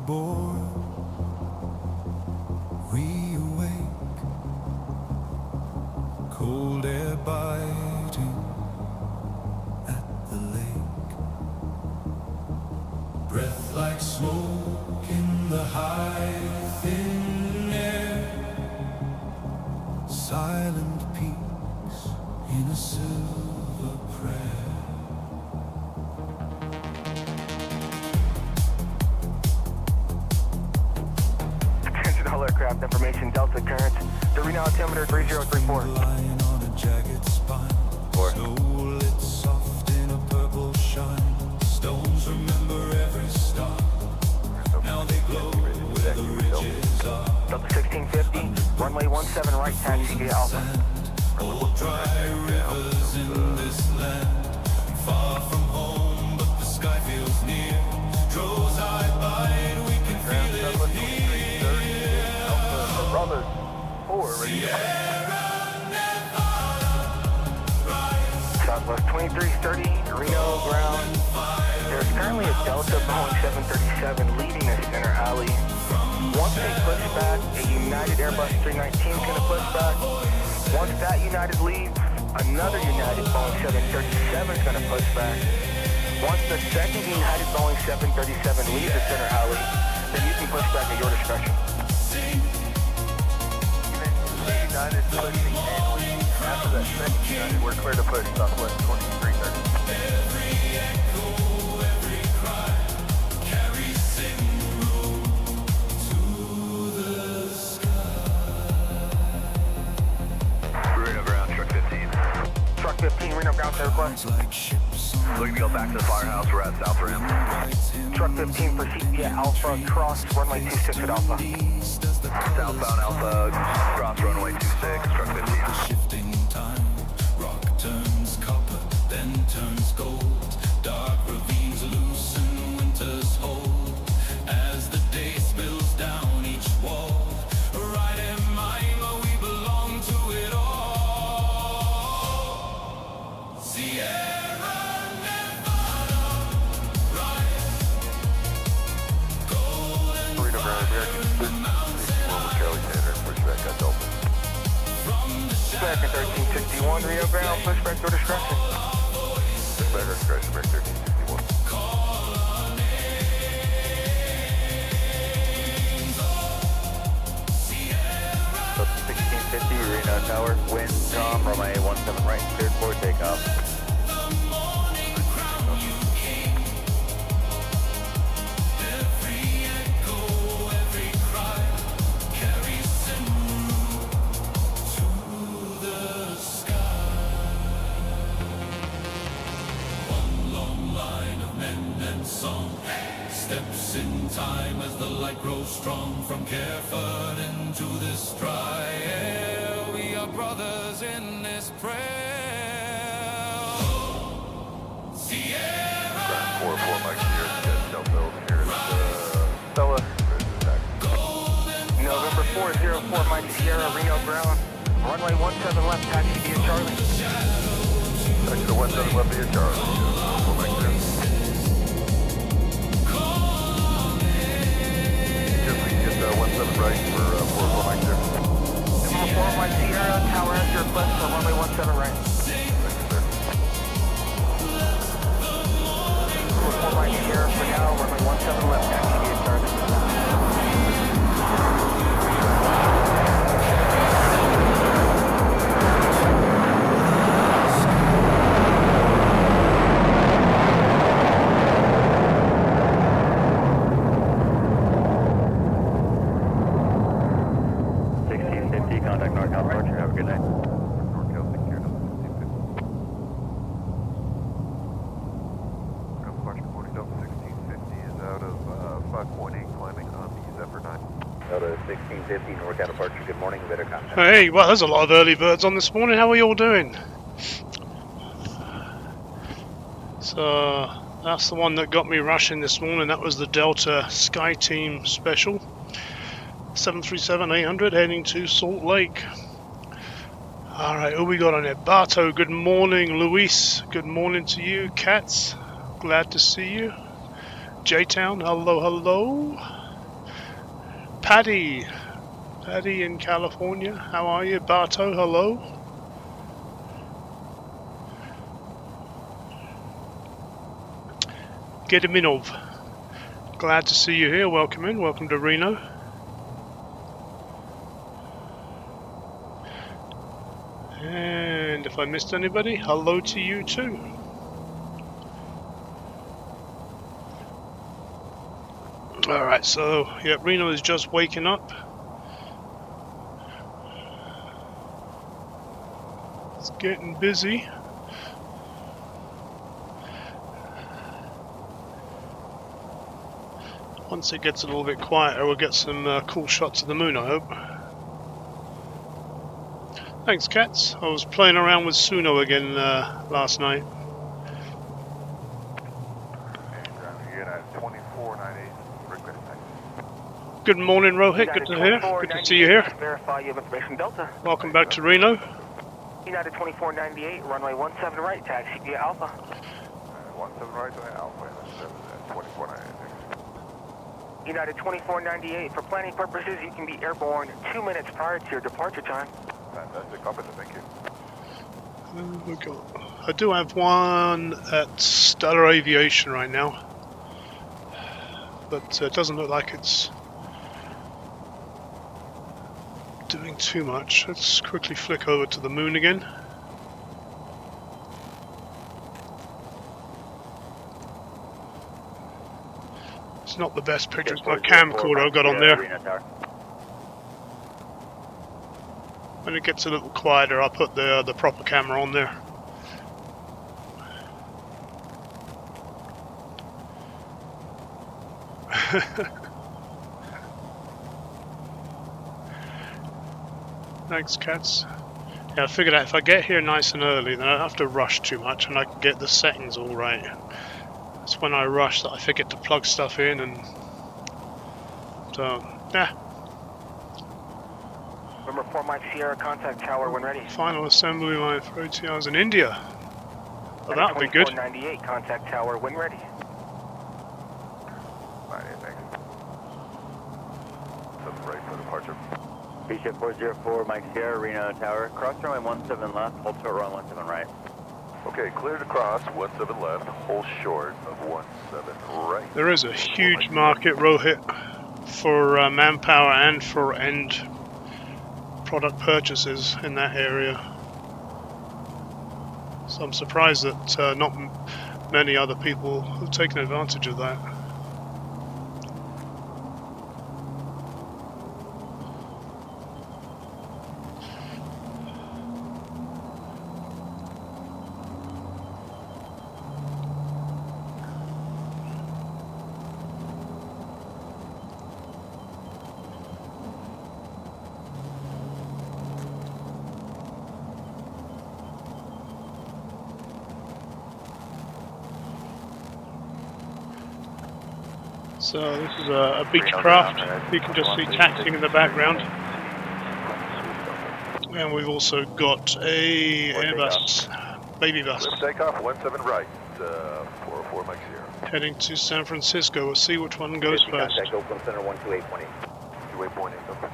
reborn, reawake, cold air biting at the lake, breath like smoke in the high thin air, silent peaks in a silver prayer. Aircraft information, Delta current, the Reno altimeter 3034. Lying on a jagged spine, soul lit soft in a purple shine. Stones remember every star. Now they glow where the ridges are. Delta 1650, runway 17 right, taxi via Alpha. Dry rivers in this land, far from home, but the sky feels near. Droves I bide, we can feel it here. Brothers 4, ready to Southwest 2330, Reno ground. There's currently a Delta Boeing 737 leading the center alley. Once they push back, a United Airbus 319 is going to push back. Once that United leaves, another United Boeing 737 is going to push back. Once the second United Boeing 737 leaves the center alley, then you can push back at your discretion. United pushing and we, after that second United, we're clear to push Southwest 2330. Every echo, every cry carries signal to the sky. Reno ground, truck 15. Truck 15, Reno ground, clear request. Like ships on Looking to go back to the firehouse, we're at South Rim. Truck 15, proceed via Alpha, cross runway 26 at Alpha. Southbound Alpha, cross runway 26, truck 15. the shifting time. Rock turns copper, then turns gold. Dark ravines loosen winter's hold. As the day spills down each wall. Right in mind, we belong to it all. Seirra Nevadas, rise. Golden Reno ground, American 61 with Charlie Tanner, pushback at Delta. American 1361, Reno ground, pushback your discretion. Pushback or discretion, American 1361. Delta 1650, Reno Tower, wind calm, runway 17 right, cleared for takeoff. song steps in time as the light grows strong from Careford into this dry air. We are brothers in this prayer. Seirra. Ground 4-4 Mike here, Delta over here at Stella. November 404 Mike Sierra, Reno ground. Runway 17 left, taxi via Charlie. Taxi to 17 left via Charlie. 4 Mike here. Get 17 right for 4 Mike there. November 4 Mike Sierra, tower has your request for runway 17 right. Number 4 Mike Sierra for now, runway 17 left, taxi via Charlie. Contact NorCal Departure. Have a good night. NorCal secured up 1650. NorCal Departure 40 Delta 1650 is out of 5.8 climbing on the Zephyr 9. Delta 1650 NorCal Departure. Good morning. Better contact. Hey, well, there's a lot of early birds on this morning. How are you all doing? So that's the one that got me rushing this morning. That was the Delta Sky Team Special. 737-800 heading to Salt Lake. Alright, who we got on there? Barto, good morning. Luis, good morning to you. Katz, glad to see you. J-Town, hello, hello. Paddy. Paddy in California. How are you? Barto, hello. Gediminov. Glad to see you here. Welcome in. Welcome to Reno. And if I missed anybody, hello to you too. Alright, so, yeah, Reno is just waking up. It's getting busy. Once it gets a little bit quieter, we'll get some cool shots of the moon, I hope. Thanks, cats. I was playing around with Suno again last night. Good morning, Rohit. Good to hear. Good to see you here. Verify you have information Delta. Welcome back to Reno. United 2498, runway 17 right, taxi via Alpha. 17 right to Alpha, 2496. United 2498, for planning purposes, you can be airborne 2 minutes prior to your departure time. Fantastic, copy, thank you. I do have one at Stellar Aviation right now, but it doesn't look like it's doing too much. Let's quickly flick over to the moon again. It's not the best picture. It's my camcorder I've got on there. When it gets a little quieter, I'll put the proper camera on there. Thanks, cats. Yeah, I figured out if I get here nice and early, then I don't have to rush too much, and I can get the settings all right. It's when I rush that I forget to plug stuff in, and so yeah. Number 4 Mike Sierra, contact tower when ready. Final assembly line for OTRs in India. Oh, that'll be good. 2498, contact tower when ready. 98, thanks. 7 right for departure. Bishop 404, Mike Sierra, Reno Tower. Cross runway 17 left, hold short runway 17 right. Okay, clear to cross, 17 left, hold short of 17 right. There is a huge market, Rohit, for manpower and for end product purchases in that area. So I'm surprised that not many other people have taken advantage of that. So this is a Beechcraft. You can just see taxiing in the background. And we've also got a Airbus baby bus Takeoff, 17 right, 404 Mike Sierra. heading to San Francisco. We'll see which one goes first. Contact Oakland Center 128.8. 28.8, okay.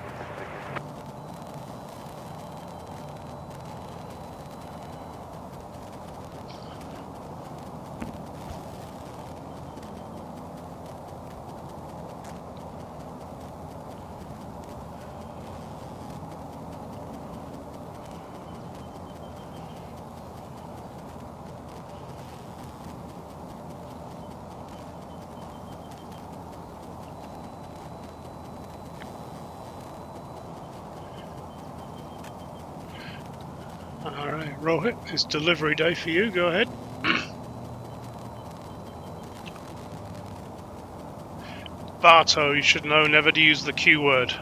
Alright, Rohit, it's delivery day for you. Go ahead. Barto, you should know never to use the Q word.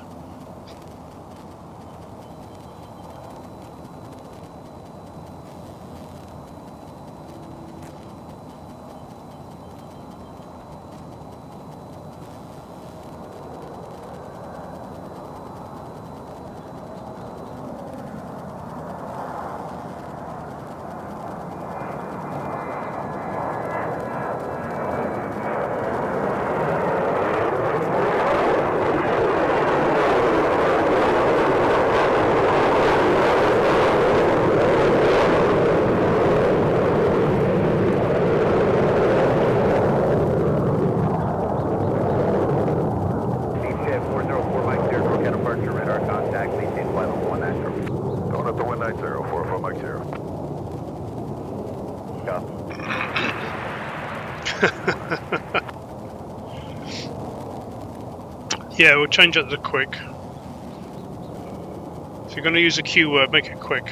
Yeah, we'll change it to quick. If you're going to use a Q word, make it quick.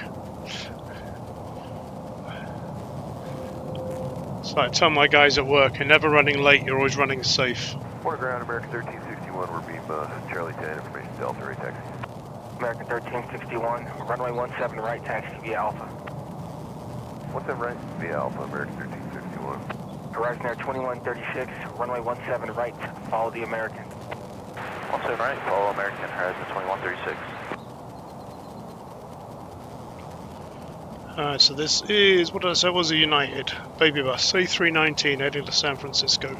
So I tell my guys at work, you're never running late, you're always running safe. Water ground, American 1361, we're beam Charlie 10, information Delta, right taxi. American 1361, runway 17 right, taxi via Alpha. 17 right, via Alpha, American 1361. Horizon Air 2136, runway 17 right, follow the American. 17 right, follow American, Horizon 2136. Alright, so this is, what did I say was a United baby bus, A319 heading to San Francisco.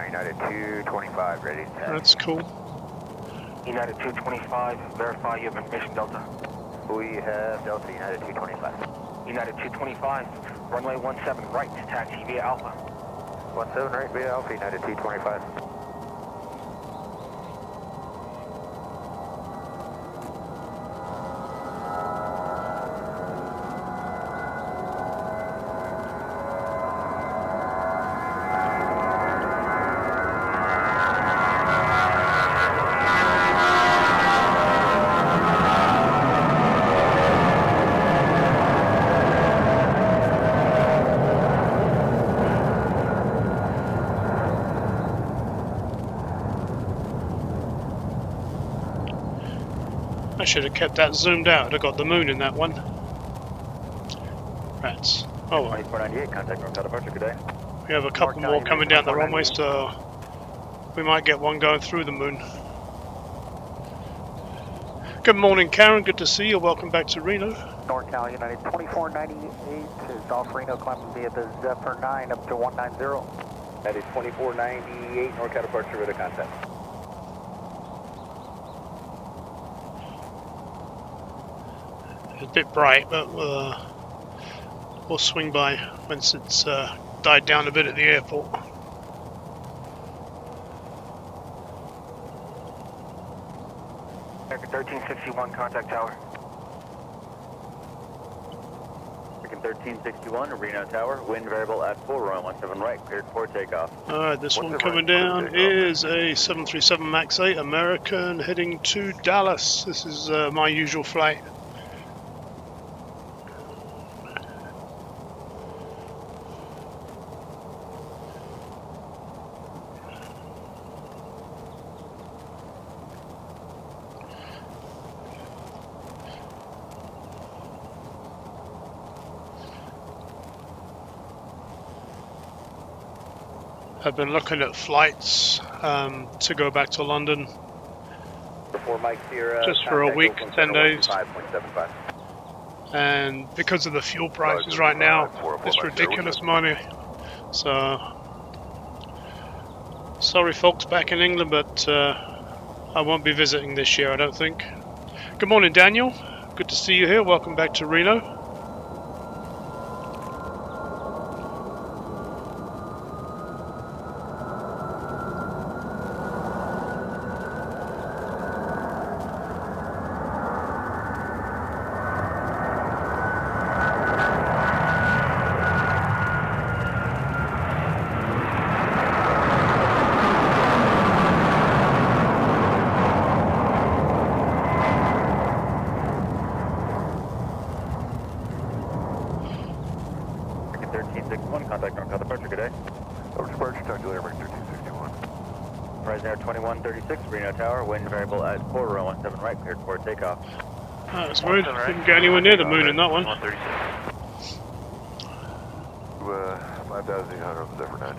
United 225, ready to taxi. That's cool. United 225, verify you have information Delta. We have Delta United 225. United 225, runway 17 right, taxi via Alpha. 17 right, via Alpha, United 225. I should have kept that zoomed out, I'd have got the moon in that one. Rats. Oh well. 2498, contact North departure, good day. We have a couple more coming down the runway, so we might get one going through the moon. Good morning, Karen. Good to see you. Welcome back to Reno. NorCal United 2498 is off Reno, climbing via the Zephyr 9 up to 190. That is 2498, NorCal departure, ready to contact. It's a bit bright, but we'll swing by once it's died down a bit at the airport. American 1361, contact tower. American 1361, Reno Tower, wind variable at 4, runway 17 right, cleared for takeoff. Alright, this What's one the coming right down for takeoff? is a 737 MAX 8 American heading to Dallas. This is my usual flight. I've been looking at flights to go back to London Before Mike Seirra, just for a week, 10 days. 5.75. And because of the fuel prices right now, it's ridiculous money. So, sorry folks back in England, but I won't be visiting this year, I don't think. Good morning, Daniel. Good to see you here. Welcome back to Reno. American 1361, contact North departure, good day. Over departure, talk to you later, American 1361. Horizon Air 2136, Reno Tower, wind variable at 4, runway 17 right, cleared for takeoff. That's weird. Didn't get anywhere near the moon in that one. 5,800 on the Zephyr 9.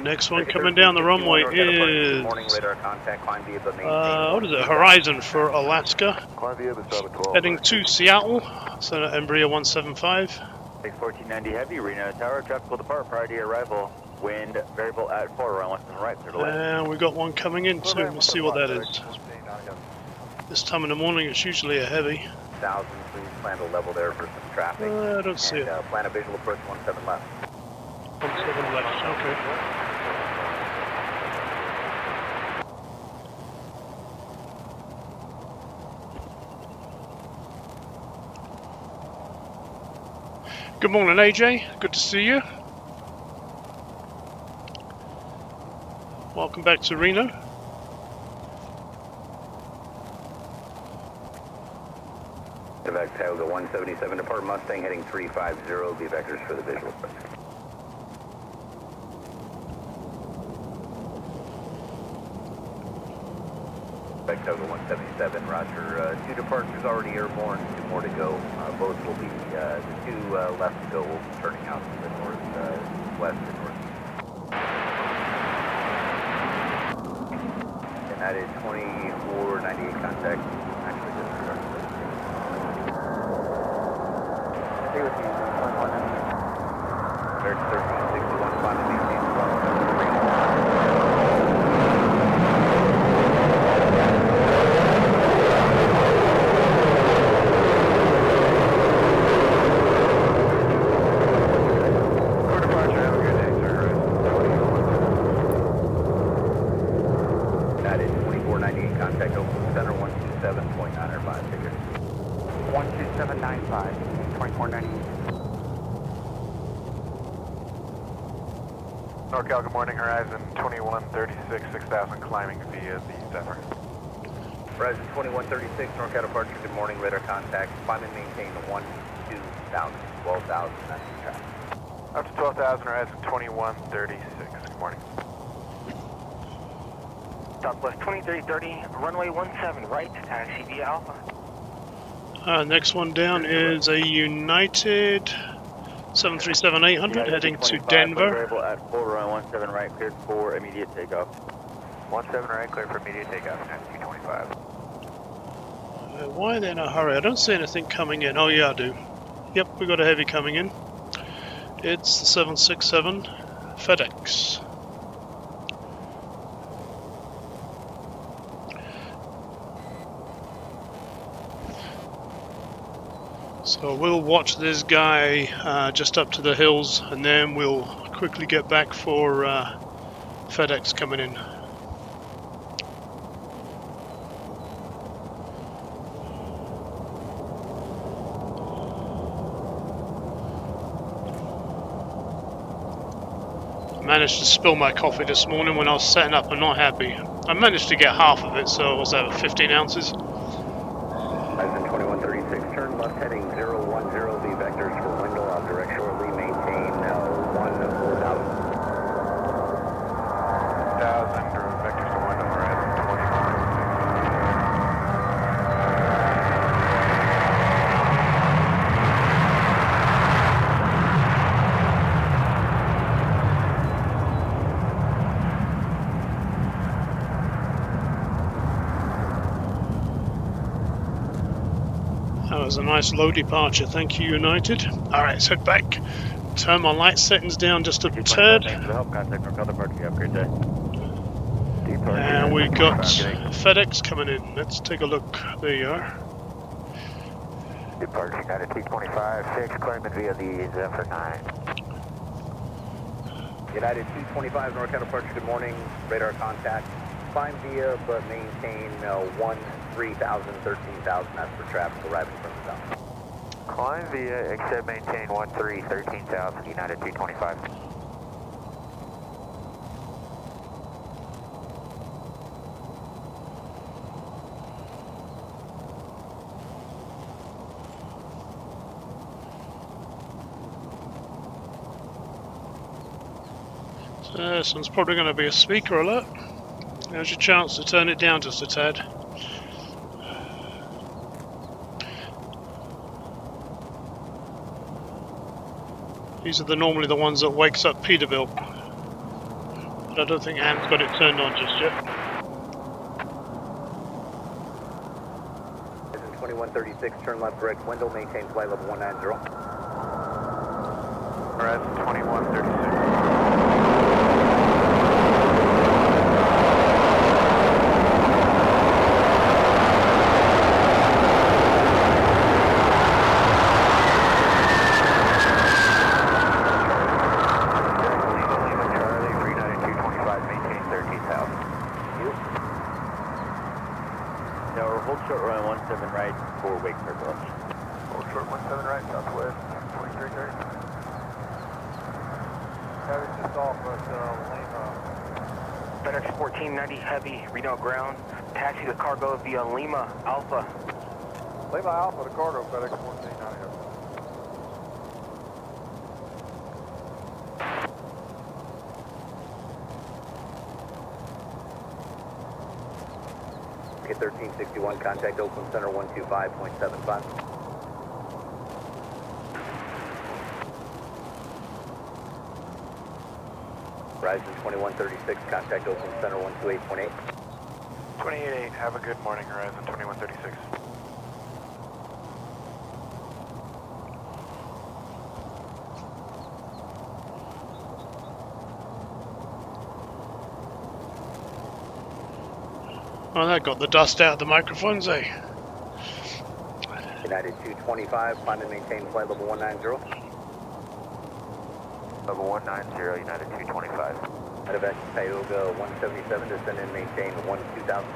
Next one coming down the runway is Morning, radar contact, climb via the main what is it? Horizon for Alaska, Climb via the Southern 12. heading to Seattle. So Embraer 175. 1490 heavy, Reno Tower, traffic will depart prior to your arrival. Wind variable at 4, runway 17 right, clear to land. And we got one coming in too. Let's see what that is. This time in the morning, it's usually a heavy. 1,000, please plan to level there for some traffic. I don't see it. Plan a visual approach 17 left. 17 left. Okay. Good morning, AJ. Good to see you. Welcome back to Reno. Evac Tioga 177, depart Mustang heading 350, be vectors for the visual. Evac Tioga 177, roger. 2 departures already airborne, 2 more to go. Both will be, the 2 left to go will be turning out to the northwest and northeast. United 2498 contact. Actually, disregard. Stay with me, 2198. American 1361, climb and maintain the level. For departure, have a good day, sir. United 2498, contact Oakland Center 127.905, ticket. 12795, 2498. NorCal, good morning. Horizon 2136, 6000, climbing via the Zephyr. Horizon 2136, NorCal departure, good morning. Radar contact, climb and maintain 12,000, 12,000, that's the traffic. Up to 12,000, Horizon 2136, good morning. Southwest 2330, runway 17 right, taxi via Alpha. Next one down is a United 737-800 heading to Denver. Variable at 4, runway 17 right, cleared for immediate takeoff. 17 right, clear for immediate takeoff, 225. Why are they in a hurry? I don't see anything coming in. Oh yeah, I do. Yep, we got a heavy coming in. It's the 767 FedEx. So we'll watch this guy just up to the hills, and then we'll quickly get back for FedEx coming in. I managed to spill my coffee this morning when I was setting up. I'm not happy. I managed to get half of it, so was that 15 ounces? Horizon 2136, turn left heading 010, be vectors for window, I'll direct shortly, maintain 14000. 1000, vectors to window, Horizon 2136. That was a nice low departure, thank you, United. Alright, let's head back. Turn my light settings down just a tad. Thanks for the help, contact NorCal departure, have a great day. And we've got FedEx coming in. Let's take a look. There you are. Departure United 225, climbing via the Zephyr 9. United 225, NorCal departure, good morning. Radar contact. Climb via, but maintain 3,000, 13,000. That's for traffic arriving from the south. Climb via, except maintain 13,000, United 225. So this one's probably going to be a speaker alert. There's your chance to turn it down just a tad. These are normally the ones that wakes up Peterbilt. But I don't think Anne's got it turned on just yet. 2136, turn left direct window, maintain flight level 190. Horizon 2136. Hold short runway 17 right for wake turbulence. Hold short 17 right, southwest, 2330. Heavy just off at Lima. FedEx 1490 Heavy, Reno ground. Taxi the cargo via Lima Alpha. Lima Alpha to cargo, FedEx 1490. Get 1361, contact Oakland Center 125.75. Horizon 2136, contact Oakland Center 128.8. 28.8, have a good morning, Horizon 2136. Well, that got the dust out of the microphones, eh? United 225, climb and maintain flight level 190. Level 190, United 225. Medevac Tioga 177, descend and maintain 12000.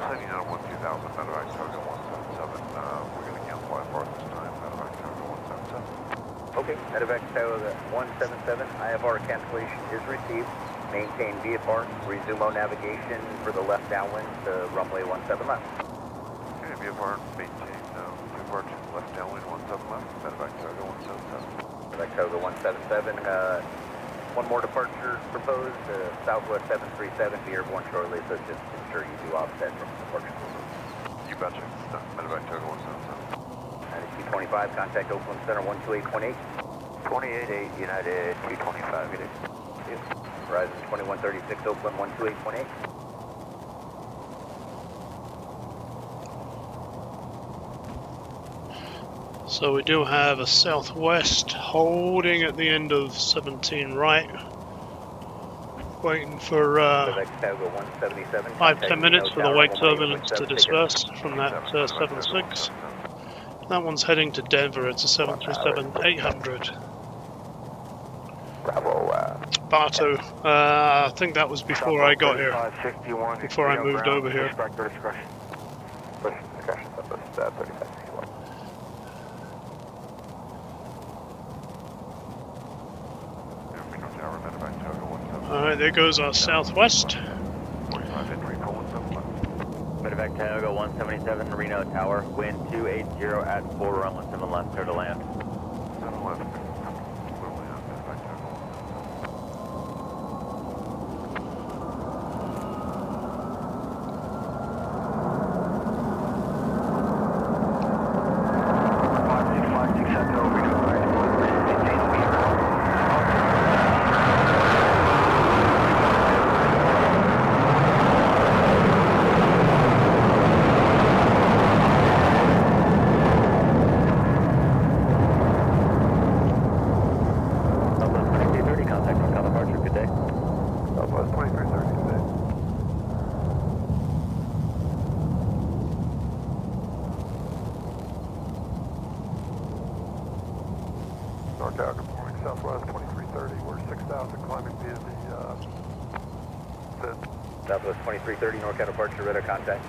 Sending out 12000, Medevac Toga 177. We're going to cancel IFR this time, Medevac Toga 177. Okay, Medevac Tioga 177, IFR cancellation is received. Maintain VFR, resume on navigation for the left downwind to runway 17 left. Okay, VFR, maintain VFR to left downwind 17 left, Medevac Toga 177. Medevac Tioga 177, one more departure proposed, Southwest 737, be airborne shortly, so just ensure you do offset from the departure. You betcha. Medevac Toga 177. 225, contact Oakland Center 128.8. 28.8, United 225. It is. Horizon 2136, Oakland 128.8. So we do have a southwest holding at the end of 17 right. Waiting for Medevac Tioga 177. 5-10 minutes for the white turbulence to 118.7 disperse from that 7.6. That one's heading to Denver. It's a 737-800. Bravo. Bartow. I think that was before I got here. 561. Before I moved over here. Respect your discretion. Discussion Southwest 3561. Reno Tower, Medevac Toga 177. Alright, there goes our southwest. 45 entry, call 177. Medevac Tioga 177, Reno Tower. Wind 280 at 4 run 17 left, clear to land. 7 left. Medevac Toga 177. NorCal, good morning, Southwest 2330, we're 6,000 climbing via the Southwest 2330, NorCal departure, radar contact.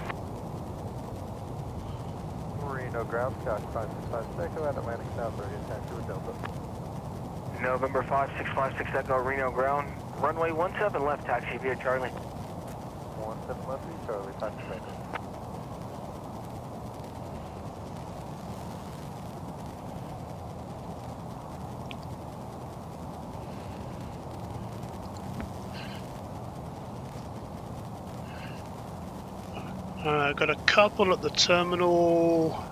Reno ground, Scotch 5656, Atlantic South, ready to taxi with Delta. November 5656 Echo, Reno ground. Runway 17 left, taxi via Charlie. 17 left, Charlie, 56. Got a couple at the terminal.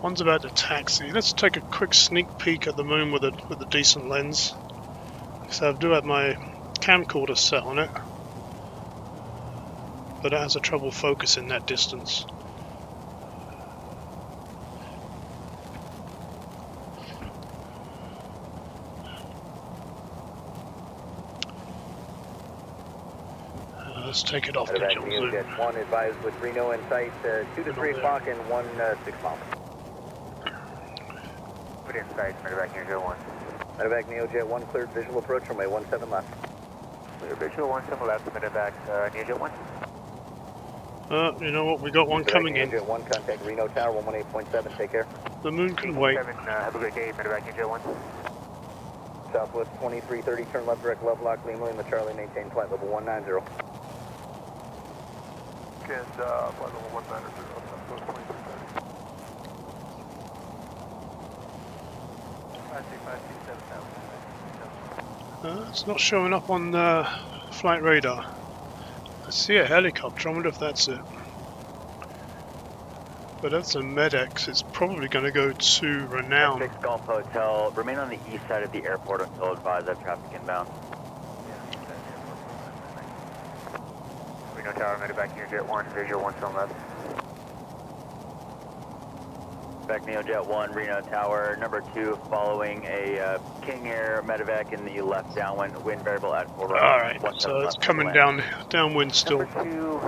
One's about to taxi. Let's take a quick sneak peek at the moon with a decent lens. So I do have my camcorder set on it, but it has a trouble focusing that distance. Let's take it off the jump zoom. Jet 1 advised with Reno in sight, 2 to 3 o'clock and 1 6 miles. Put in sight, Medevac Neojet 1. Medevac Neojet 1 cleared visual approach runway 17 left. Clear visual 17 left, Medevac Neojet 1. You know what? We got one coming in. Jet 1, contact Reno Tower 118.7, take care. The moon can wait. Have a good day, medevac Jet 1. Southwest 2330, turn left direct Lovelock, Lima Charlie, maintain flight level 190. And flight level 190, Southwest 2330. 52527,000. It's not showing up on the flight radar. I see a helicopter. I wonder if that's it. But that's a Medex. It's probably going to go to Renown. 6 Golf Hotel. Remain on the east side of the airport until advised of traffic inbound. Reno Tower, medevac Jet 1, visual 1 still left. Back Jet 1, Reno Tower, number 2, following a King Air medevac in the left downwind, wind variable at 4 right. Alright, so it's coming downwind still. Number 2,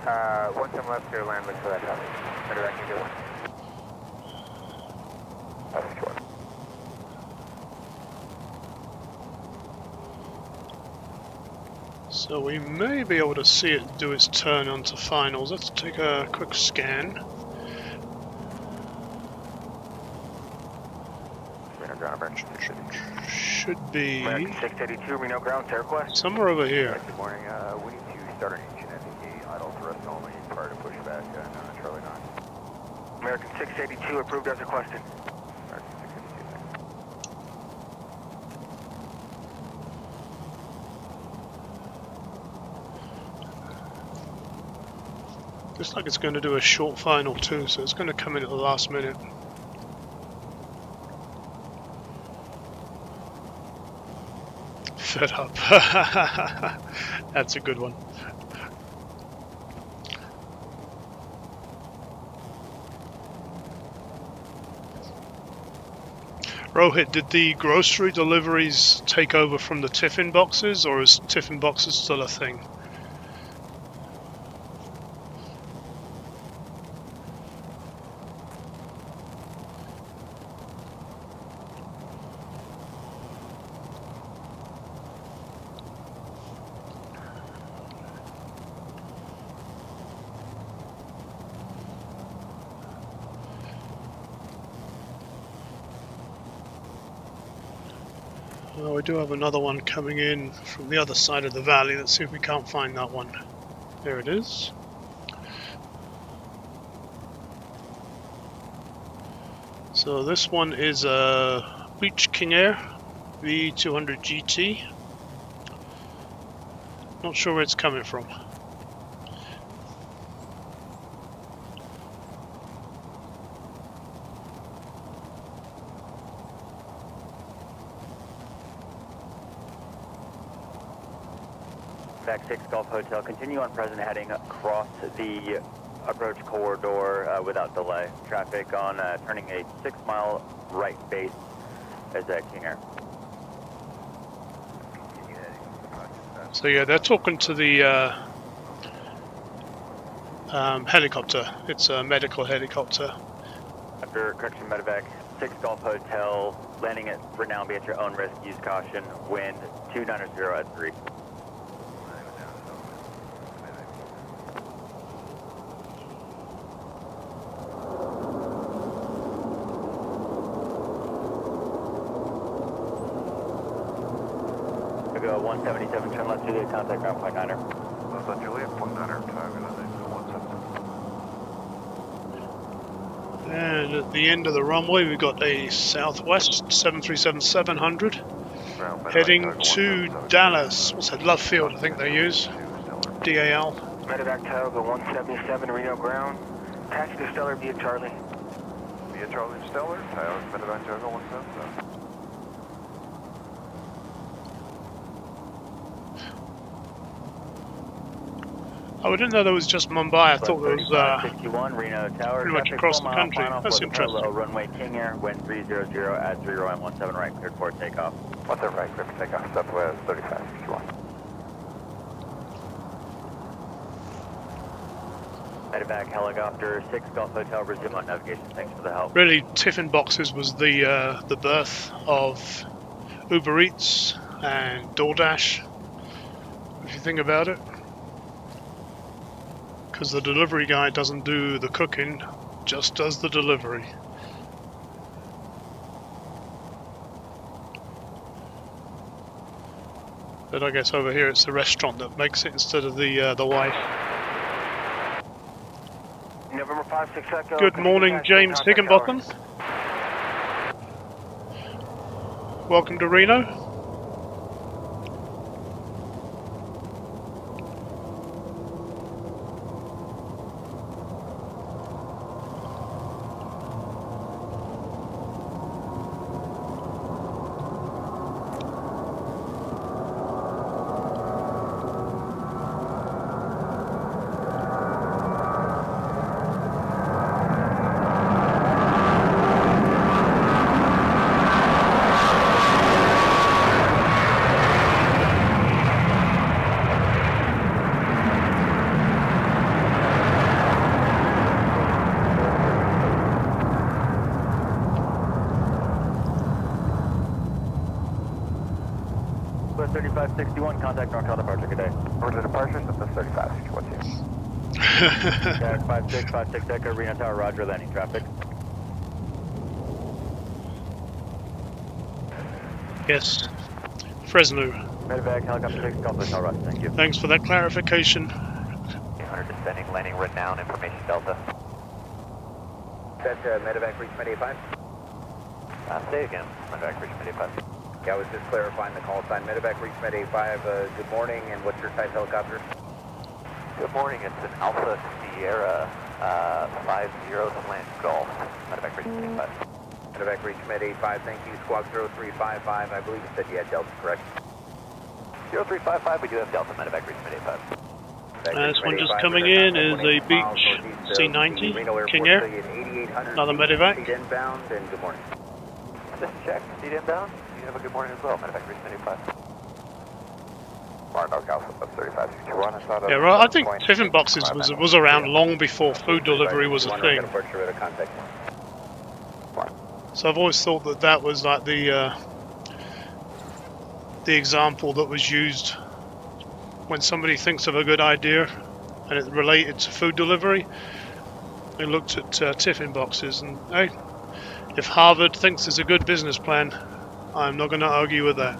17 left, clear land, look for that traffic. Medevac Jet 1. That's short. So we may be able to see it do its turn onto finals. Let's take a quick scan. Reno ground approach. Should be American 682, Reno ground, Terra Quest. somewhere over here. Good morning, we need to start an engine at the idle thrust only prior to pushback, Charlie 9. American 682, approved as requested. American 682. Looks like it's going to do a short final too, so it's going to come in at the last minute. Fed up. That's a good one. Rohit, did the grocery deliveries take over from the tiffin boxes, or is tiffin boxes still a thing? Well, we do have another one coming in from the other side of the valley. Let's see if we can't find that one. There it is. So this one is a Beach King Air V200 GT. Not sure where it's coming from. Back 6 Golf Hotel, continue on present heading across the approach corridor without delay. Traffic on turning a 6-mile right base as a King Air. So yeah, they're talking to the helicopter. It's a medical helicopter. After correction medevac, 6 Golf Hotel, landing at Renown, be at your own risk, use caution, wind 290 at 3. We go 177, turn left Juliet, contact ground point 9er. That's on Juliet, point 9er, time, 177. And at the end of the runway, we've got a Southwest 737-700 heading to Dallas. What's that? Love Field, I think they use. DAL. Medevac Tower, go 177, Reno ground. Taxi to Stellar via Charlie. Via Charlie to Stellar, Tower, Medevac Tower, go 177. Oh, I didn't know there was just Mumbai. I thought there was 61, Reno Tower, pretty much across the country. That's interesting. Runway King Air, wind 300 at 3 Roy 17 right, cleared for takeoff. 17 right, clear for takeoff, Southwest 35, 61. Medevac helicopter, 6 Golf Hotel, resume on navigation. Thanks for the help. Really, tiffin boxes was the birth of Uber Eats and DoorDash, if you think about it. because the delivery guy doesn't do the cooking, just does the delivery. But I guess over here it's the restaurant that makes it instead of the wife. November 56 Echo. Good morning, James Higginbotham. Welcome to Reno. West 3561, contact NorCal departure, good day. Order departures at the 3561. Jack 5656 Echo, Reno Tower, Roger, landing traffic. Yes, Fresno. Medevac, helicopter 6, call Hotel Roger, thank you. Thanks for that clarification. 100 descending, landing Renown, information Delta. Set medevac reach Med 85. Say again, Medevac, reach Med 85. Yeah, I was just clarifying the call sign. Medevac reach Med 85. Good morning, and what's your type helicopter? Good morning, it's an Alpha Sierra 50 to land Golf. Medevac, reach Med 85. Medevac reach Med 85. Thank you. Squawk 0355. I believe you said you had Delta, correct? 0355, we do have Delta, Medevac, reach Med 85. This one just coming in is a Beach C90, King Air, another medevac. Inbound, and good morning. This is Jack, seat inbound. You have a good morning as well, Medevac, reach Med 85. Martin Alpha 3561. Yeah, right. I think tiffin boxes was around long before food delivery was a thing. So I've always thought that that was like the example that was used when somebody thinks of a good idea and it related to food delivery. They looked at tiffin boxes, and hey, if Harvard thinks it's a good business plan, I'm not going to argue with that.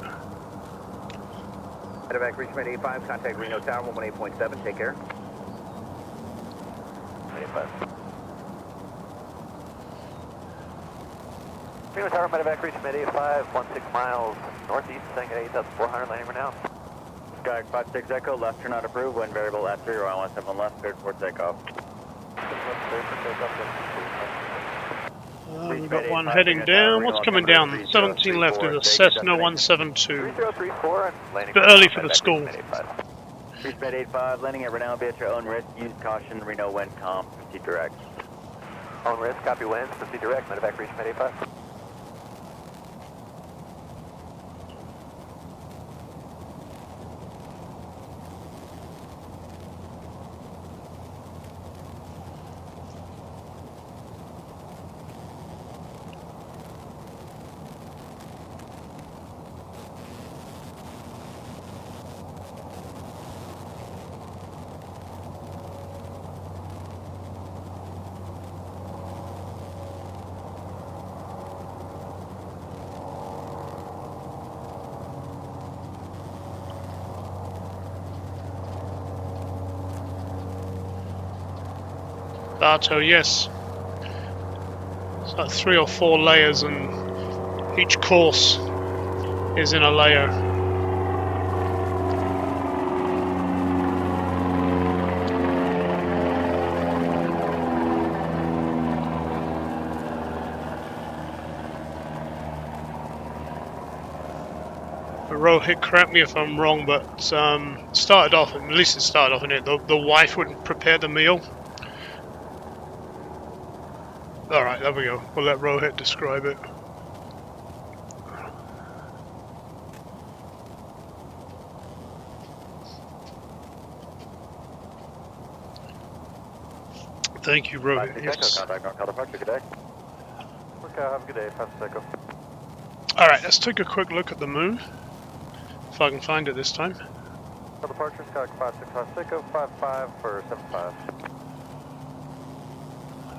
Medevac reach Med 85. Contact Reno Tower 118.7. Take care. Med 85. Reno Tower, Medevac, reach Med 85, 16 miles northeast, setting at 8,400, landing Renown. Skyhawk 56 Echo, left turn not approved, wind variable at 3, runway 17 left, cleared for takeoff. We've got one heading down. What's coming down? 17 left is a Cessna 172. 3034, A bit early for the school. Reach Med 85, landing at Reno, be at your own risk, use caution, Reno wind calm, proceed direct. Own risk, copy winds, proceed direct, Medevac, reach Med 85. Bartow, yes. It's like 3 or 4 layers, and each course is in a layer. Rohit, correct me if I'm wrong, but started off, at least it started off in it, the wife wouldn't prepare the meal. Alright, there we go. We'll let Rohit describe it. Thank you, Rohit. Yes. Contact NorCal departure, good day. Okay, have a good day, Pastor Echo. Alright, let's take a quick look at the moon. If I can find it this time. Departure, Skyhawk 5656, 055 for 75.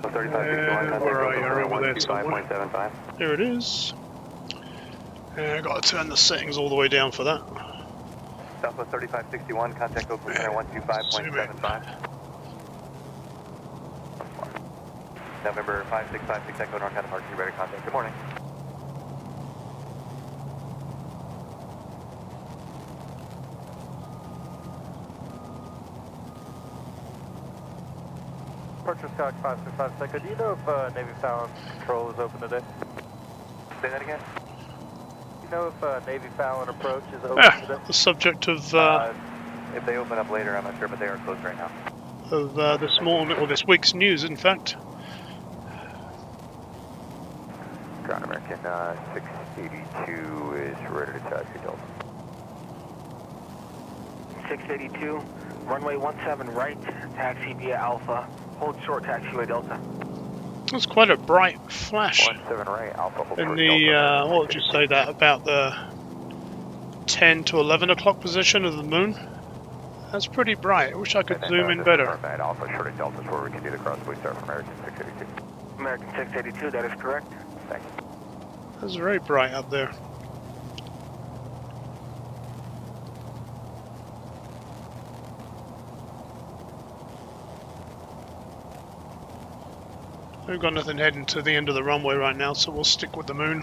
So 3561, where are you? You're over there 125.75. There it is. I got to turn the settings all the way down for that. Southwest 3561, contact Oakland Center 125.75. November 5656 Echo North Departure, ready to contact. Good morning. Departure Skyhawk 5656, do you know if Navy Fallon Control is open today? Say that again? Do you know if Navy Fallon Approach is open today? The subject of If they open up later, I'm not sure, but they are closed right now. this morning or this week's news, in fact. Ground American 682 is ready to taxi Delta. 682, runway 17 right, taxi via Alpha. Hold short taxiway Delta. That's quite a bright flash 17 right, Alpha. Hold in short the, Delta. what would you say that, about the 10 to 11 o'clock position of the moon? That's pretty bright. I wish I could zoom in better. Alpha short Delta is where we can do the crossway start from American 682. American 682, that is correct. Thank you. That's very bright up there. We've got nothing heading to the end of the runway right now, so we'll stick with the moon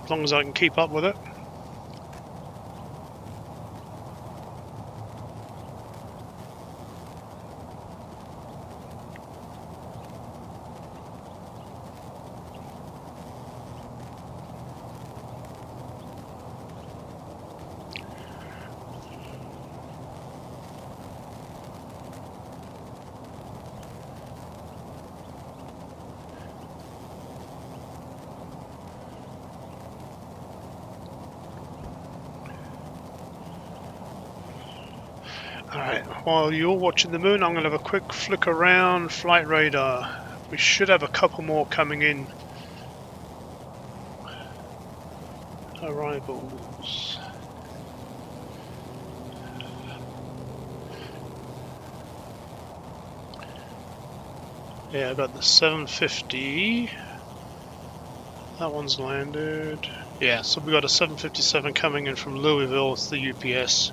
as long as I can keep up with it. Alright, while you're watching the moon, I'm going to have a quick flick around flight radar. We should have a couple more coming in. Arrivals. Yeah, I've got the 750. That one's landed. Yeah, so we got a 757 coming in from Louisville. It's the UPS.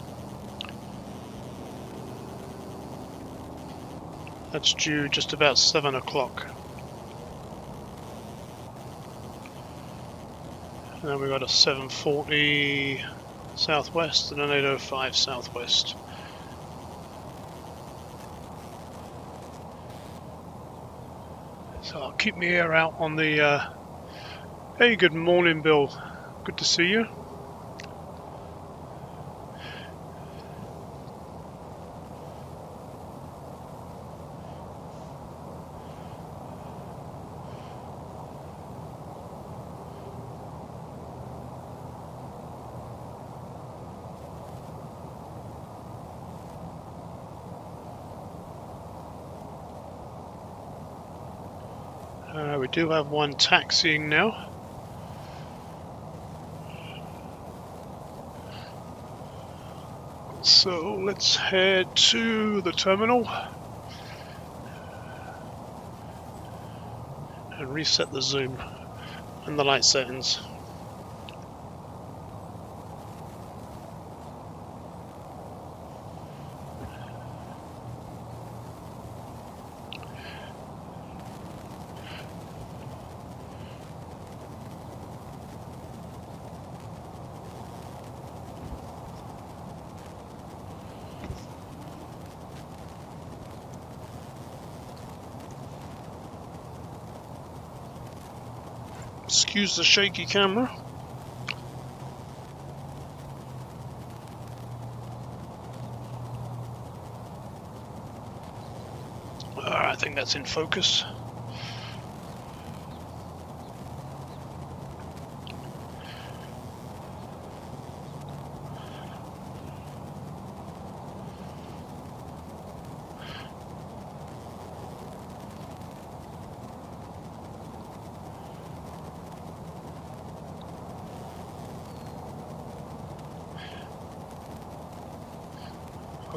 That's due just about 7 o'clock. And then we got a 740 Southwest and an 805 Southwest. So I'll keep my ear out on the... Hey, good morning, Bill. Good to see you. We do have one taxiing now. So let's head to the terminal and reset the zoom and the light settings. Excuse the shaky camera. I think that's in focus.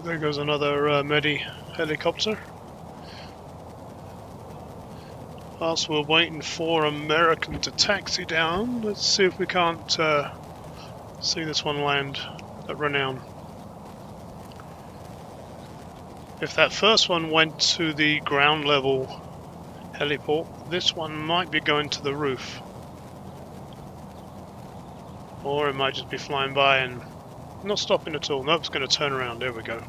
there goes another Medi helicopter. Whilst we're waiting for American to taxi down, let's see if we can't see this one land at Renown. If that first one went to the ground level heliport, this one might be going to the roof. Or it might just be flying by and not stopping at all. Nope, it's going to turn around. There we go.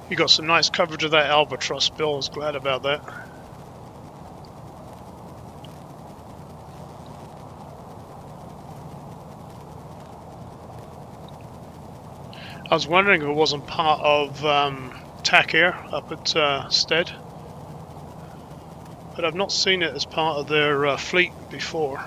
You got some nice coverage of that albatross, Bill. I was glad about that. I was wondering if it wasn't part of TAC Air up at Stead, but I've not seen it as part of their fleet before.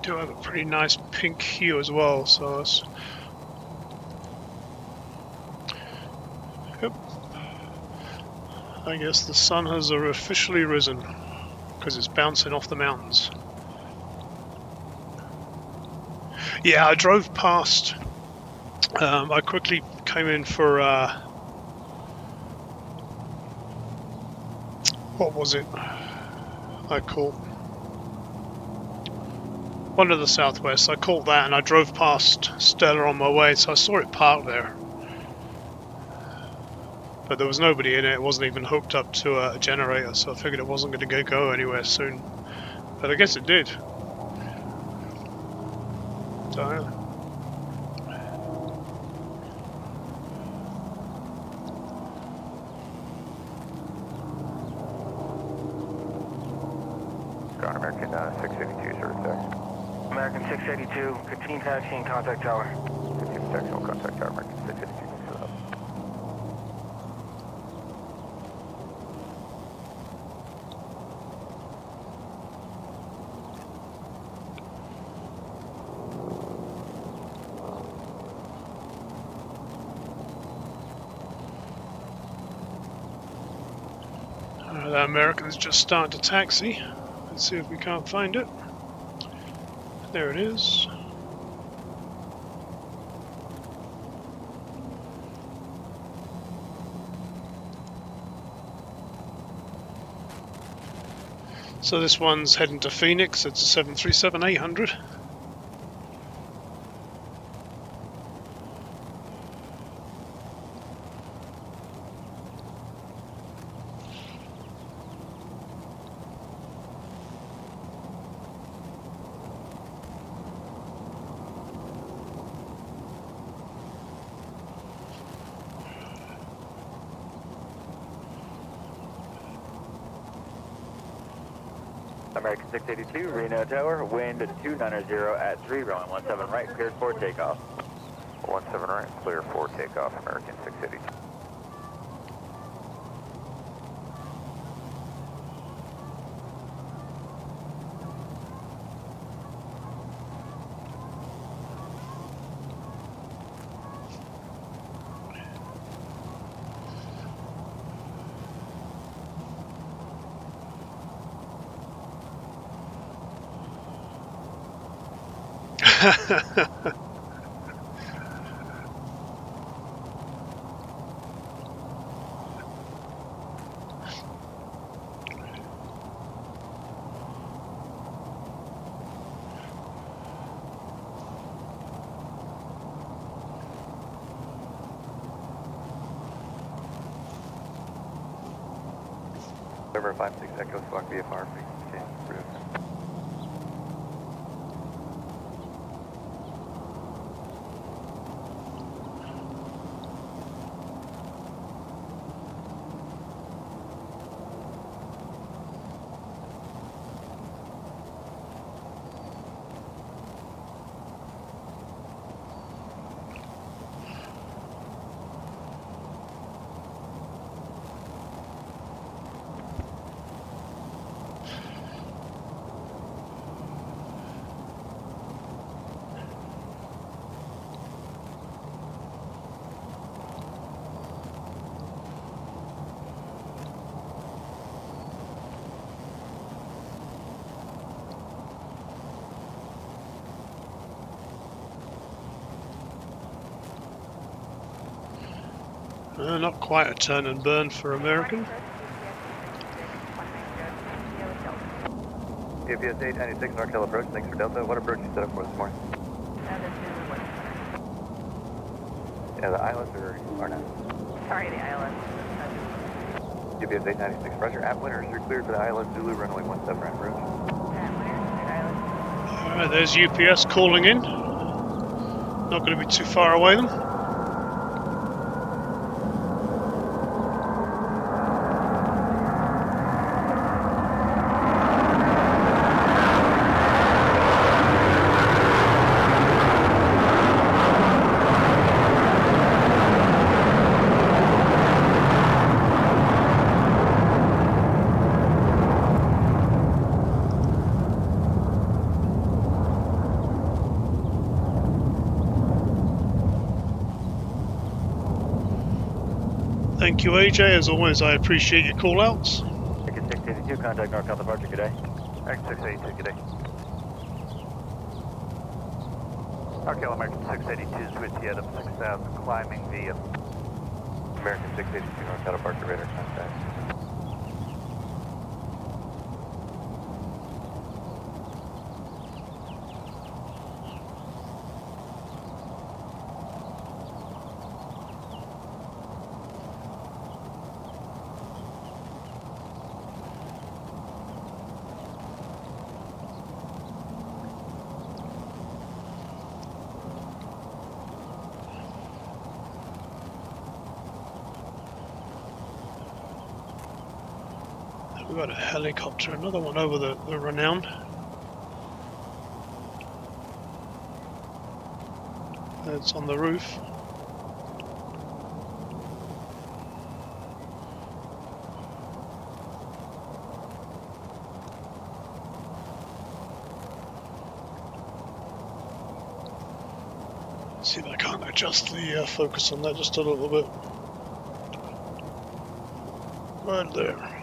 Do have a pretty nice pink hue as well, so it's... Yep. I guess the sun has officially risen because it's bouncing off the mountains. Yeah, I drove past. I quickly came in for what was it? I caught one of the Southwest. I caught that and I drove past Stella on my way, so I saw it parked there. But there was nobody in it. It wasn't even hooked up to a generator, so I figured it wasn't going to go anywhere soon. But I guess it did. So, yeah. Ground American 682, sir, taxi. American 682, continue taxiing, contact tower. Continue taxi, will contact tower, American 682. The American's just starting to taxi. Let's see if we can't find it. There it is. So this one's heading to Phoenix. It's a 737-800. American 682, Reno Tower, wind 290 at 3, runway 17 right, cleared for takeoff. 17 right, clear for takeoff, American 682. November 56 Echo Squawk VFR, frequency approved. Not quite a turn and burn for American. UPS 896 NorCal approach, thanks for Delta. What approach you set up for this morning? Yeah, the islands or not? Sorry, the island. UPS 896, roger. At winners, you're cleared for the island, Zulu, runway 17 right approach. Alright, there's UPS calling in. Not going to be too far away then. Thank you, AJ. As always, I appreciate your call-outs. Ticket 682, contact NorCal departure, good day. American 682, good day. NorCal American 682, switch the Adam 6000, climbing via American 682, NorCal departure, radar contact. We've got a helicopter, another one over the Renown. It's on the roof. See if I can't adjust the focus on that just a little bit. Right there.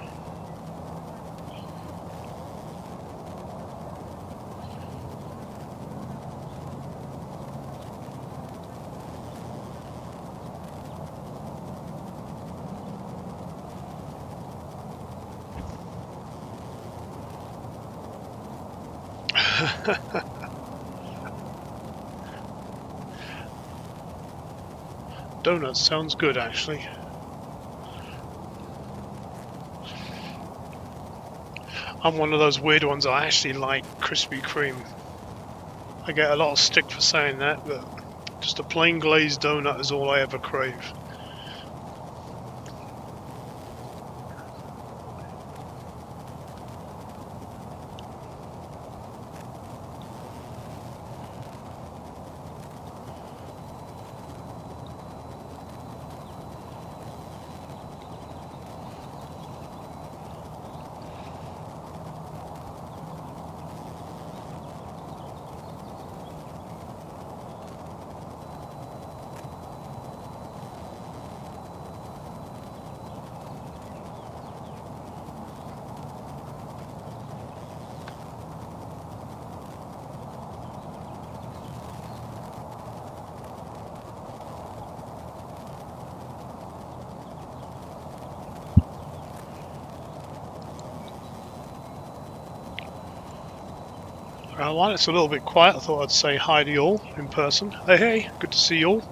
Donut sounds good, actually. I'm one of those weird ones. I actually like Krispy Kreme. I get a lot of stick for saying that, but just a plain glazed donut is all I ever crave. While it's a little bit quiet, I thought I'd say hi to you all in person. Hey, good to see you all.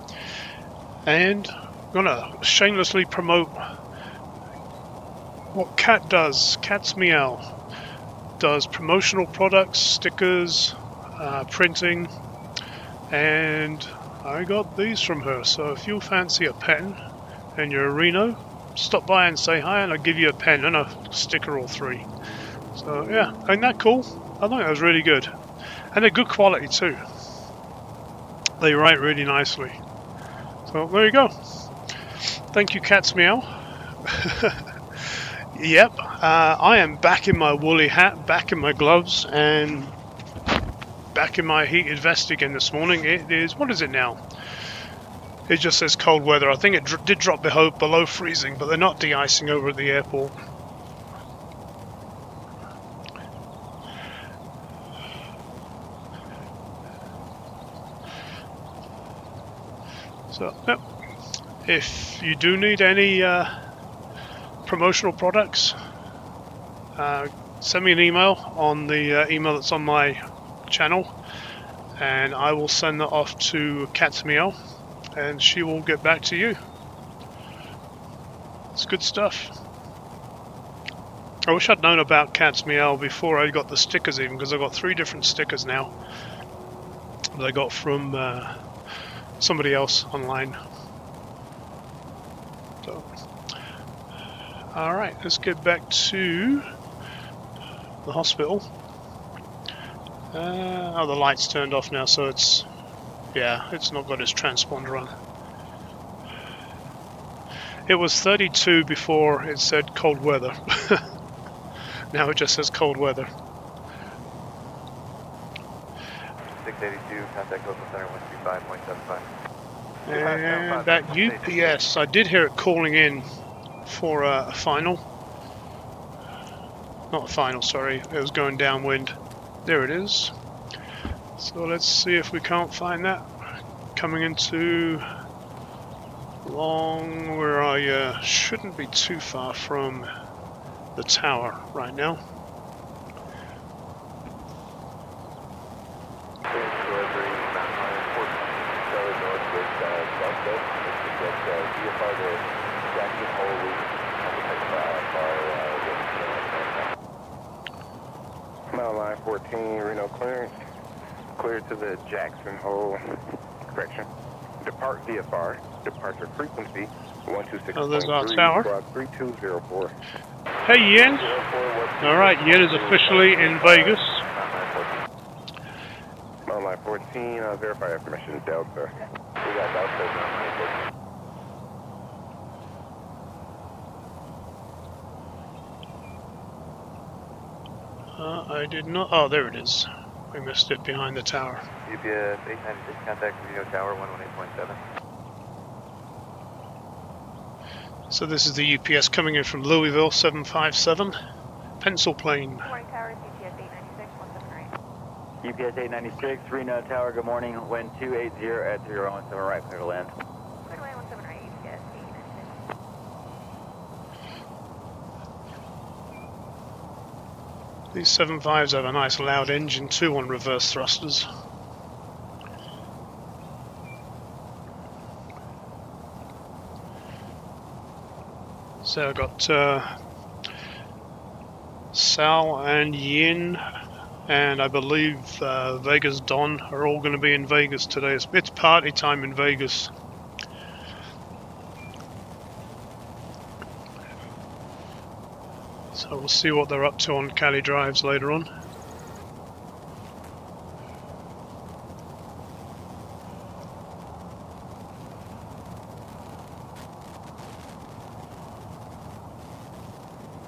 And I'm gonna shamelessly promote what Cat does. Cat's Meow does promotional products, stickers, printing, and I got these from her. So if you fancy a pen and you're a Reno, stop by and say hi and I'll give you a pen and a sticker or 3. So yeah, ain't that cool? I thought that was really good. And they're good quality too. They write really nicely. So there you go. Thank you, Cat's Meow. Yep, I am back in my woolly hat, back in my gloves, and back in my heated vest again this morning. It is, what is it now? It just says cold weather. I think it did drop below freezing, but they're not de-icing over at the airport. So, yep. If you do need any promotional products, send me an email on the email that's on my channel, and I will send that off to Cat's Meow, and she will get back to you. It's good stuff. I wish I'd known about Cat's Meow before I got the stickers even, because I've got 3 different stickers now that I got from somebody else online. So, alright, let's get back to the hospital. Oh, the light's turned off now, so it's not got its transponder on. It was 32 before it said cold weather. Now it just says cold weather. 682, contact local center 125.75. And that UPS, I did hear it calling in for a final. Not a final, sorry. It was going downwind. There it is. So let's see if we can't find that. Coming into long, where I shouldn't be too far from the tower right now. Mountain line 14, Reno clearance. Clear to the Jackson Hole. Correction. Depart VFR. Departure frequency 126.3. Oh, there's our tower. Squad 3204. Hey Yin! Alright, Yin is officially in Vegas. Mountain line 14, verify information Delta. We got Delta. I did not. Oh, there it is. We missed it behind the tower. UPS 896, contact Reno Tower 118.7. So this is the UPS coming in from Louisville 757. Pencil plane. Good morning, Tower. UPS 896, 178. UPS 896, Reno Tower, good morning. Wind 280 at 017 right, clear to land. Clear to land 17 right, UPS 896. These 75s have a nice loud engine too on reverse thrusters. So I've got Sal and Yin, and I believe Vegas Don are all going to be in Vegas today. It's party time in Vegas. So we'll see what they're up to on Cali Drives later on.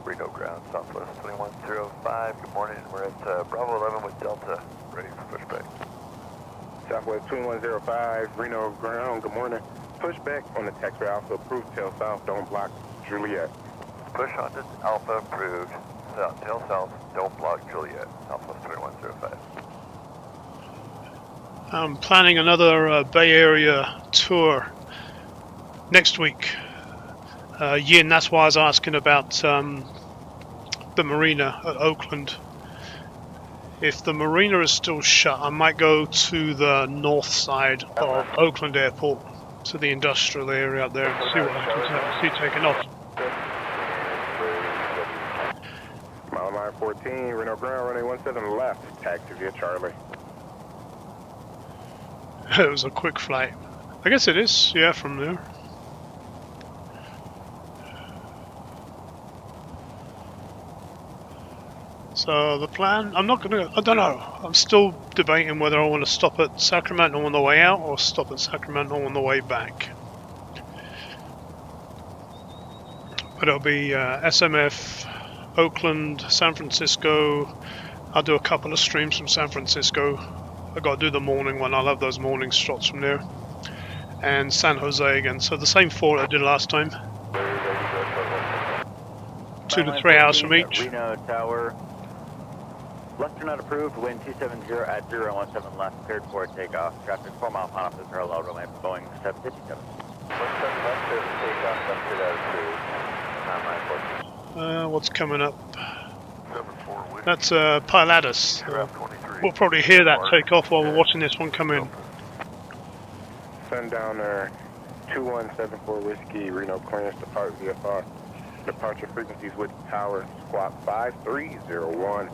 Reno ground, Southwest 2105. Good morning. We're at Bravo 11 with Delta, ready for pushback. Southwest 2105, Reno ground, good morning. Pushback on the taxiway Alpha approved, tail south, don't block Juliet. Push on to Alpha approved. Tail south, don't block Juliet. Southwest 2105. I'm planning another Bay Area tour next week. Yin, that's why I was asking about the marina at Oakland. If the marina is still shut, I might go to the north side of Oakland Airport, to the industrial area up there, and see what I can see taking off. 16, Reno ground, runway 17 left, taxi via Charlie. It was a quick flight. I guess it is, yeah, from there. So the plan, I don't know. I'm still debating whether I want to stop at Sacramento on the way out or stop at Sacramento on the way back. But it'll be SMF, Oakland, San Francisco. I'll do a couple of streams from San Francisco. I got to do the morning one. I'll have those morning shots from there. And San Jose again. So the same four I did last time. 2 to 3 hours from each. Reno Tower. Left turn not approved. Wind 270 at 017 left. Cleared for takeoff. Traffic 4 mile pound off the parallel runway. Boeing 757. What's coming up? That's Pilatus. We'll probably hear that take off while we're watching this one come in. Sundowner 2174 Whiskey, Reno clearance depart VFR. Departure frequencies with Tower, squawk 5301.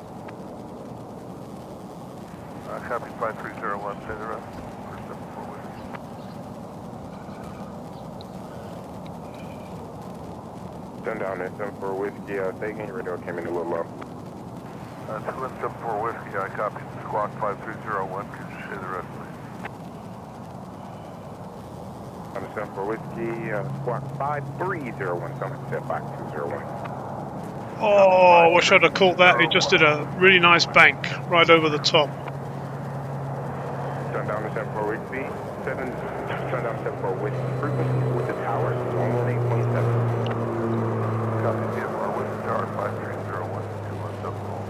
Copy 5301, say the rest. Sundowner 74 Whiskey, taking radio came in a little low. 2174 Whiskey, I copy squawk 5301, could you say the rest, please? On the 74 Whiskey, squawk 5301, something said 5201. Oh, I wish I'd have caught that. He just did a really nice bank right over the top. Sundown 74 Whiskey, Sundown 74 Whiskey, frequencies with the Tower, 118.7. Copy VFR with the Tower 5301, 2174.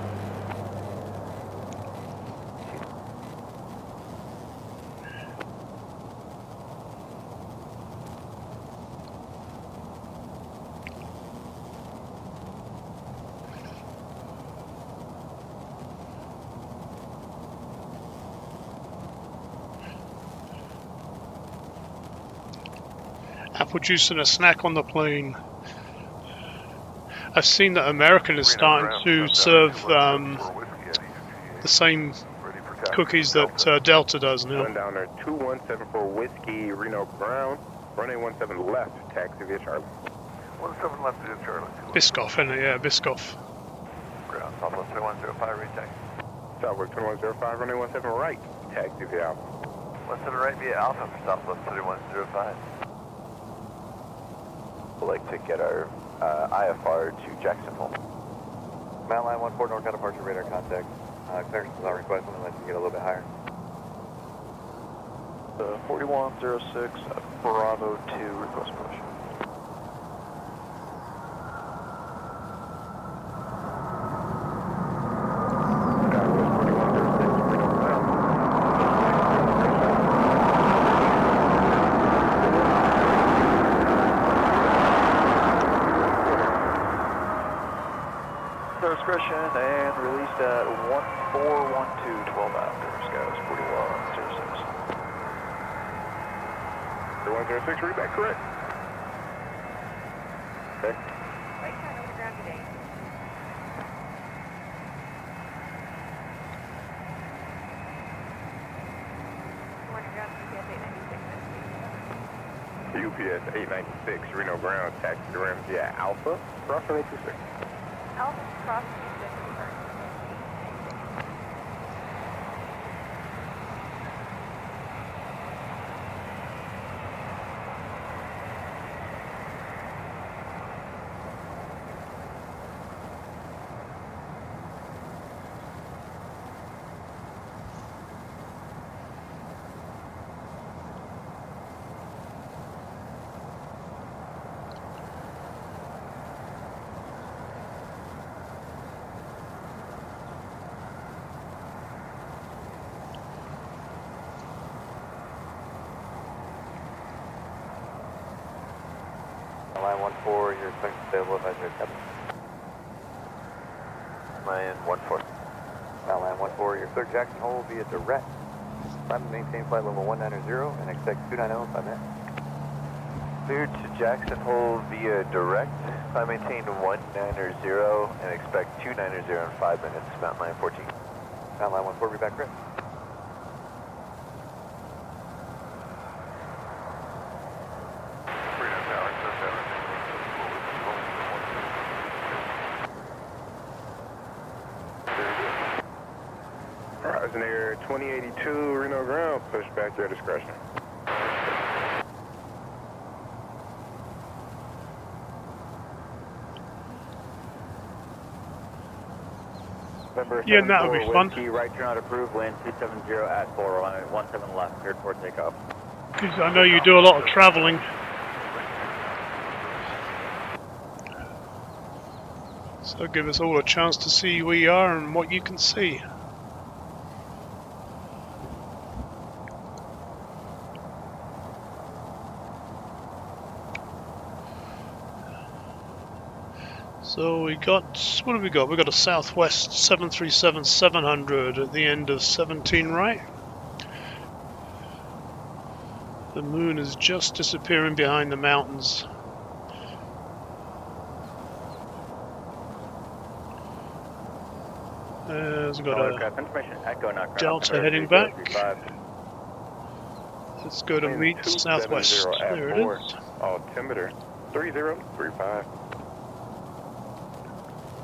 Apple juice and a snack on the plane. I've seen that American is starting to serve the same cookies that Delta does now. Sundowner 2174 Whiskey, Reno ground, runway 17 left, taxi via Charlie. 17 left via Charlie. Biscoff, isn't it? Yeah, Biscoff. Ground, Southwest 2105, retake. Southwest 2105, runway 17 right, taxi via Alpha. 17 right via Alpha for Southwest 3105. We'd like to get our IFR to Jacksonville. Mountain line 14 north departure radar contact. Clearance is not requested unless you get a little bit higher. 4106 Bravo 2 request push. Discretion and released at 1412, 12 after. Skies 4106. 4106, read that correct. Okay. Right turn over ground today. One ground UPS 896. UPS 896, Reno ground, taxi to Ram via Alpha, crossing 826. Alpha cross 26. Line 14, you're expected to stay above advisory cabin. Line 14. Line 14, you're clear Jackson Hole via direct. Climb and maintain flight level 190 and expect 290 5 minutes. Cleared to Jackson Hole via direct. I maintain 190 and expect 290 in 5 minutes. Mountain Line 14. Mountain Line 14, be back right. Rising Air 2082, Reno ground, push back your discretion. Yeah, that would be fun. Whiskey, right turn out approved, wind 270 at 417 left, cleared for takeoff. 'Cause I know you do a lot of travelling. So give us all a chance to see where you are and what you can see. So we got, what have we got? We got a Southwest 737-700 at the end of 17 right. The moon is just disappearing behind the mountains. We've got a information echo now. Delta heading back. Let's go to meet Southwest. There it is. Altimeter 3035.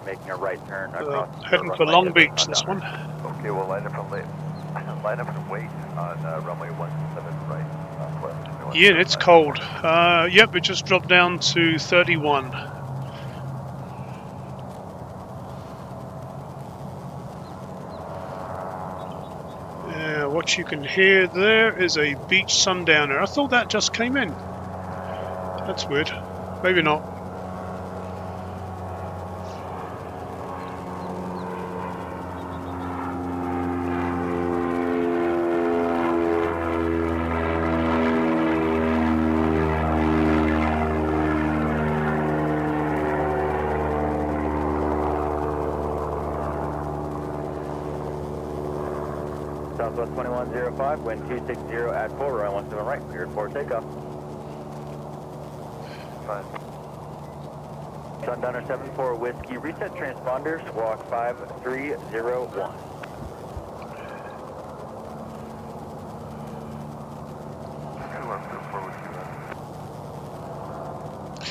Making a right turn across. Heading for Long Beach, this one. Okay, we'll line up and wait on runway 17 right. Yeah, it's cold. Yep, it just dropped down to 31. What you can hear there is a beach sundowner. I thought that just came in. That's weird. Maybe not. Southwest 2105, wind 260 at 4, runway 17 right, cleared for takeoff. Fine. Sundowner 74 Whiskey, reset transponder, squawk 5301.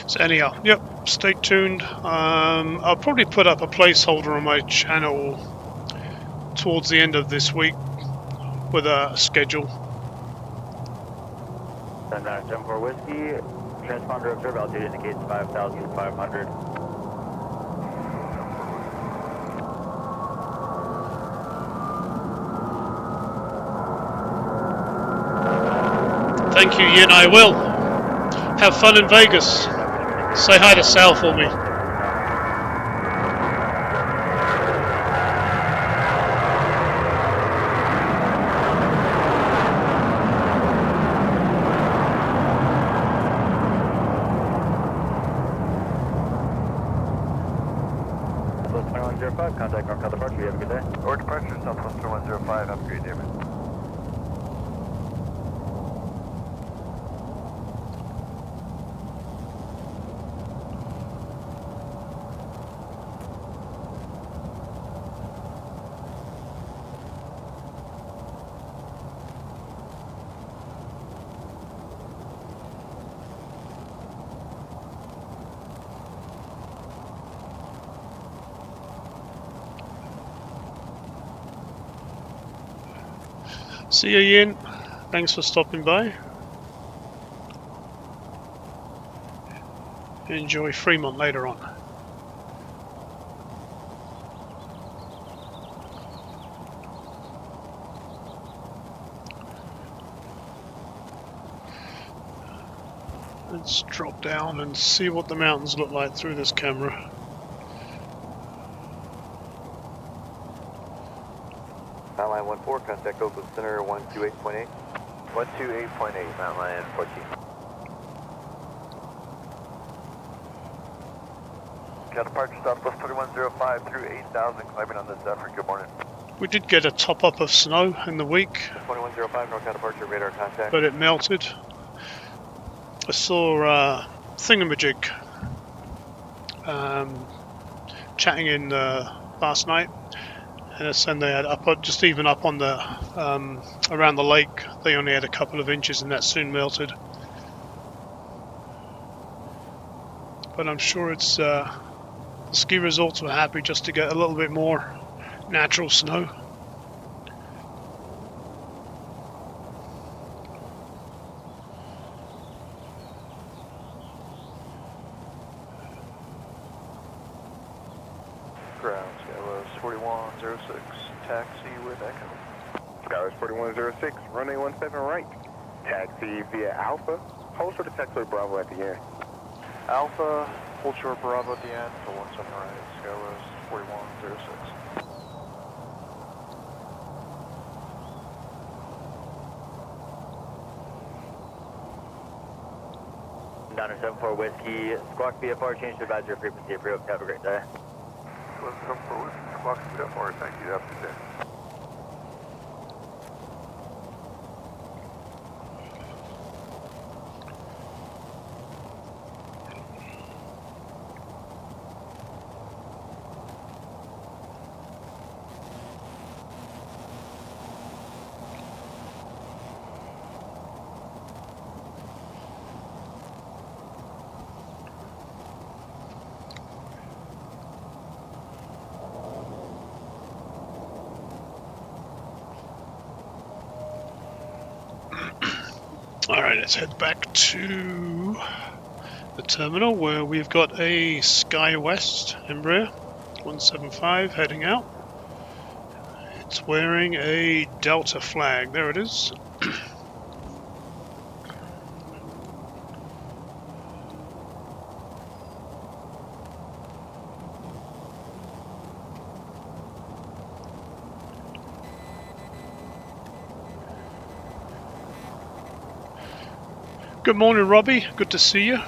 So anyhow, yep, stay tuned. I'll probably put up a placeholder on my channel towards the end of this week with a schedule. Sundowner 74 Whiskey, transponder observed, altitude indicates 5,500. Thank you, Yin, I will. Have fun in Vegas. Say hi to Sal for me. Southwest 2105, contact North Departure, you have a good day. Or departure, Southwest 2105, have a great day, man. See you, Yin. Thanks for stopping by. Enjoy Fremont later on. Let's drop down and see what the mountains look like through this camera. Mountain Line 14, contact Oakland Center 128.8. 128.8, Mountain Line 14. Got departure Southwest 2105 through 8,000, climbing on the Zephyr. Good morning. We did get a top up of snow in the week, 2105, NorCal departure, radar contact. but it melted. I saw Thingamajig chatting in last night, and it's saying they had just even up on the around the lake, they only had a couple of inches, and that soon melted. But I'm sure it's the ski resorts were happy just to get a little bit more natural snow. Ground, Skywest 4106, taxi with Echo. Skywest 4106, runway 17 right. Taxi via Alpha. Hold short to taxi Bravo at the end. Alpha, hold short Bravo at the end for 17 right, Skywest 4106. 974 Whiskey, Squawk VFR, change to advisory frequency for you. Have a great day. 974 Whiskey, Squawk VFR, thank you. Have a good day. Alright, let's head back to the terminal where we've got a SkyWest Embraer 175 heading out. It's wearing a Delta flag. There it is. Good morning, Robbie. Good to see you.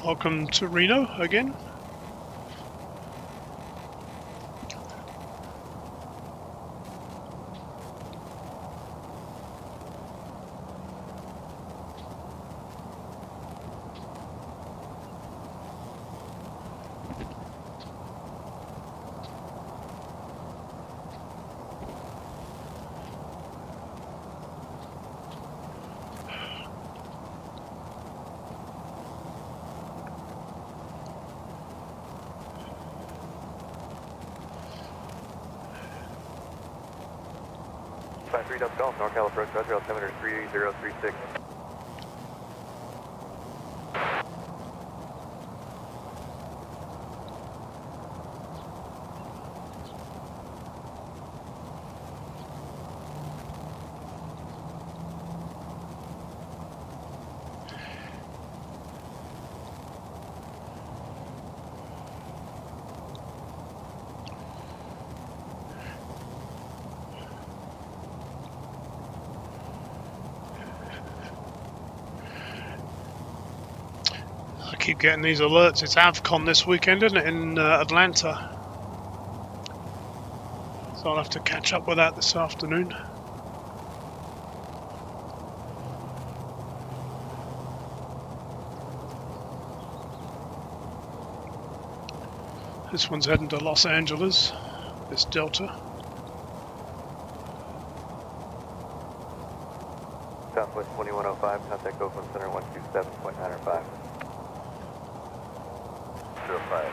Welcome to Reno again. Golf, NorCal approach, Roger, altimeter 3036. I keep getting these alerts. It's AvCon this weekend, isn't it, in Atlanta? So I'll have to catch up with that this afternoon. This one's heading to Los Angeles, this Delta. Southwest 2105, contact Oakland Center 127.905. 05.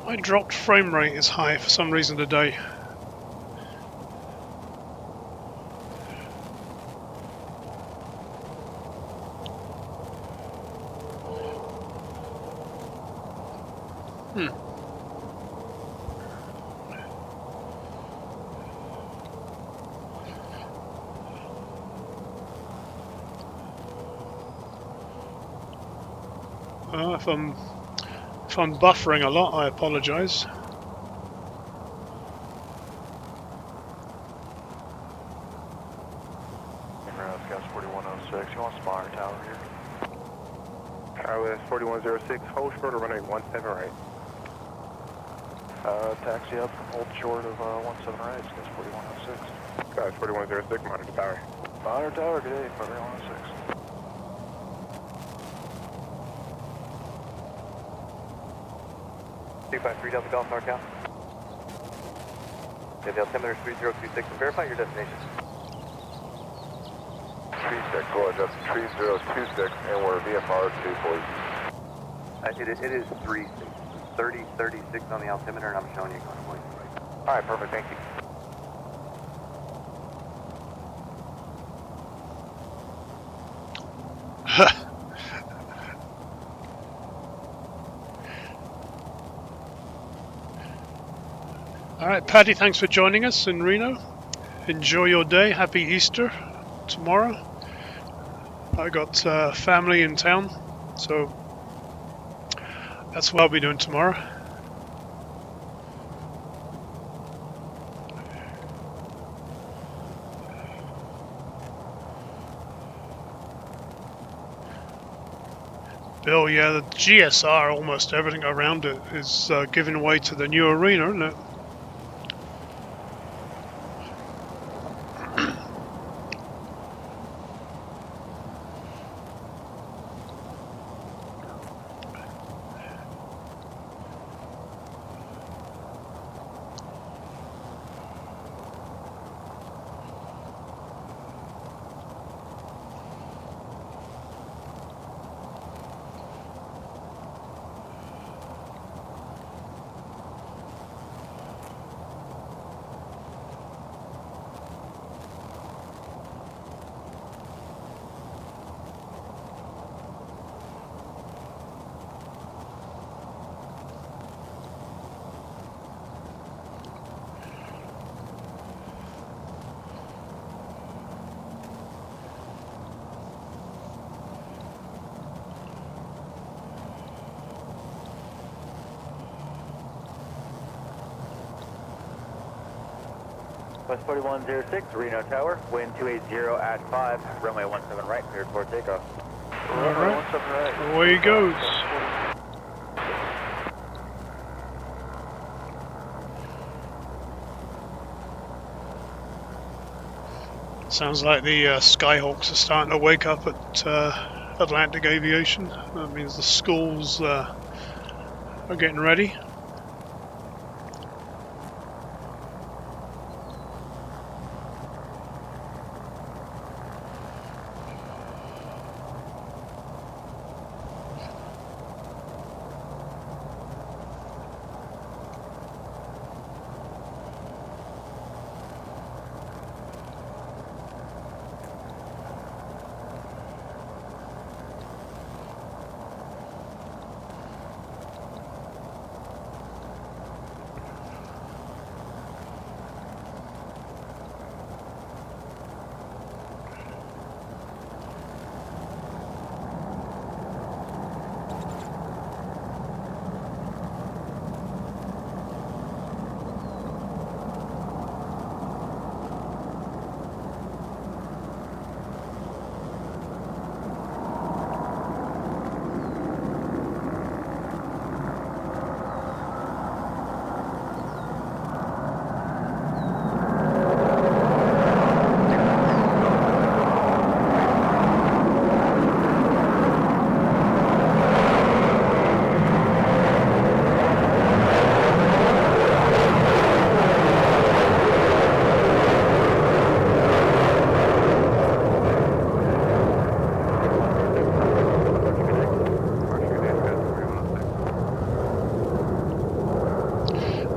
My dropped frame rate is high for some reason today. If I'm buffering a lot, I apologize. Scouts 4106, you want Spire Tower here? Kyle 4106, hold short of runway 17 right. Taxi up, hold short of 17 right, that's 4106. Kyle 4106, monitor tower. Monitor tower, good day, 4106. 253 Delta Golf NorCal. The altimeter is 3026 and verify your destination. Tree stick, go ahead, that's 3026, and we're VFR 2, please. It is 3036 on the altimeter, and I'm showing you going point. All right, perfect, thank you. Alright, Paddy, thanks for joining us in Reno. Enjoy your day. Happy Easter tomorrow. I got family in town, so that's what I'll be doing tomorrow. Bill, yeah, the GSR, almost everything around it is giving way to the new arena, isn't it? West 4106, Reno Tower, wind 280 at 5, runway 17 right, cleared for takeoff. Alright, away he goes. Sounds like the Skyhawks are starting to wake up at Atlantic Aviation. That means the schools are getting ready.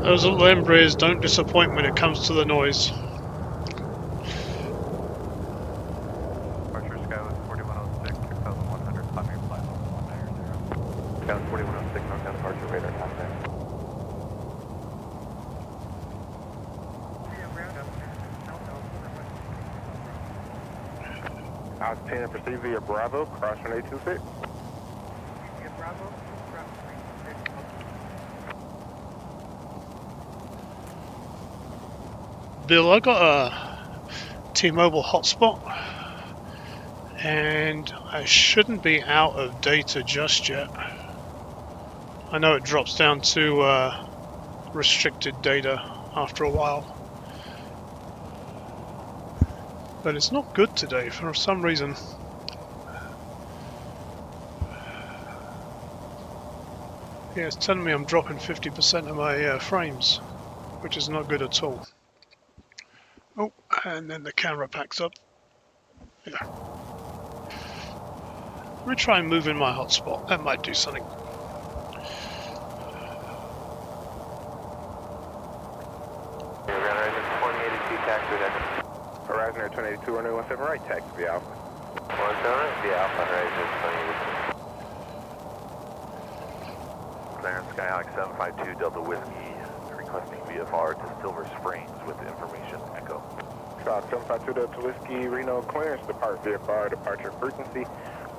Those little Embraers don't disappoint when it comes to the noise. Archer Skywest 4106, 6100, climbing flight level 190. Skywest 4106, NorCal departure radar contact. I was 10 and proceed via Bravo, cross from 826. Bill, I got a T-Mobile hotspot And I shouldn't be out of data just yet. I know it drops down to restricted data after a while. But it's not good today for some reason. Yeah, it's telling me I'm dropping 50% of my frames, which is not good at all. Oh, and then the camera packs up. Yeah. Let me try moving my hotspot. That might do something. Horizon Air 2082, runway 17 right, taxi via Alpha. 17 right via Alpha, Horizon 2082. Clarence Skyhawk 752 Delta Whiskey, requesting VFR to Silver Springs with information echo. Skyhawk 752 Delta Whiskey, Reno clearance, depart VFR, departure frequency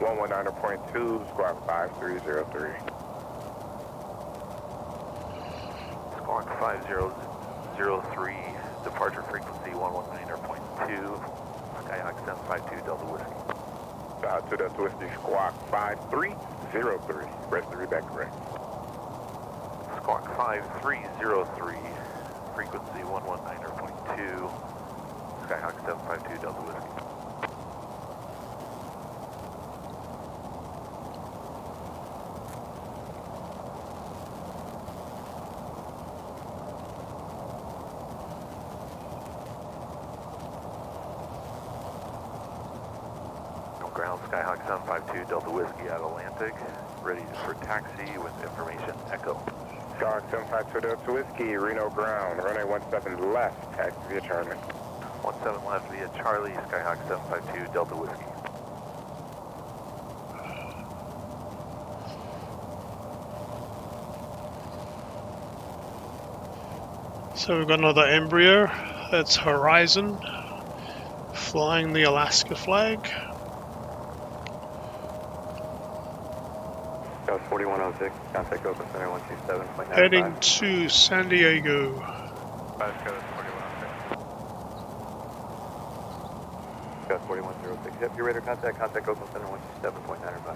119.2, squawk 5303. Squawk 5003, departure frequency 119.2, Skyhawk 752 Delta Whiskey. Skyhawk 2 Delta Whiskey, squawk 5303, rest 3 back correct. Squawk 5303, frequency 119.2, Skyhawk 752 Delta Whiskey. Ground Skyhawk 752 Delta Whiskey at Atlantic, ready for taxi with information echo. Skyhawk 752 Delta Whiskey, Reno ground, runway 17 left, taxi via Charlie. 17 left via Charlie, Skyhawk 752 Delta Whiskey. So we've got another embryo. That's Horizon, flying the Alaska flag. 4106, contact Open Center 127.95. Heading to San Diego. Got 4106, yep, your radar contact Open Center 127.95.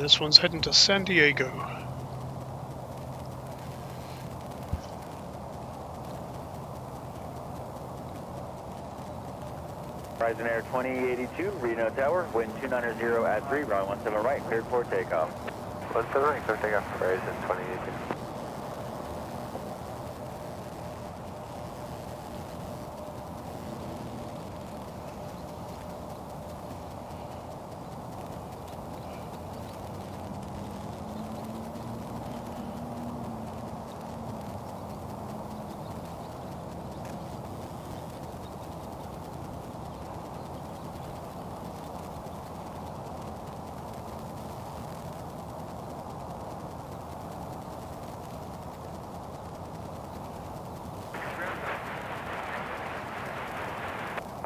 This one's heading to San Diego. Horizon Air 2082, Reno Tower, wind 290 at 3, runway 17 right, cleared for takeoff. 17 right, clear takeoff, Horizon 2082.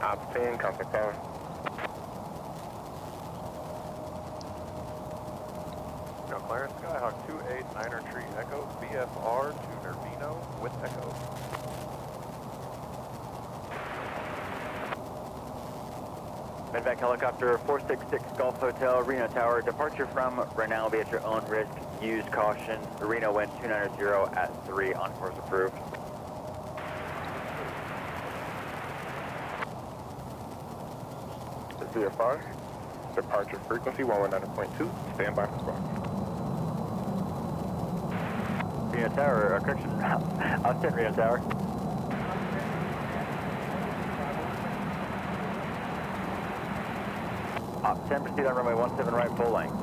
Ops 10, contact power. No clearance, Skyhawk 28 Niner Tree Echo, VFR to Nervino with Echo. Medevac helicopter 466 Golf Hotel, Reno Tower. Departure from Reno will be at your own risk. Use caution. Reno wind 290 at 3 on course approved. VFR, departure frequency 119.2, stand by for squawk. Reno Tower, correction, Austin Reno Tower. Op 10, proceed on runway 17 right, full length.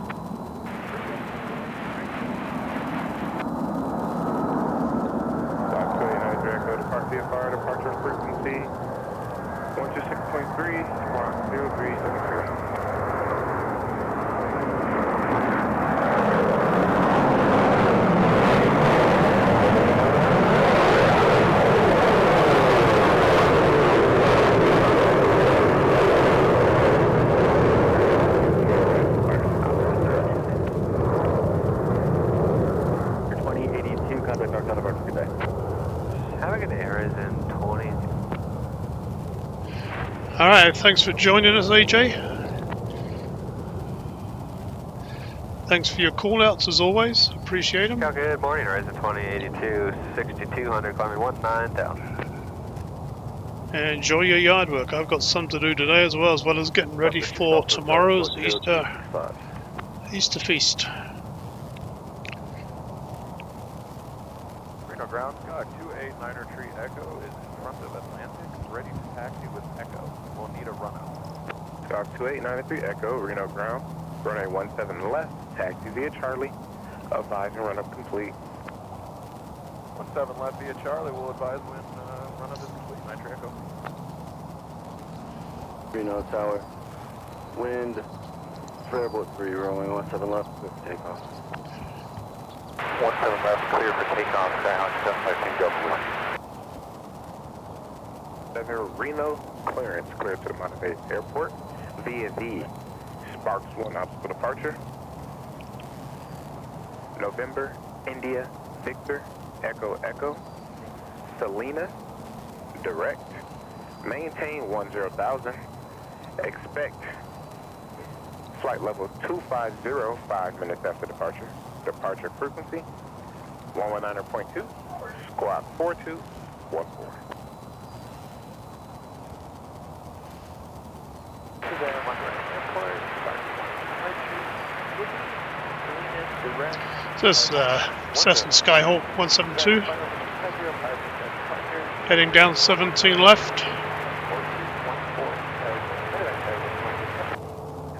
Stock 289 Echo, depart VFR, departure frequency 126.3, squawk 0373. Alright, thanks for joining us, AJ. Thanks for your call-outs as always, appreciate them. Good morning, Horizon 2082, 6200, climbing 19 down. And enjoy your yard work. I've got some to do today as well as getting ready for tomorrow's Easter feast. Reno ground, Sky 28 Niner Tree Echo is in front of Atlantic, ready to taxi with Echo. We'll need a runout. Sky 2893 Echo, Reno ground, runway 17 left, taxi via Charlie, advise and run up complete. 17 left via Charlie, we'll advise when run up is complete, Nitro Echo. Reno Tower, wind, variable at 3, runway 17 left, with takeoff. 17 left, clear for takeoff, Skyhawk 752 W. 7 Reno, clearance, clear to the Monterey Airport via the Sparks 1 obstacle departure. November, India, Victor, Echo, Echo, Selena, direct, maintain 10,000, expect flight level 250, 5 minutes after departure. Departure frequency 119.2, squawk 4214. This is Cessna Skyhawk 172, heading down 17 left.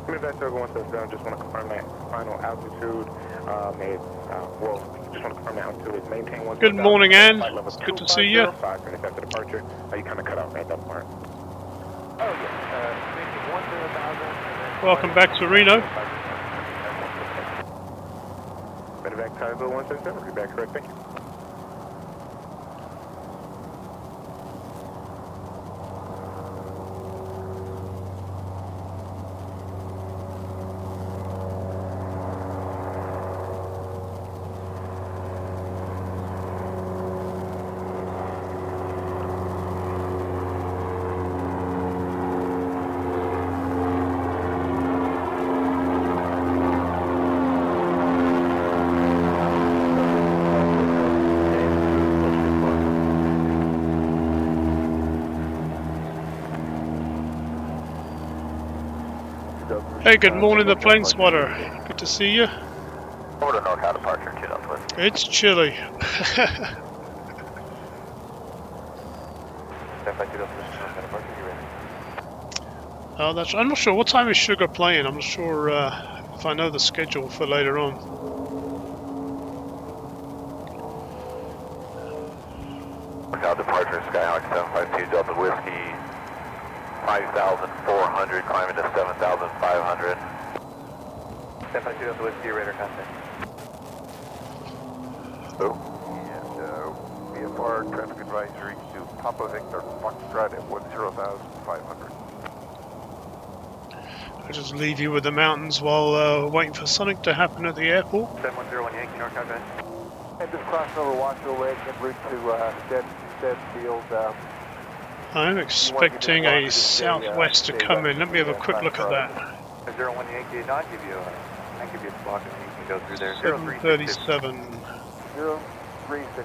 Medevac 177, just want to confirm that final altitude, just want to confirm that altitude is maintain 1. Good morning, Ann. It's good to see you. 5 minutes after departure. You kind of cut out right that part. Oh, yeah. Welcome back to Reno. Medevac Tiger 177, be back correct, thank you. Hey, good morning, the Planespotter. Good to see you. Over to NorCal departure, 2 Northwest. It's chilly. Oh, that's. I'm not sure what time is Sugar playing. I'm not sure if I know the schedule for later on. NorCal departure, Skyhawk 752 Delta Whiskey, 5,400, climbing to 7,500. 752 Delta Whiskey, radar contact. Oh. And VFR traffic advisory to Papa Victor Foxtrot at 10,500. I'll just leave you with the mountains while waiting for something to happen at the airport. 7101 Yankee, NorCal, guys. And just crossing over Washoe Lake en route to Stead Field. I'm expecting a southwest to come in. Let me have a quick look at that. 01 Yankee, no, I'll give you a block and you can go through there. 737. 0362.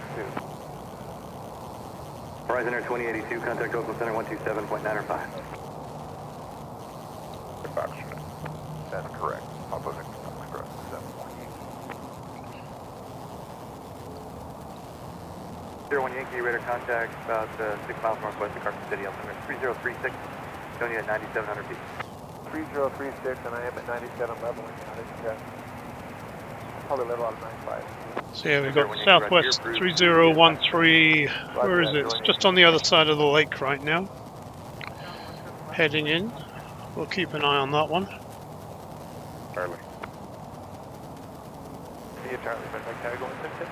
Horizon Air 2082, contact Oakland Center 127.905. That's correct. Papa Victor Express 718. 01 Yankee, radar contact about 6 miles northwest of Carson City, altimeter 3036, showing you at 9,700 feet. 3036, and I am at 97 level. Probably level out of 95. So yeah, we've got Southwest 3013. Where is it? It's just on the other side of the lake right now. Heading in. We'll keep an eye on that one. Charlie. See you, Charlie. Tag going 15.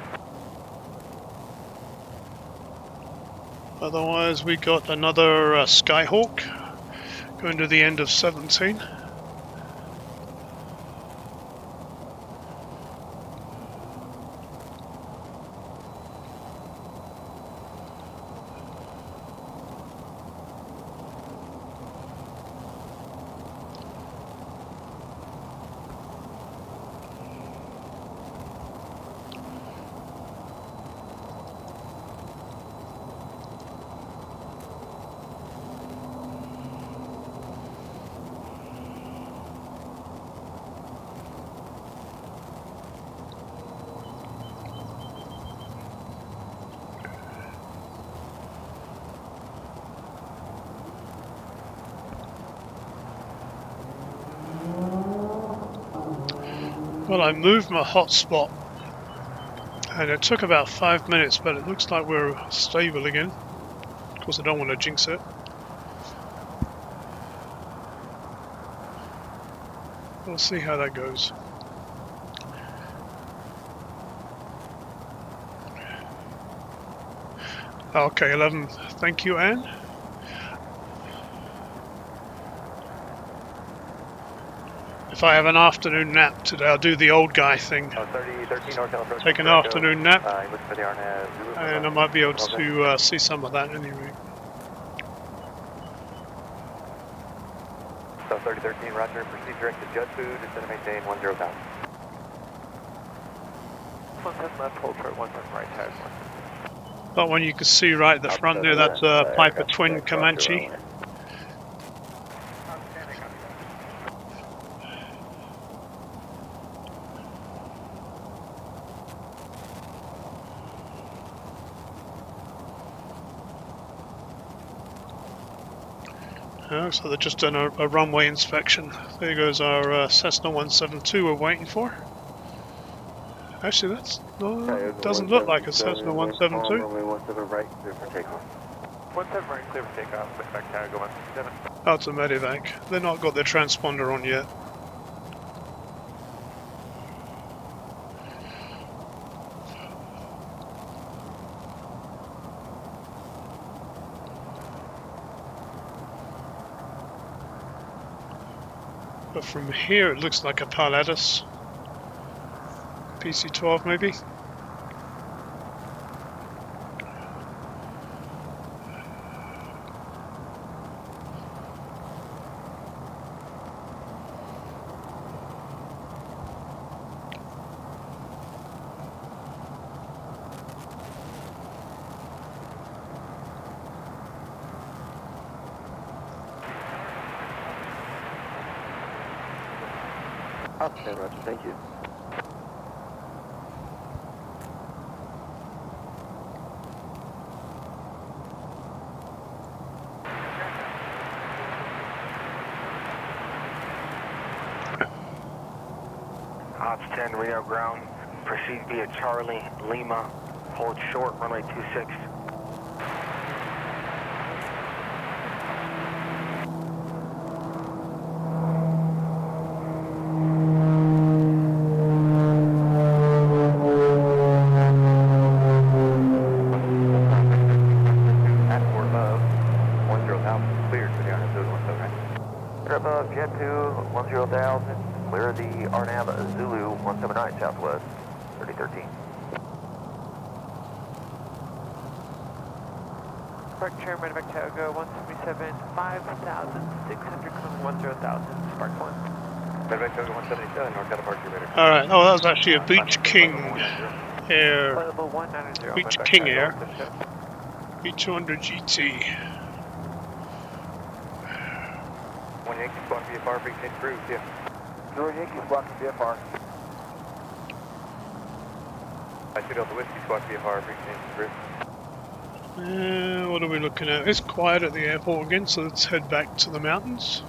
Otherwise, we got another Skyhawk going to the end of 17. Well, I moved my hotspot, and it took about 5 minutes, but it looks like we're stable again. Of course, I don't want to jinx it. We'll see how that goes. Okay, 11. Thank you, Anne. If I have an afternoon nap today, I'll do the old guy thing. 3013 NorCal approach. Take an afternoon nap, Look for the RNAV. and I might be able to see some of that anyway. So 3013, roger. Proceed direct to jet food. Instead of maintain 10,000. 110 left, hold short, 110 right, tag 1. That one you can see right at the front there, that's a Piper Twin Comanche. So they've just done a runway inspection. There goes our Cessna 172 we're waiting for. Actually, doesn't look like a Cessna 172. Runway 17 right, clear for takeoff. 17 right, clear for takeoff. Look back, tag 167. Oh, it's a medevac. They've not got their transponder on yet. But from here it looks like a Pilatus. PC-12 maybe? Okay, roger, thank you. Ops 10, Reno ground. Proceed via Charlie, Lima. Hold short, runway 26. Jet 2, 10,000. Clear the RNAV Zulu 179 Southwest 3013. Park Chairman of Togo 177, 5,600, 10,000, Spark 1. Medevac Togo 177, North Departure radar. Alright, oh, that was actually a Beach King Air. Level 190, Beach King Air. B200 GT. 1 Yankee Squawk VFR, frequency approved, yeah. 0 Yankee Squawk VFR. I see Delta Whiskey Squawk VFR, frequency approved. What are we looking at? It's quiet at the airport again, so let's head back to the mountains.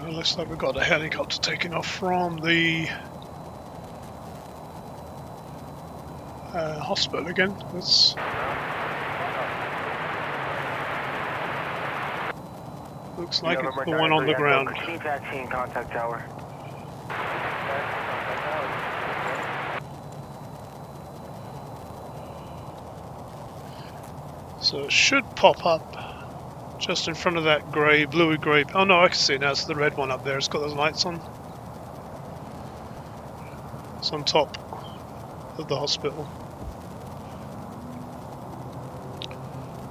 Looks like we've got a helicopter taking off from the hospital again. Let's looks like it's the one on the ground. Vaccine contact tower. So it should pop up just in front of that grey, bluey grey. Oh no, I can see it now. It's the red one up there. It's got those lights on. It's on top of the hospital.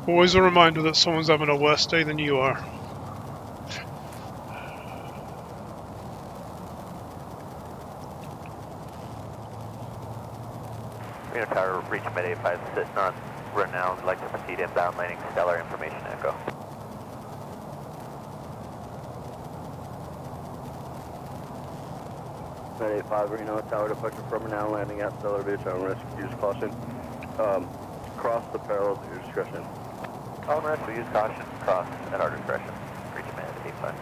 Always a reminder that someone's having a worse day than you are. Reno Tower, reach Med 85, sitting on Reno. Would like to proceed inbound landing, stellar information echo. Med 85, Reno Tower, departure from now, landing at stellar beach on risk, use caution. Cross the parallel at your discretion. On risk, we use caution, cross at our discretion. Reach Med 85.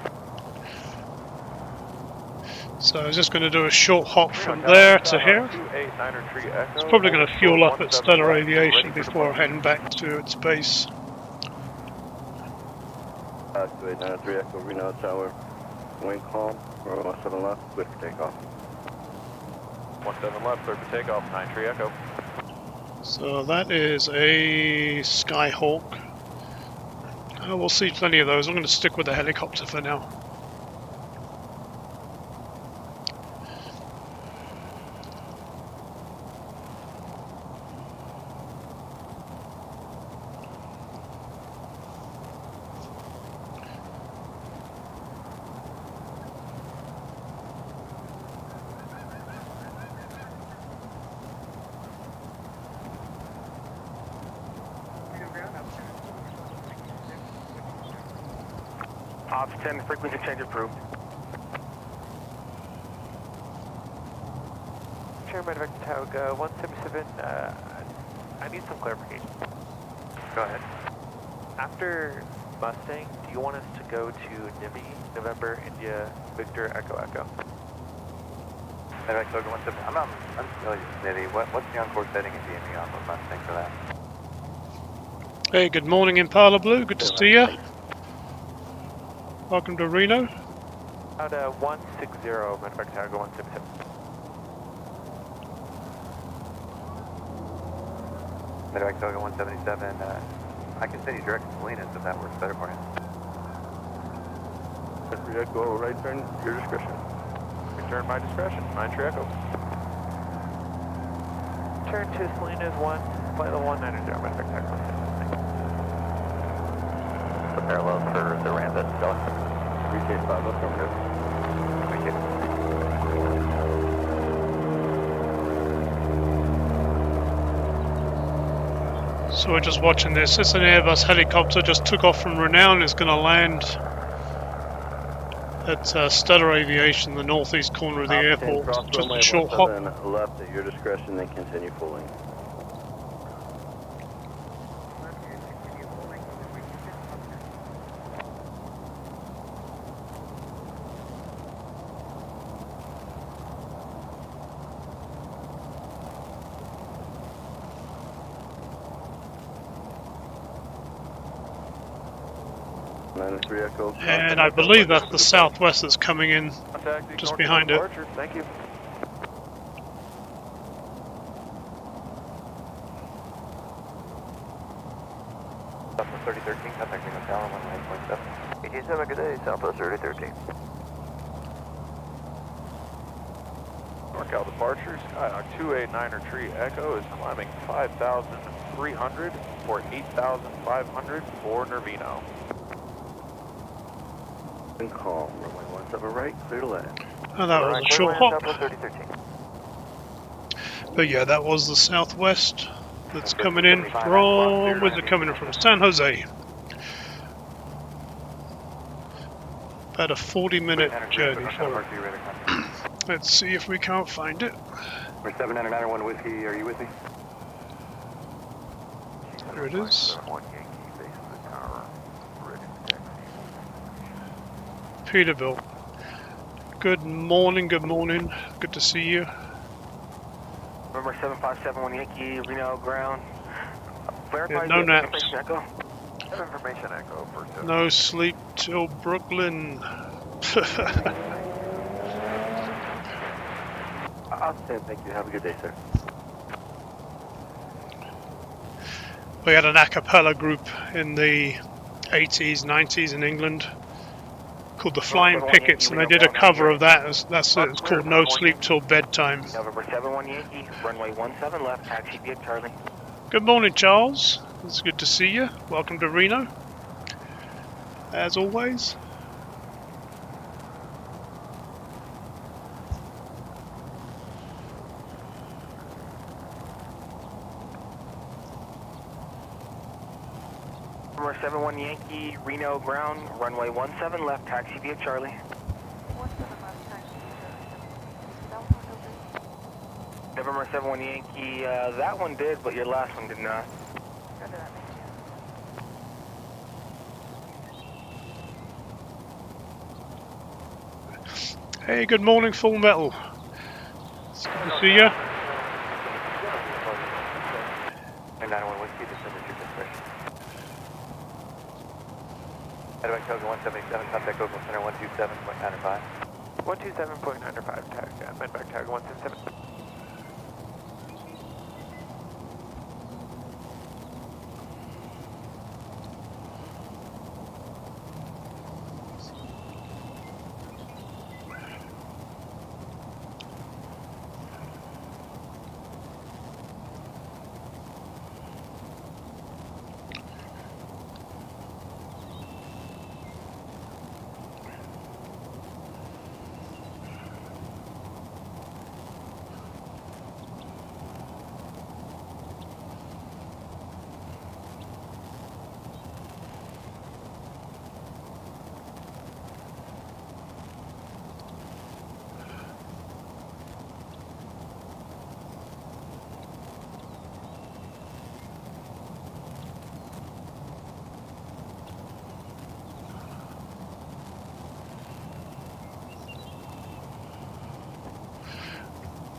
So I was just going to do a short hop from there to here. It's probably going to fuel up at Stellar Aviation before heading back to its base. 2893 Echo, Reno Tower, wind calm, 17 left, clear for takeoff. 17 left, clear for takeoff, 93 Echo. So that is a Skyhawk. We'll see plenty of those. I'm going to stick with the helicopter for now. Ops 10, frequency change approved. Chairman of Togo 177, I need some clarification. Go ahead. After Mustang, do you want us to go to NIMI, November, India, Victor, Echo, Echo? Medevac Togo 177, I'm not unfamiliar with Nitty. What's the on-course setting in DME on the Mustang for that? Hey, good morning Impala Blue. Good to see you. Welcome to Reno. Out 160, Medevac Togo 177. Medevac Togo 177, I can send you direct to Salinas if that works better for you. Go right turn, your discretion. Return my discretion, 93 Echo. Turn to Salinas 1, flight level 190, Medevac Togo 177. The parallels for the Rambo stellar. 3K5, affirmative. Thank you. So we're just watching this. It's an Airbus helicopter, just took off from Renown. It's going to land at Stellar Aviation, the northeast corner of the airport. Just a short hop. Left at your discretion, then continue pulling. And I believe that's the Southwest that's coming in just behind it. Thank you. Southwest 3013, contacting Hotel on 19.7. 87, good day, Southwest 3013. NorCal departures, Skyhawk 289er Tree Echo is climbing 5,300 for 8,500 for Nervino. And calm, runway 17 right, clear to land. Oh, that was a short hop. Southwest 3013. But yeah, that was the Southwest that's coming in from, where's it coming in from? San Jose. About a 40-minute journey for it. Let's see if we can't find it. We're 7991 Whiskey, are you with me? There it is. Peterbilt. Good morning, good morning. Good to see you. November 7571 Yankee, Reno ground. Yeah, no naps. Echo. Information Echo for No sleep till Brooklyn. I'll stand, thank you. Have a good day, sir. We had an a cappella group in the 80s, 90s in England called the Flying Pickets, and they did a cover of that. That's it. It's called No Sleep Till Bedtime. November 71 Yankee, runway 17 left, taxi via Charlie. Good morning, Charles. It's good to see you. Welcome to Reno, as always. November 71 Yankee, Reno ground, runway 17 left, taxi via Charlie. 17 left, taxi to November 71 Yankee, that one did, but your last one did not. Roger that, thank you. Hey, good morning, Full Metal. It's good to see you. 991 Whiskey, this is your discretion. Edwin Toga 177, contact Oakland Center 127.95. 127.95, tag, Medvac tag 177.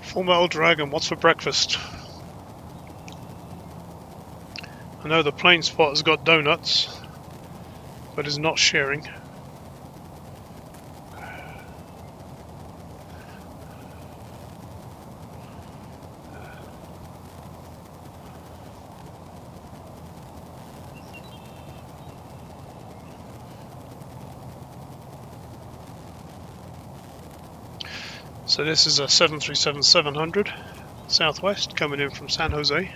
Full Metal Dragon, what's for breakfast? I know the plane spot has got donuts, but is not sharing. So this is a 737-700 Southwest coming in from San Jose.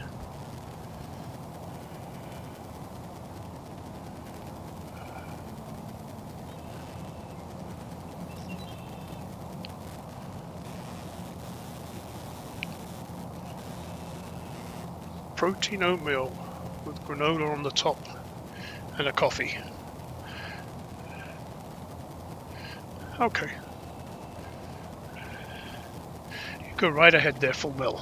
Protein oatmeal with granola on the top and a coffee. Okay. Go right ahead there, Full Metal.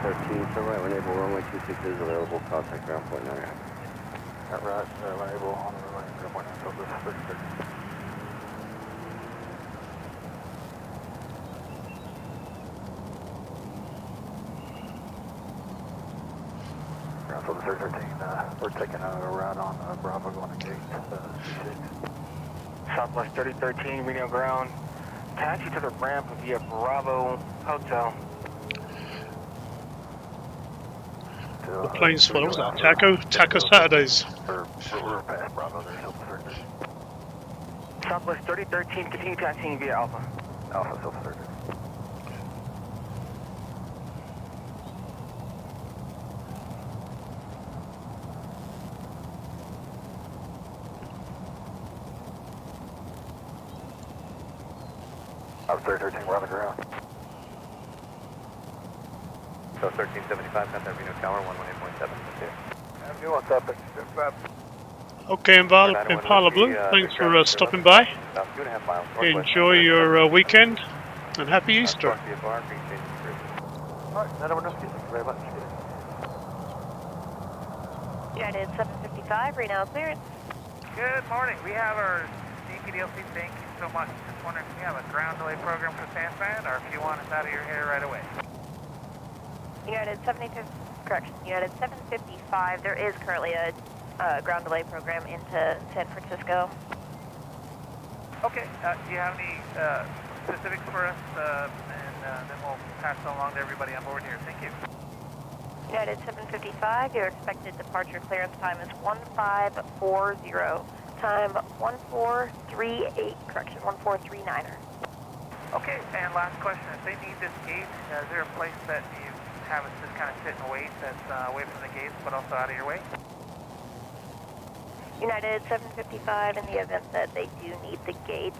13, so right when able, runway 26 is available, contact ground point 9. That right, when able on the runway, ground point 9, Southwest 33. Ground Southwest 13, we're taking a route on Bravo going to gate C6. Southwest 3013, Reno ground. Taxi to the ramp via Bravo Hotel. What plane's full? What was that? Taco Saturdays. We're past Bravo there, Southwest 13. Southwest 3013, continue taxiing via Alpha. Alpha, Southwest 13. South 13, we're on the ground. South 1375, contact Reno Tower, 118.7. Avenue on South 1375. Okay, Impala Blue, thanks for stopping by. About 2.5 miles northwest. Enjoy your weekend, and Happy Easter. Alright, that over. Thank you very much. United 755, Reno clearance. Good morning. We have our DPDLC. Thank you so much. Just wondering if you have a ground delay program for Sanfran, or if you want us out of your hair right away. United 755, there is currently a ground delay program into San Francisco. Okay, do you have any specifics for us? And then we'll pass it along to everybody on board here. Thank you. United 755, your expected departure clearance time is 1540. Time 1438, correction, 1439er. Okay, and last question. If they need this gate, is there a place that you have us just kind of sit and wait that's away from the gates but also out of your way? United 755, in the event that they do need the gate,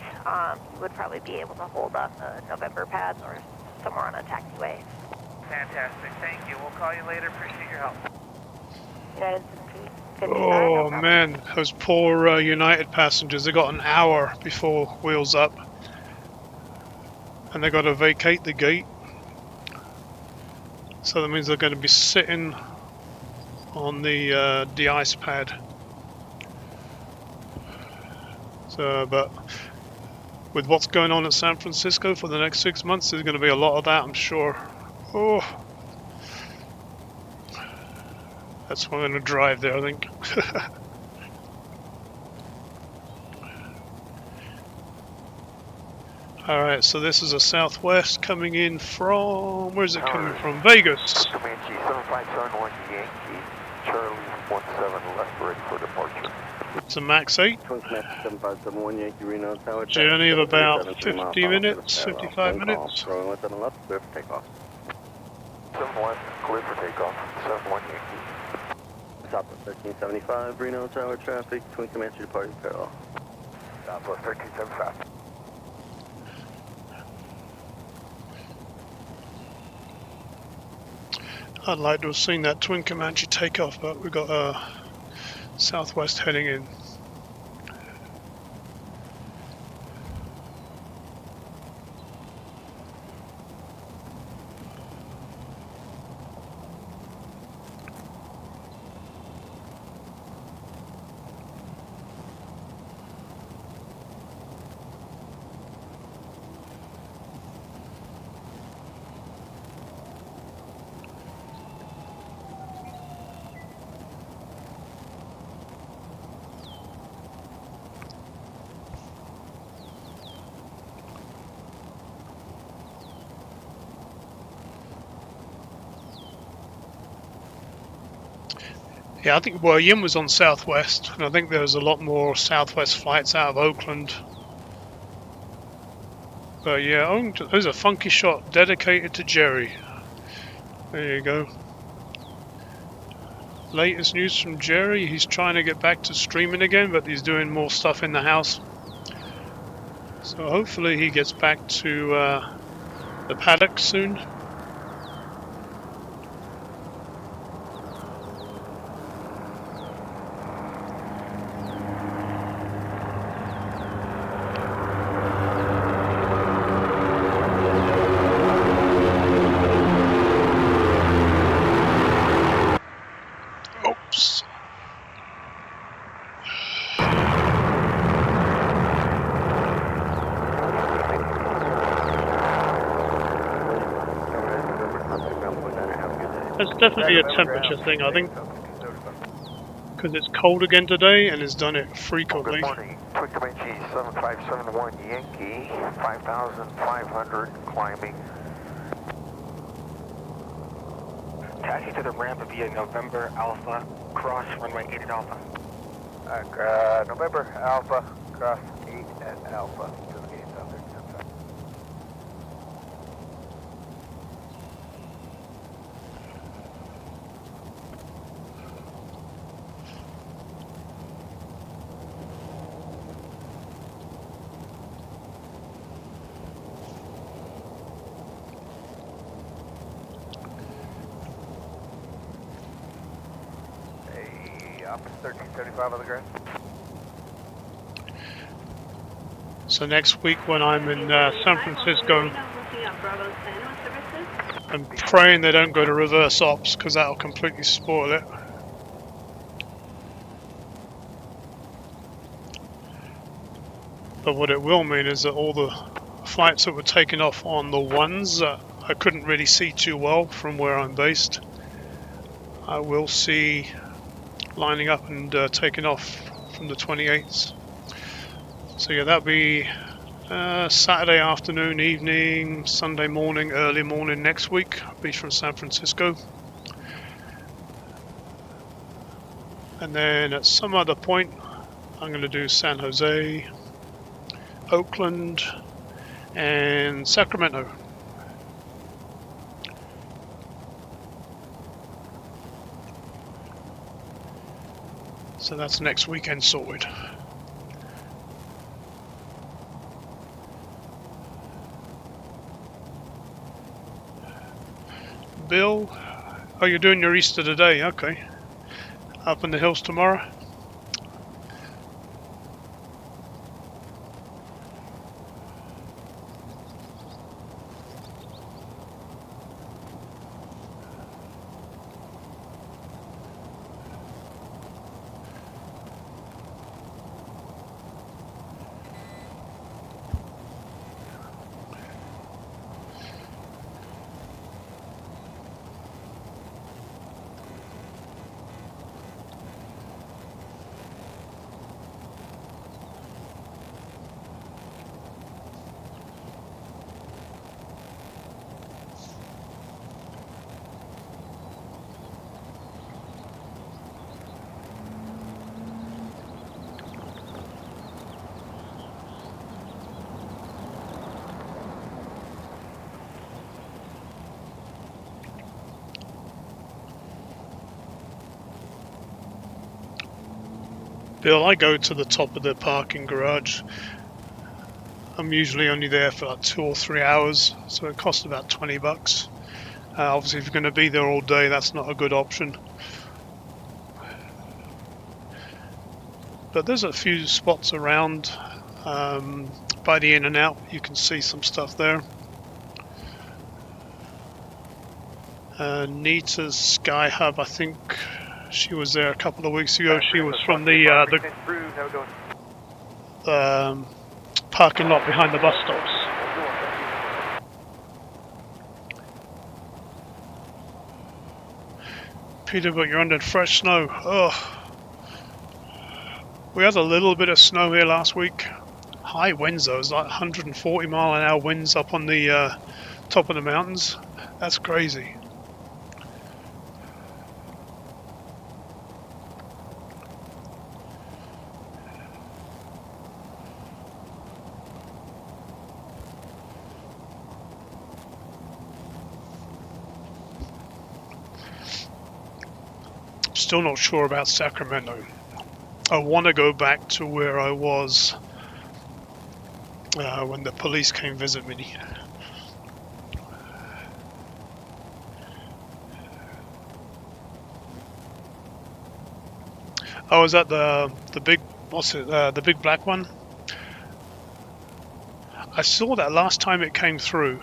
you would probably be able to hold on the November pads or somewhere on a taxiway. Fantastic. Thank you. We'll call you later. Appreciate your help. United 755. Oh man, those poor United passengers, they got an hour before wheels up. And they got to vacate the gate. So that means they're going to be sitting on the de-ice pad. So, but with what's going on in San Francisco for the next 6 months, there's going to be a lot of that, I'm sure. Oh, that's why I'm going to drive there, I think. Alright, so this is a Southwest coming in from, where's it coming from? Vegas. Comanche 7571 Yankee, Charlie 17 left, ready for departure. It's a Max 8. 7571 Yankee Reno Tower. Journey of about 50 minutes, 55 minutes. Throwing left on the left, clear for takeoff. 71, clear for takeoff, 71 Yankee. Southwest 1375 Reno Tower traffic, Twin Comanche departing parallel. Southwest 1375. I'd like to have seen that Twin Comanche take off, but we've got Southwest heading in. Yeah, I think, well, Yim was on Southwest, and I think there's a lot more Southwest flights out of Oakland. But yeah, oh, there's a funky shot dedicated to Jerry. There you go. Latest news from Jerry, he's trying to get back to streaming again, but he's doing more stuff in the house. So hopefully he gets back to the paddock soon. That's definitely a temperature thing, I think, because it's cold again today and it's done it frequently. Good morning, Twin Comanche 7571 Yankee, 5,500 climbing. Taxi to the ramp via November Alpha, cross runway 8 at Alpha. November Alpha, cross 8 at Alpha. To the gates out there. Up 1375 on the ground. So next week when I'm in San Francisco, I'm praying they don't go to reverse ops because that'll completely spoil it. But what it will mean is that all the flights that were taken off on the ones that I couldn't really see too well from where I'm based, I will see lining up and taking off from the 28s. So yeah, that'll be Saturday afternoon, evening, Sunday morning, early morning next week. I'll be from San Francisco. And then at some other point, I'm going to do San Jose, Oakland, and Sacramento. So that's next weekend sorted. Bill, oh, you're doing your Easter today, okay. Up in the hills tomorrow? Bill, I go to the top of the parking garage. I'm usually only there for like 2 or 3 hours, so it costs about $20. Obviously, if you're going to be there all day, that's not a good option. But there's a few spots around by the In-N-Out. You can see some stuff there. Nita's Sky Hub, I think she was there a couple of weeks ago. She was from the parking lot behind the bus stops. Peter, but you're under fresh snow. Oh, we had a little bit of snow here last week. High winds though, it was like 140 mile an hour winds up on the top of the mountains. That's crazy. Still not sure about Sacramento. I want to go back to where I was when the police came visit me. Oh, is that the big, what's it, the big black one? I saw that last time it came through.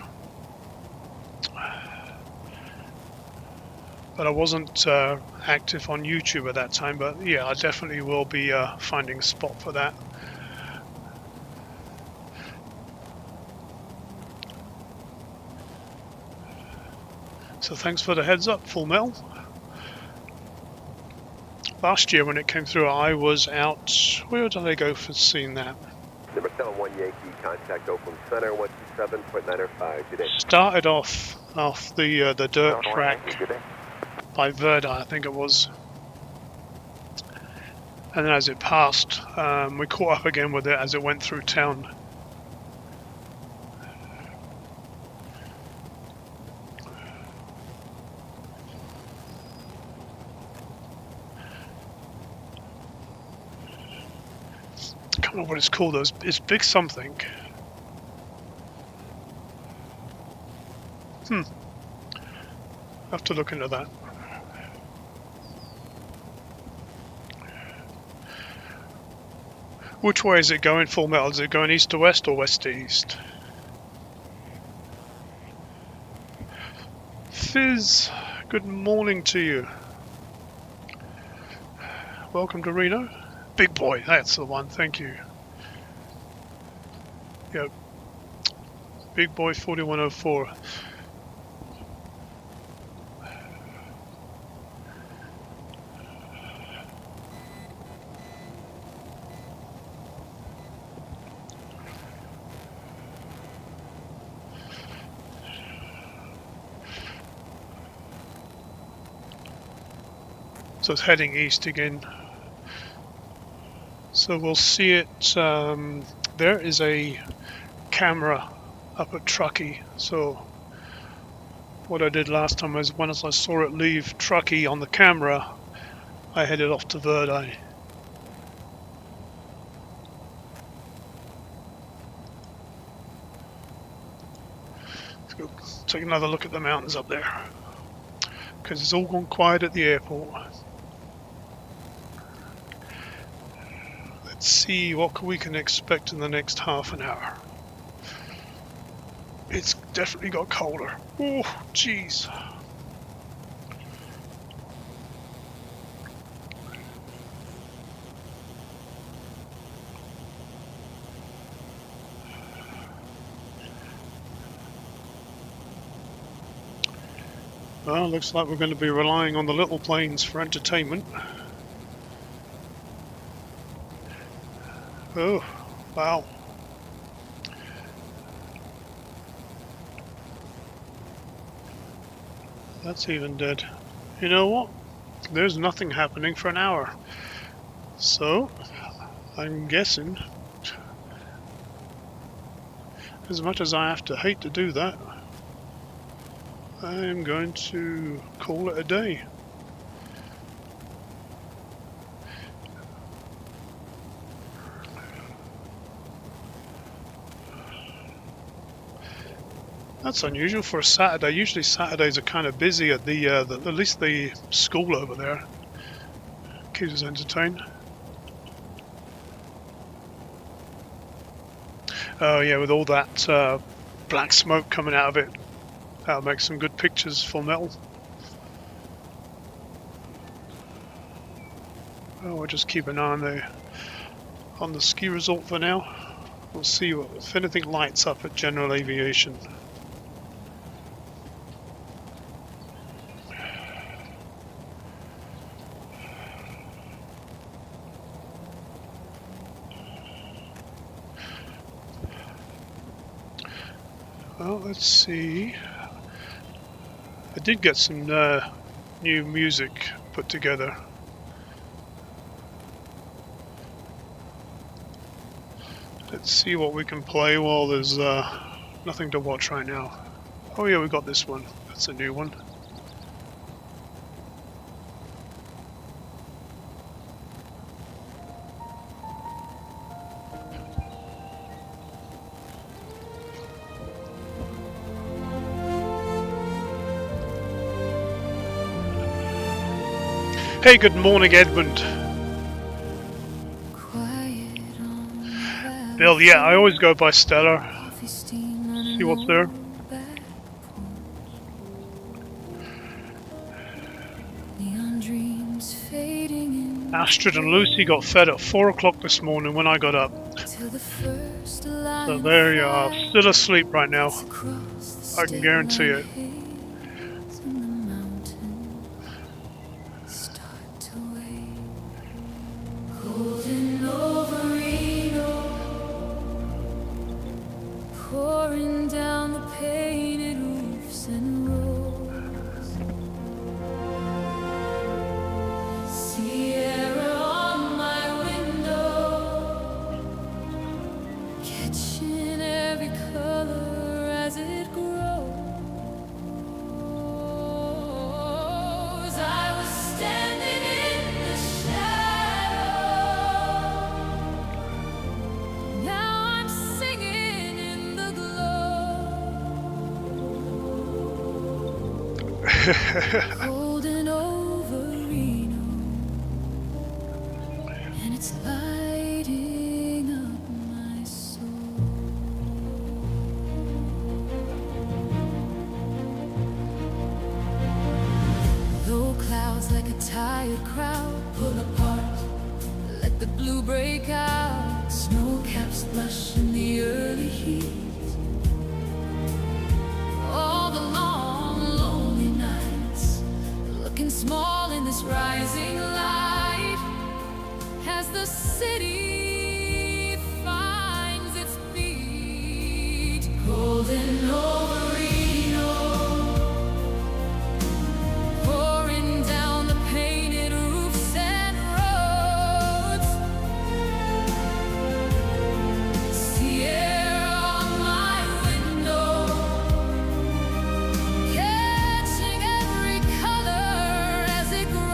But I wasn't active on YouTube at that time, but yeah, I definitely will be finding a spot for that. So thanks for the heads up, Full Metal. Last year when it came through, I was out. Where did I go for seeing that? Number 71 Yankee, contact Oakland Center, 127.905. Good day. Started off the dirt 71 track Yankee, good day. by Verda, I think it was. And then as it passed, we caught up again with it as it went through town. I can't remember what it's called though. It's big something. I have to look into that. Which way is it going, Full Metal? Is it going east to west or west to east? Fizz, good morning to you. Welcome to Reno. Big boy, that's the one, thank you. Yep. Big boy 4104. So it's heading east again. So we'll see it. There is a camera up at Truckee. So what I did last time was once I saw it leave Truckee on the camera, I headed off to Verdi. Let's go take another look at the mountains up there, because it's all gone quiet at the airport. Let's see what we can expect in the next half an hour. It's definitely got colder. Oh, jeez. Well, looks like we're going to be relying on the little planes for entertainment. Oh, wow. That's even dead. You know what? There's nothing happening for an hour. So, I'm guessing, as much as I have to hate to do that, I'm going to call it a day. That's unusual for a Saturday. Usually Saturdays are kind of busy at at least the school over there. Keeps us entertained. Oh yeah, with all that black smoke coming out of it, that'll make some good pictures for Metal. Oh, we'll just keep an eye on the ski resort for now. We'll see if anything lights up at General Aviation. Well, let's see. I did get some new music put together. Let's see what we can play while there's nothing to watch right now. Oh yeah, we got this one. That's a new one. Hey, good morning, Edmund. Bill, yeah, I always go by Stellar. See what's there. Astrid and Lucy got fed at 4 o'clock this morning when I got up. So there you are, still asleep right now. I can guarantee it. Holding over Reno, and it's lighting up my soul. Low clouds like a tired crowd pull apart, let the blue break out. Snow caps blush in the early heat. All the long, lonely nights, looking small in this rising light, as the city finds its feet. Golden over Reno, pouring down the painted roofs and roads. Seirra on my window, catching every color as it grows.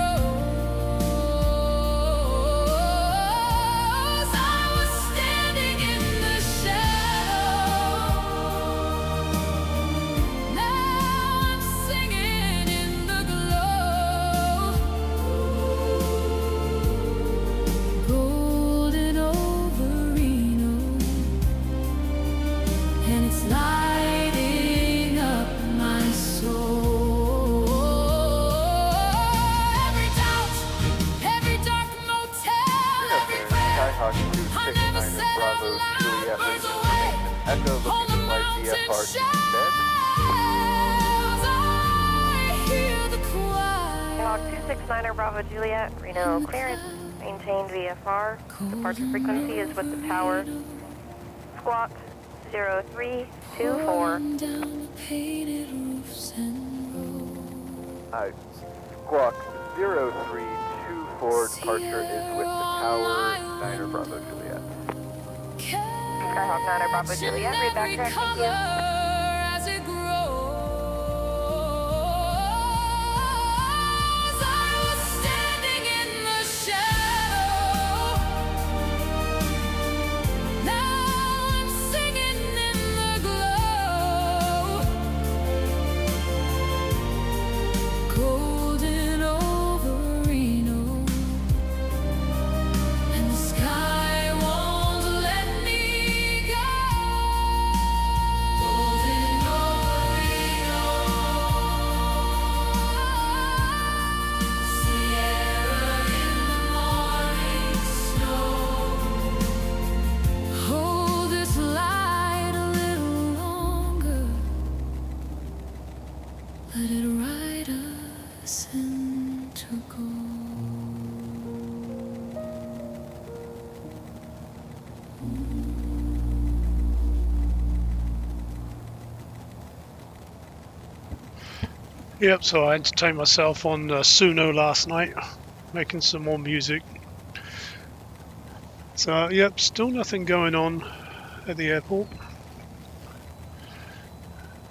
I was standing in the shadow, now I'm singing in the glow. Golden over Reno, and it's lighting up my soul. Every doubt, every dark motel, every prayer, Skyhawk I never 269 said out Bravo loud Juliet was with away. Echo On looking the to flight mountain VFR shelves, instead. I hear the choir. Hawk 269er Bravo Juliet, Reno clearance, maintained VFR. Departure frequency is with the tower. Squawk 0324. Down the painted roofs and roads. Squawk 0324, departure is with the tower, Niner Bravo Juliet. Skyhawk 9er Bravo Juliet, read back track, thank you. As it grows, I was standing in the shadow, now I'm singing in the glow. Golden over Reno, and the sky won't let me go. Golden over Reno, Seirra in the morning snow. Hold this light a little longer, let it ride us into gold. Yep, so I entertained myself on Suno last night, making some more music. So, yep, still nothing going on at the airport.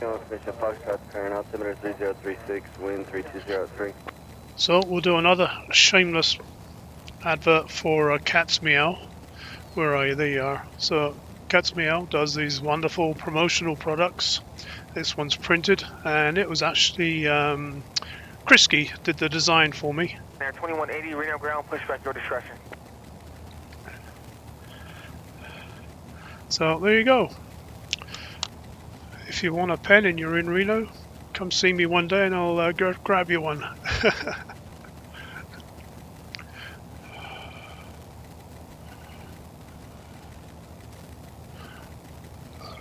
Information Foxtrot, current altimeter 3036, wind 3203. So we'll do another shameless advert for Cat's Meow. Where are you? There you are. So Cat's Meow does these wonderful promotional products. This one's printed, and it was actually Krisky did the design for me. Air 2180, Reno ground, pushback your discretion. So there you go. If you want a pen and you're in Reno, come see me one day and I'll go grab you one.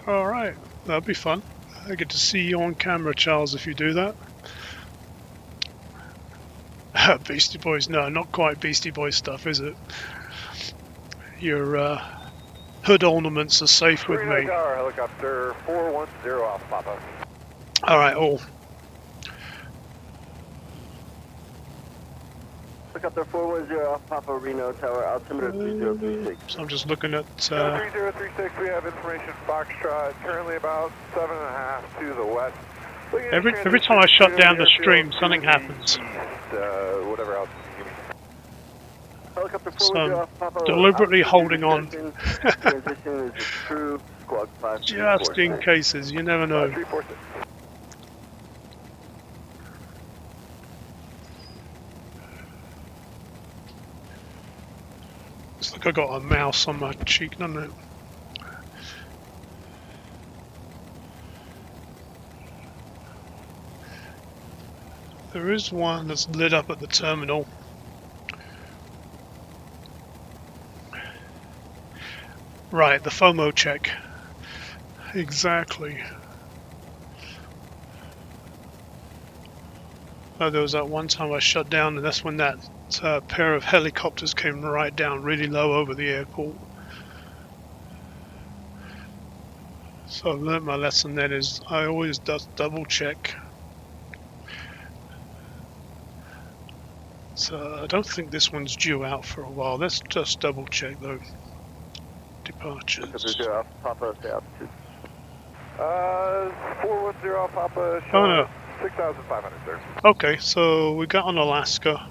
Alright, that'll be fun. I get to see you on camera, Charles, if you do that. Beastie Boys, no, not quite Beastie Boys stuff, is it? Your hood ornaments are safe with me. Tower, helicopter 410 off Papa. Alright, all. Helicopter 410 off Papa Reno Tower, altimeter 3036. So I'm just looking at 3036, we have information Foxtrot, currently about 7.5 to the west. every time I shut down the stream, something happens. Whatever else. Helicopter So 410 I'm off Papa. deliberately holding on. Transition is a true squawk 5. Just in cases, you never know. 346. Looks like I got a mouse on my cheek, doesn't it? There is one that's lit up at the terminal. Right, the FOMO check. Exactly. Oh, there was that one time I shut down, and that's when that pair of helicopters came right down really low over the airport. So I've learned my lesson then is I always double check. So I don't think this one's due out for a while. Let's just double check though. Departures. Papa, stay altitude. 410 Papa, Oh no. 6,500, sir. Okay, so we got on Alaska.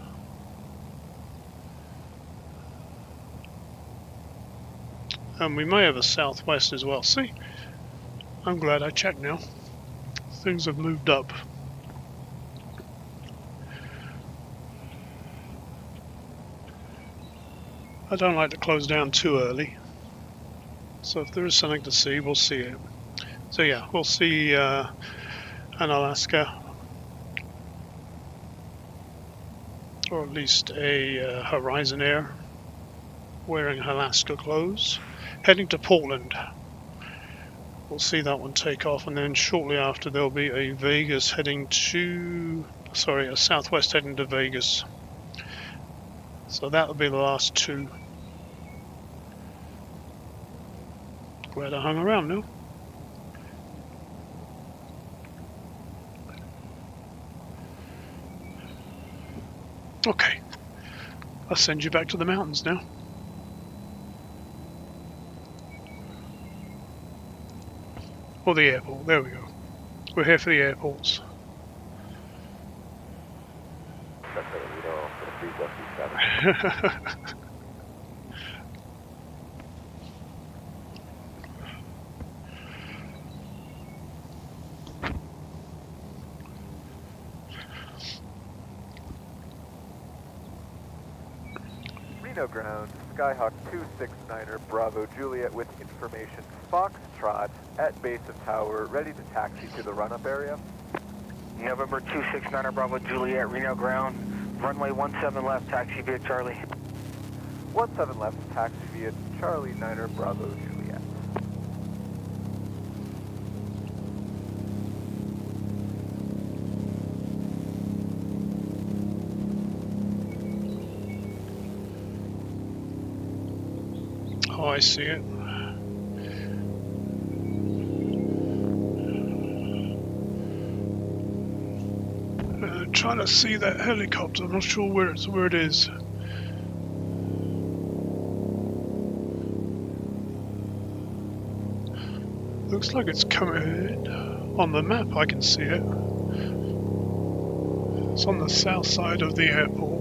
And we may have a Southwest as well. See? I'm glad I checked now. Things have moved up. I don't like to close down too early. So if there is something to see, we'll see it. So yeah, we'll see an Alaska. Or at least a Horizon Air wearing Alaska clothes. Heading to Portland. We'll see that one take off, and then shortly after there'll be a Vegas heading to... Sorry, a Southwest heading to Vegas. So that'll be the last two. Glad I hung around now. Okay. I'll send you back to the mountains now. Or the airport, there we go. We're here for the airports. Reno ground, Skyhawk 269er, Bravo Juliet with information Foxtrot at base of tower, ready to taxi to the run-up area. November 269er, Bravo Juliet, Reno ground, runway 17 left, taxi via Charlie. 17 left, taxi via Charlie 9er, Bravo Juliet. Oh, I see it. Trying to see that helicopter. I'm not sure where it is. Looks like it's coming on the map. I can see it. It's on the south side of the airport.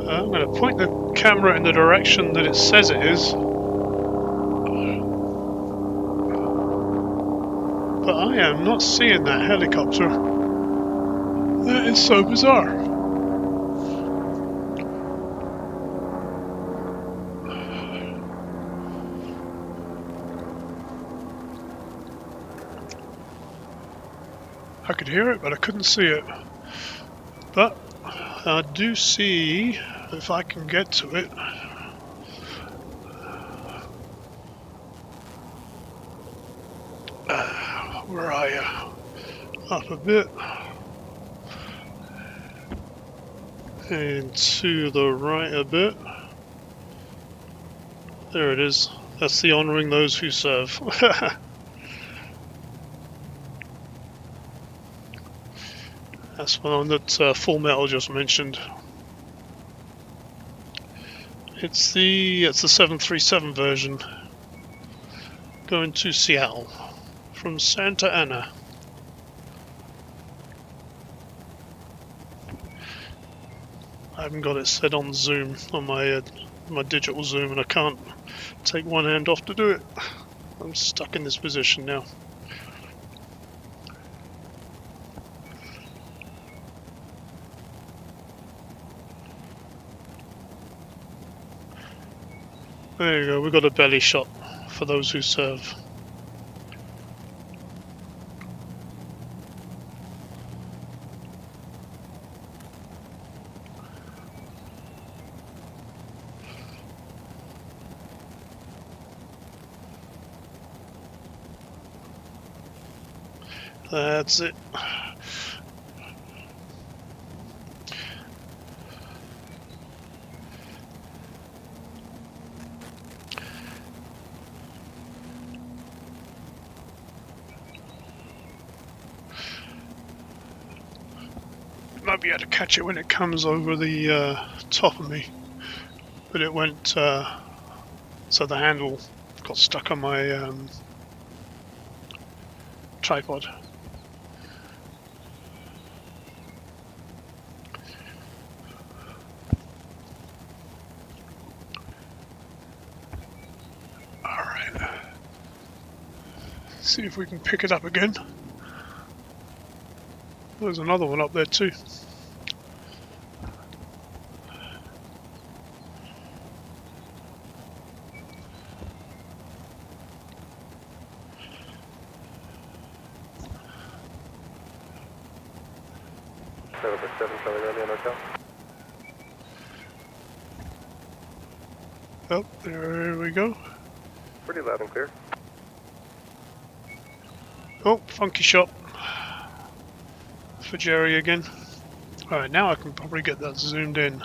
I'm going to point the camera in the direction that it says it is. But I am not seeing that helicopter. That is so bizarre. I could hear it, but I couldn't see it. But I do see, if I can get to it, where are you? Up a bit. And to the right a bit. There it is. That's the honoring those who serve. That's one that Full Metal just mentioned. It's the 737 version going to Seattle from Santa Ana. I haven't got it set on zoom on my my digital zoom and I can't take one hand off to do it. I'm stuck in this position now. There you go, we got a belly shot for those who serve. That's it. Might be able to catch it when it comes over the top of me, but it went so the handle got stuck on my tripod. Alright, see if we can pick it up again. There's another one up there too. Oh, there we go. Pretty loud and clear. Oh, funky shot for Jerry again. Alright, now I can probably get that zoomed in.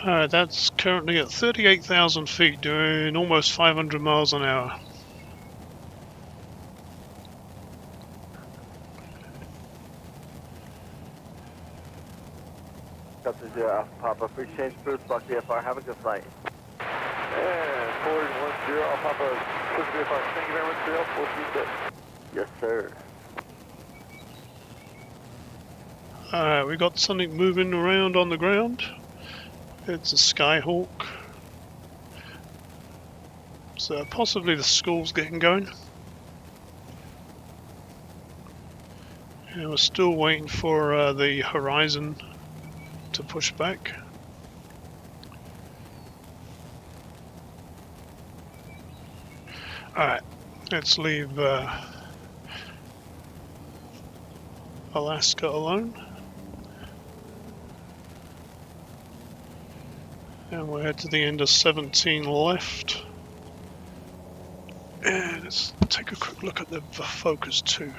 Alright, that's currently at 38,000 feet, doing almost 500 miles an hour. Delta Zero Alpha Papa, free change boost, block VFR, have a good flight. And 410 Alpha Papa, push VFR. Thank you very much for your help. We'll see you soon. Yes, sir. Alright, we got something moving around on the ground. It's a Skyhawk. So possibly the school's getting going. And we're still waiting for the horizon to push back. Alright, let's leave Alaska alone. And we'll head to the end of 17 left. And let's take a quick look at the focus too.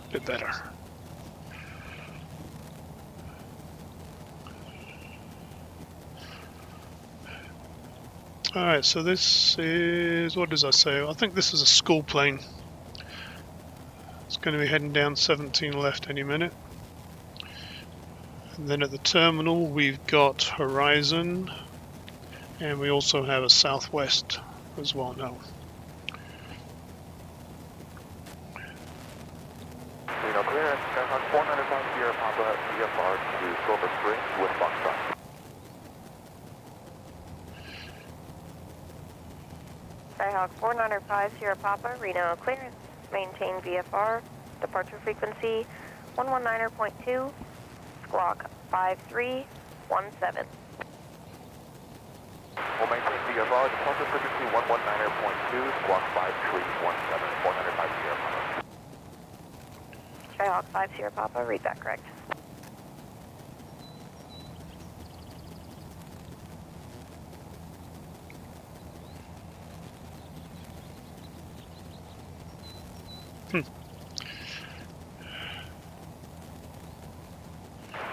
A bit better. Alright, so this is, what does I say? I think this is a school plane. It's going to be heading down 17 left any minute. And then at the terminal we've got horizon, and we also have a southwest as well now. Reno clearance, Skyhawk 495 Sierra Papa, VFR to Silver Spring with Foxtrot. Skyhawk 495 Sierra Papa, Reno clearance. Maintain VFR. Departure frequency 119.2. Squawk 5317. We'll maintain VFR, departure frequency 119.2, squawk 5317, 495 Sierra Papa. Skyhawk 5 Sierra Papa, read that correct.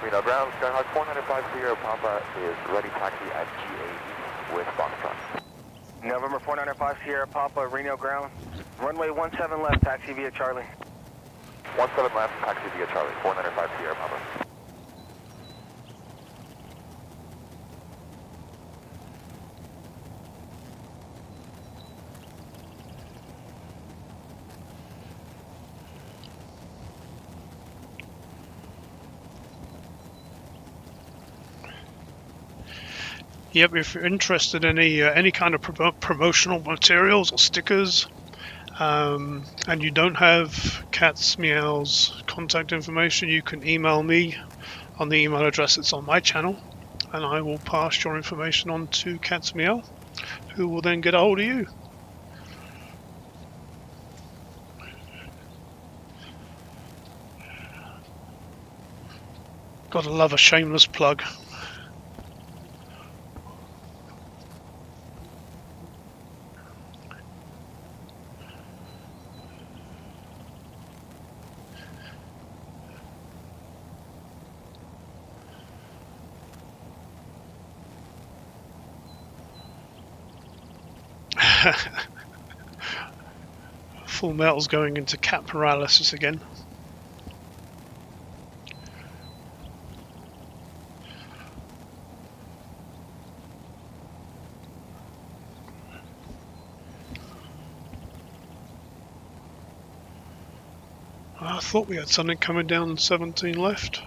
Reno ground, Skyhawk 495 Sierra Papa is ready taxi at GA with Foxtrot. November 495 Sierra Papa, Reno ground. Runway 17 left, taxi via Charlie. 17 left, taxi via Charlie, 495 Sierra Papa. Yep, if you're interested in any kind of promotional materials or stickers, and you don't have Cat's Meow's contact information, you can email me on the email address that's on my channel, and I will pass your information on to Cat's Meow, who will then get a hold of you. Gotta love a shameless plug. Full Metal's going into cat paralysis again. I thought we had something coming down 17 left.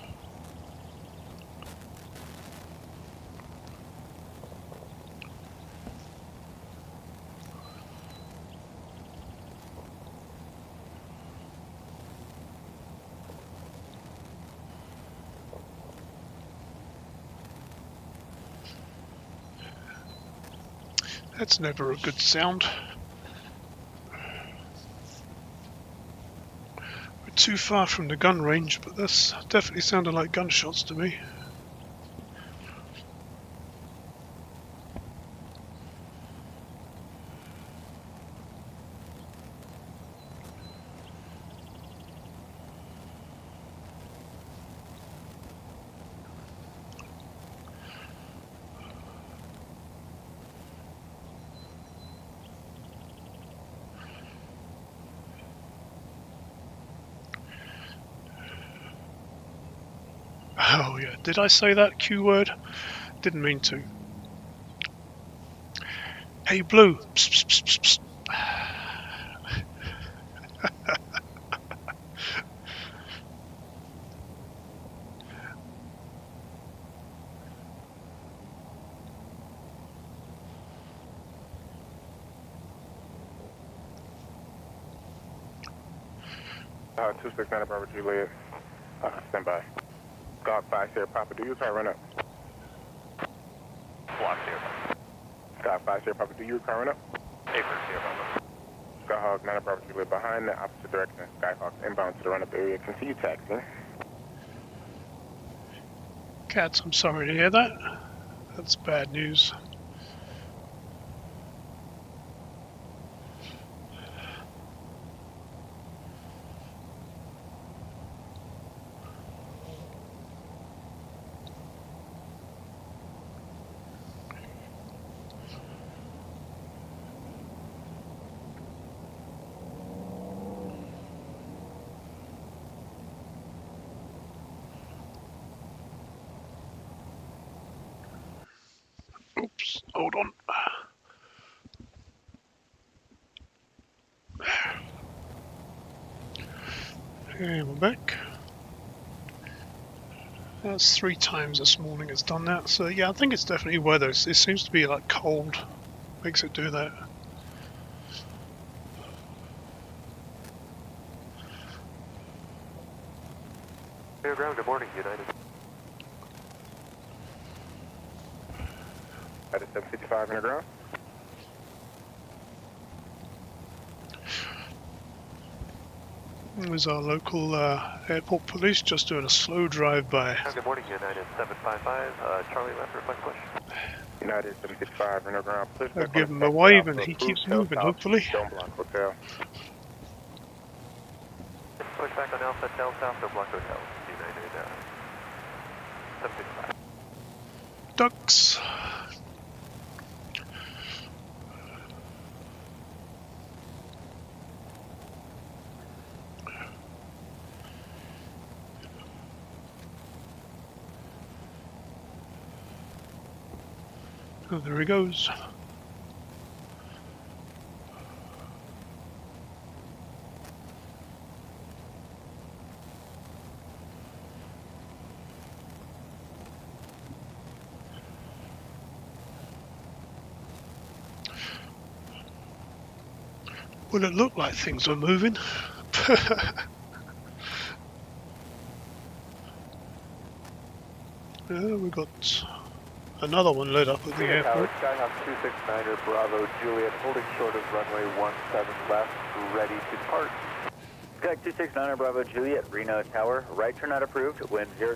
That's never a good sound. We're too far from the gun range, but this definitely sounded like gunshots to me. Oh yeah, did I say that Q word? Didn't mean to. Hey Blue! Psst, psst, psst, psst. 269 Bravo Juliet, stand by. Golf 5 Sierra Papa, do your car run up? Block Sierra. Golf 5 Sierra Papa, do your car run up? Paper Sierra Papa. Skyhawk 9 Bravo Juliet, behind the opposite direction. Skyhawk inbound to the run-up area. Continue taxiing. Cats, I'm sorry to hear that. That's bad news. Oops, hold on. And we're back. That's 3 times this morning it's done that. So yeah, I think it's definitely weather. It seems to be like cold. Makes it do that. Air ground, good morning, United. At a 755 in the ground. There's our local airport police just doing a slow drive-by. Good morning, United 755, Charlie left, request push. United 755 in the ground. I'll give him a wave and he keeps moving, hopefully. Don't block hotel. Push back on Alpha, Del South, don't block hotel. United 755. Ducks. Oh, there he goes. Well, it looked like things were moving. Yeah, we got another one lit up at the airport. Skyhawk 269er Bravo Juliet holding short of runway 17 left, ready to depart. Skyhawk 269er Bravo Juliet, Reno Tower, right turn not approved, wind 020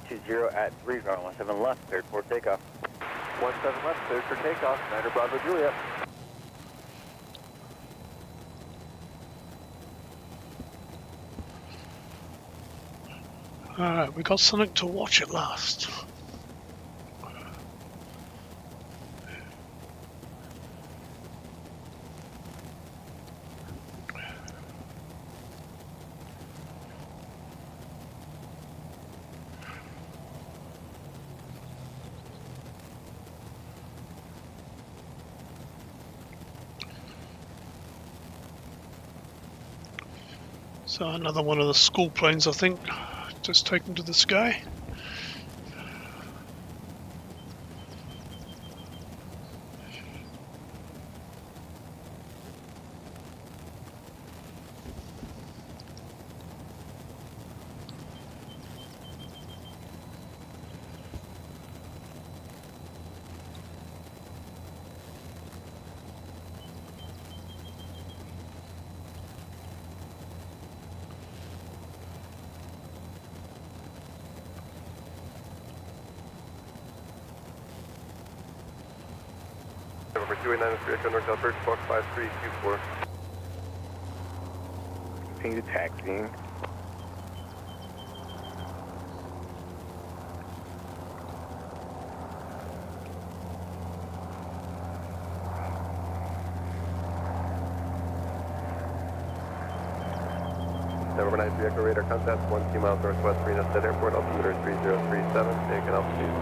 at 3, runway 17 left, cleared for takeoff. 17 left, cleared for takeoff, Niner Bravo Juliet. Alright, we got something to watch at last. So another one of the school planes, I think, just taken to the sky. Number 289 Echo North Alberta, Box 5324. Continue taxiing. Number 93 Echo radar contact 1 miles northwest Reno State Airport, altimeter 3037, taking altitude.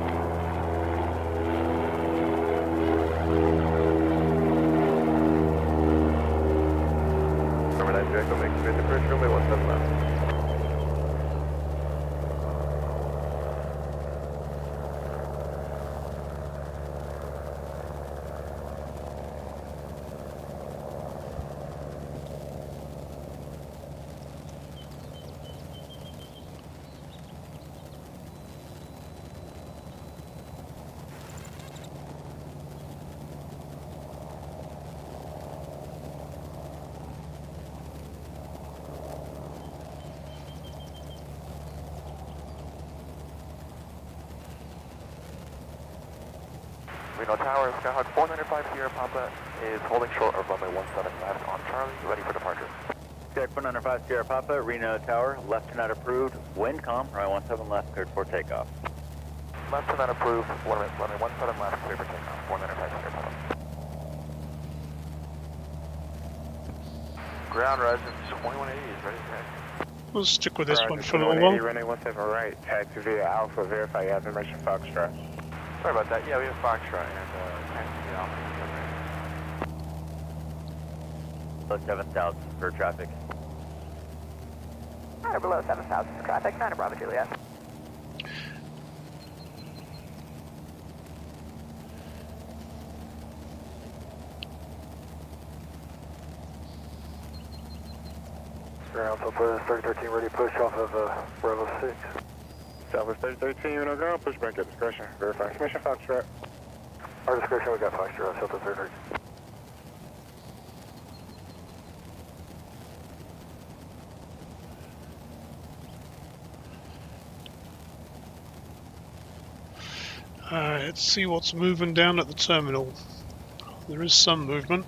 Echo makes good departure, runway 17 left. Reno Tower, Skyhawk 495 Sierra Papa is holding short of runway 17 left on Charlie, ready for departure. Skyhawk 495 Sierra Papa, Reno Tower, left turn not approved, wind calm, runway 17 left, cleared for takeoff. Left turn not approved, runway 17 left, clear for takeoff, 495 Sierra Papa. Ground residence 2180 is ready to taxi. We'll stick with this one for a little while. Runway 17 right, taxi via Alpha, verify you have information Foxtrot. Sorry about that. Yeah, we have Foxtrot and taxi Alpha. Below 7,000 for traffic. Niner below 7,000 for traffic, Niner Bravo Juliet. Ground, Southwest 3013 ready to push off of Bravo 6. Southwest 3013, Reno ground, push back at discretion. Verify submission Foxtrot. Our discretion, we got Foxtrot, Southwest 3013. Alright, let's see what's moving down at the terminal. There is some movement.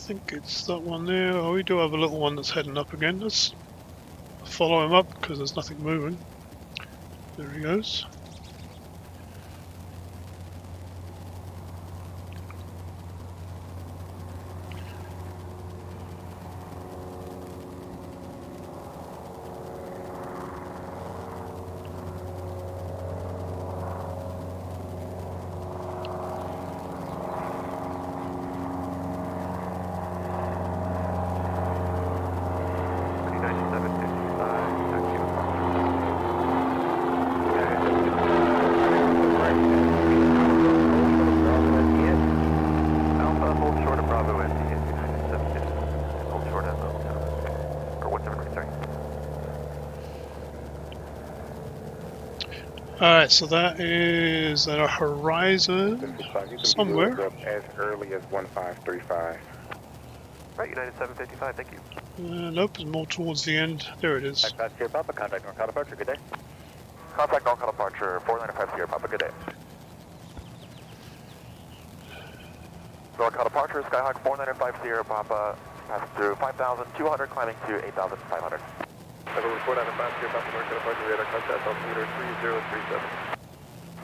think it's that one there. Oh, we do have a little one that's heading up again. Let's follow him up because there's nothing moving. There he goes. Alright, so that is at a horizon somewhere. As early as 1535. Right, United 755, thank you. Nope, it's more towards the end. There it is. That's Sierra Papa, contact NorCal departure, good day. Contact NorCal departure, 495 Sierra Papa, good day. NorCal departure, Skyhawk 495 Sierra Papa, pass through 5,200, climbing to 8,500. 495 Sierra Papa, NorCal departure, radar contact, altimeter 3037.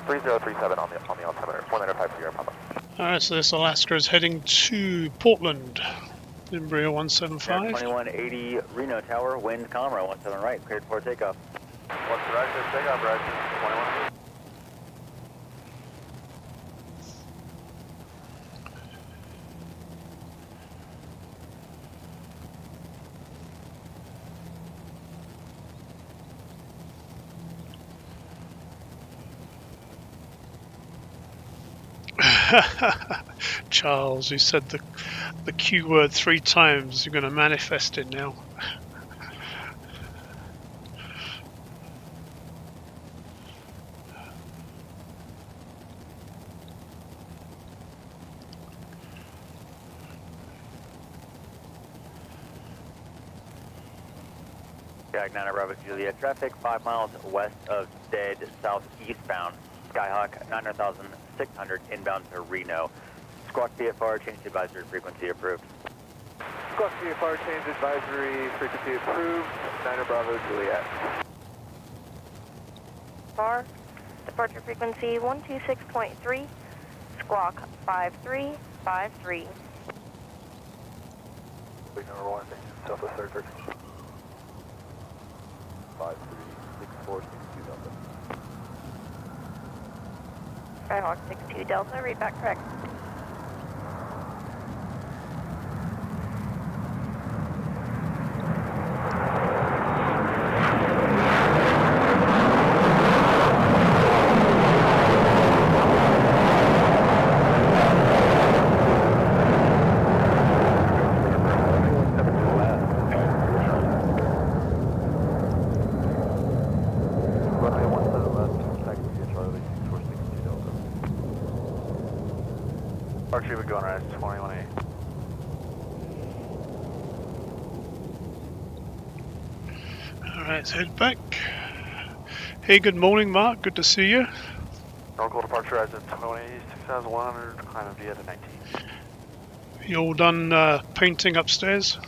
3037 on the altimeter, 495 Sierra Papa. Alright, so this Alaska is heading to Portland. Embraer 175. 2180 Reno Tower, wind calm, runway 17 right, cleared for takeoff. What's the right, takeoff, right, 21. Charles, you said the Q word 3 times. You're going to manifest it now. Jag 9 Bravo Juliet, traffic 5 miles west of Stead, southeastbound. Skyhawk 9,600 inbound to Reno. Squawk VFR, change advisory frequency approved. Squawk VFR change advisory frequency approved. 9 Bravo Juliet. Bar, departure frequency 126.3, squawk 5353. Wait, number 1, Southwest 313. 536462 Delta. Skyhawk 62 Delta, read back correct. Archie, we're going right, 21A. Alright, let's head back. Hey, good morning, Mark. Good to see you. Norcal departure as at 6,100, climbing via the 19. You all done painting upstairs?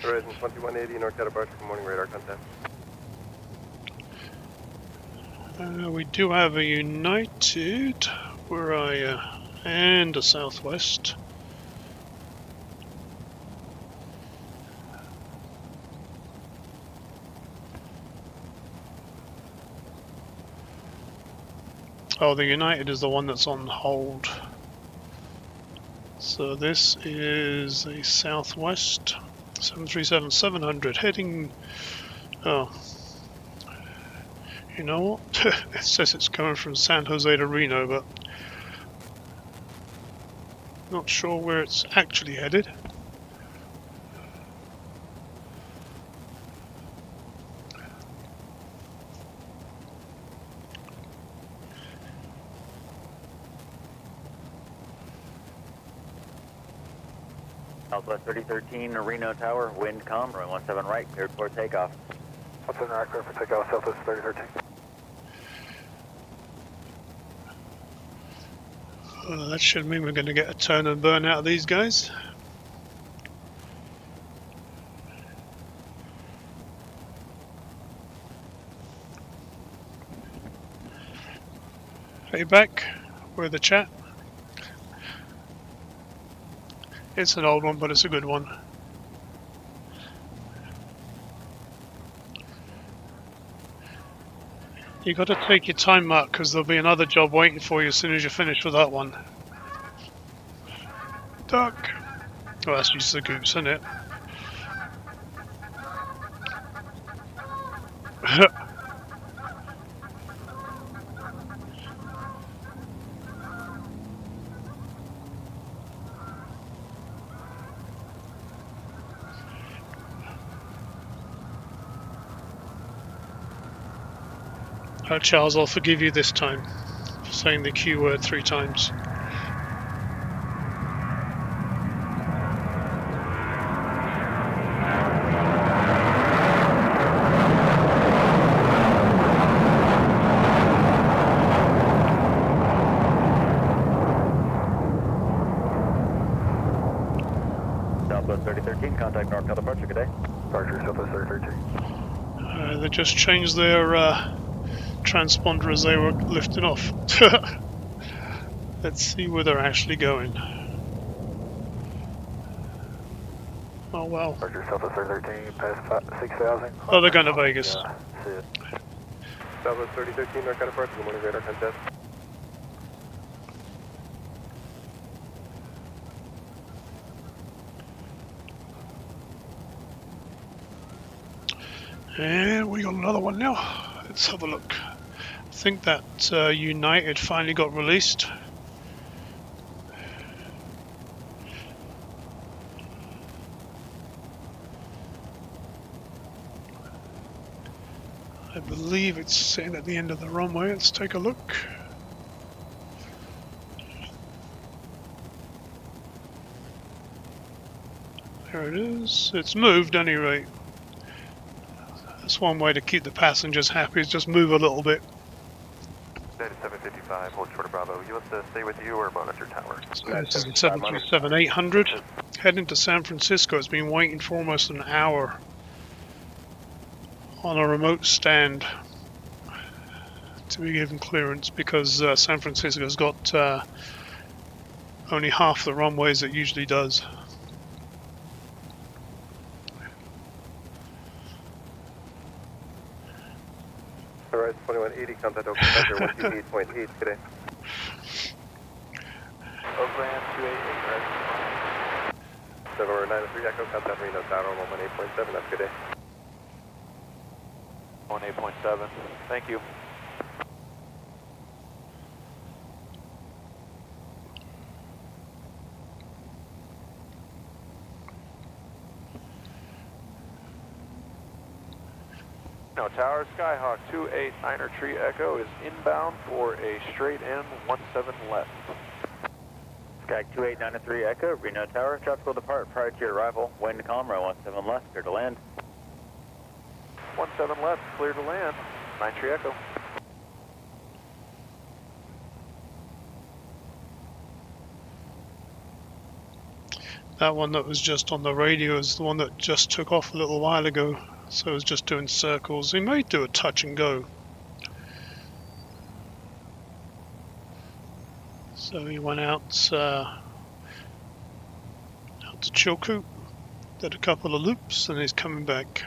Horizon 2180, NorCal departure, good morning, radar contact. We do have a United. Where are you? And a Southwest. Oh, the United is the one that's on hold. So this is a Southwest 737-700 heading. Oh, you know what? It says it's coming from San Jose to Reno, but not sure where it's actually headed. Southwest 3013 Reno Tower, wind calm, runway 17 right, cleared for takeoff. What's in the right, clear for takeoff, Southwest 3013. That should mean we're going to get a turn and burn out of these guys. back with the chat. It's an old one, but it's a good one. You got to take your time, Mark, because there'll be another job waiting for you as soon as you finish with that one. Duck. Oh, that's just the goose, isn't it? Charles, I'll forgive you this time for saying the Q word 3 times. Southwest 3013, contact NorCal departure, good day. Departure, Southwest 3013. They just changed their transponder as they were lifting off. Let's see where they're actually going. Oh wow. Departure, Southwest 3013, past 6,000. Oh, they're going to Vegas. See it. Southwest 3013, NorCal departure, good morning, radar contest. And we got another one now. Let's have a look. I think that United finally got released. I believe it's sitting at the end of the runway. Let's take a look. There it is. It's moved at any rate. That's one way to keep the passengers happy, is just move a little bit. 9755, hold short of Bravo. You want to stay with you or monitor tower? 737-800, heading to San Francisco. It's been waiting for almost an hour on a remote stand to be given clearance because San Francisco's got only half the runways it usually does. Alright, 2180, contact Oakland Center, 128.8 today. Oakland 288, right? 793 Echo, contact Reno Tower, 118.7, that's good day. 18.7, thank you. No, Tower, Skyhawk 289er Tree Echo is inbound for a straight in 17 left. Sky 28903 Echo, Reno Tower, traffic will depart prior to your arrival. Wind calm, runway 17 left, clear to land. 17 left, clear to land. 9 Tree Echo. That one that was just on the radio is the one that just took off a little while ago. So it was just doing circles. He may do a touch and go. So he went out to Chilkoot, did a couple of loops, and he's coming back.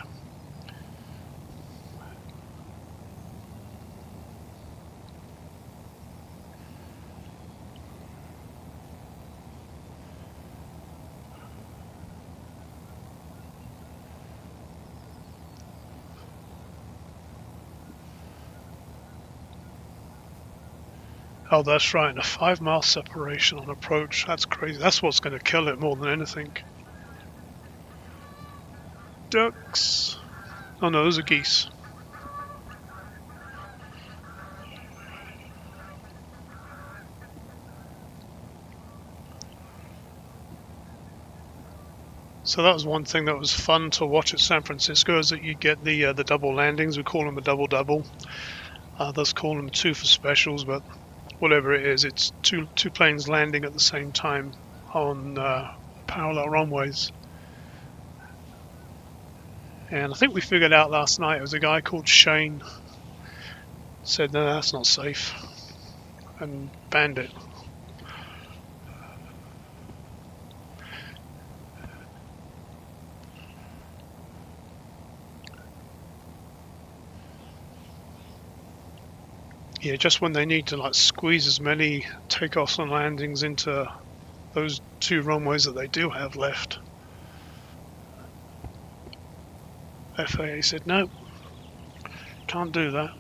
Oh, that's right, a 5-mile separation on approach. That's crazy. That's what's going to kill it more than anything. Ducks. Oh no, those are geese. So that was one thing that was fun to watch at San Francisco, is that you get the double landings. We call them a double-double. Others call them 2 for specials, but whatever it is, it's two planes landing at the same time on parallel runways. And I think we figured out last night, it was a guy called Shane said, no, that's not safe. and Bandit. Yeah, just when they need to like squeeze as many takeoffs and landings into those 2 runways that they do have left. FAA said no, can't do that.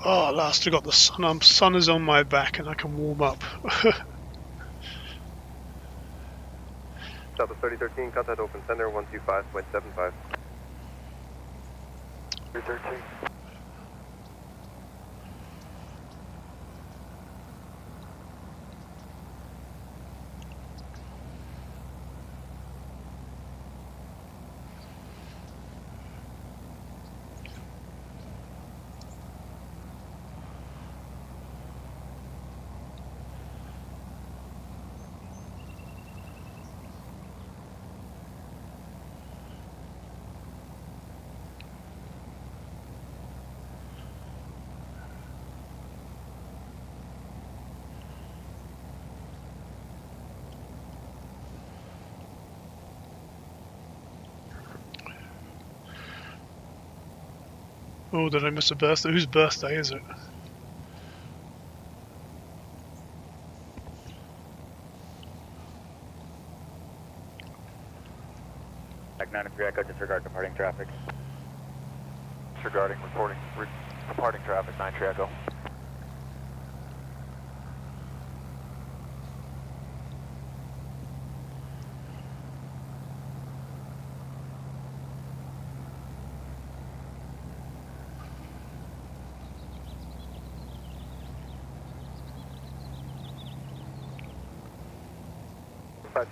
Oh, at last I got the sun. Sun is on my back and I can warm up. Southwest 3013, contact open center 125.75. 313. Oh, did I miss a birthday? Whose birthday is it? Back 93 Echo, disregard departing traffic. Disregarding, departing traffic, 93 Echo.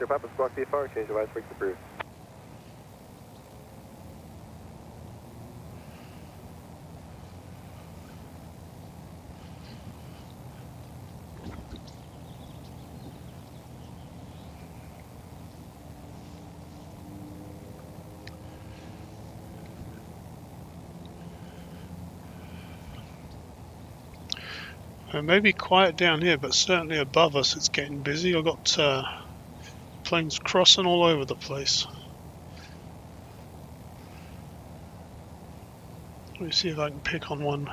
Papa, squawk VFR, change device, freaks approved. It may be quiet down here, but certainly above us it's getting busy. I've got planes crossing all over the place. Let me see if I can pick on one.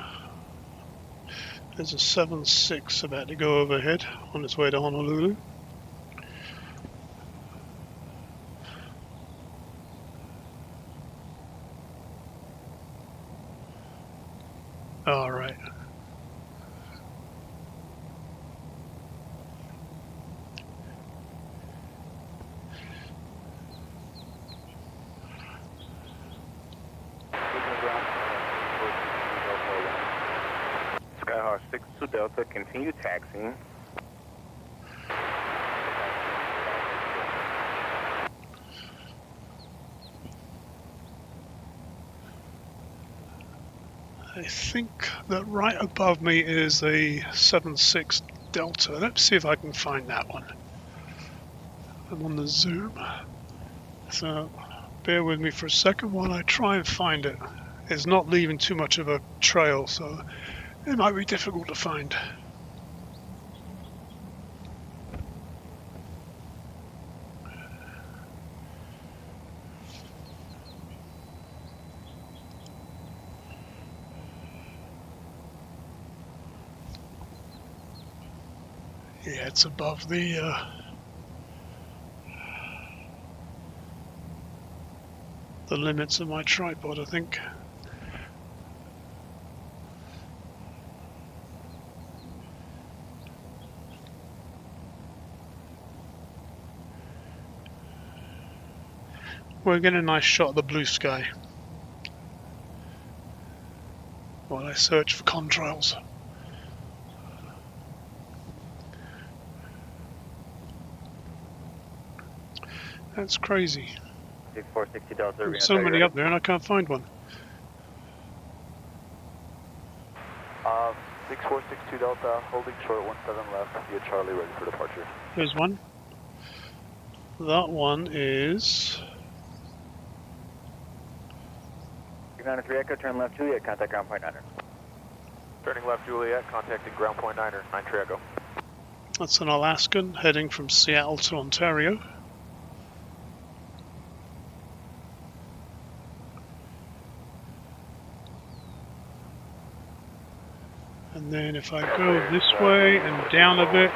There's a 7-6 about to go overhead on its way to Honolulu. All right. Skyhawk 62 Delta, continue taxiing. I think that right above me is a 7-6 Delta. Let's see if I can find that one. I'm on the zoom. So bear with me for a second while I try and find it. It's not leaving too much of a trail, so it might be difficult to find. Yeah, it's above the limits of my tripod, I think. We're getting a nice shot of the blue sky while I search for contrails. That's crazy. 6460 Delta, There's so many up there and I can't find one. 6462 Delta, holding short 17 left, via Charlie, ready for departure. There's one. That one is 293 Echo, turn left Juliet, contact ground point 9er. Turning left Juliet, contacting ground point 9er, 93 Echo. That's an Alaskan heading from Seattle to Ontario. And then if I go this way and down a bit,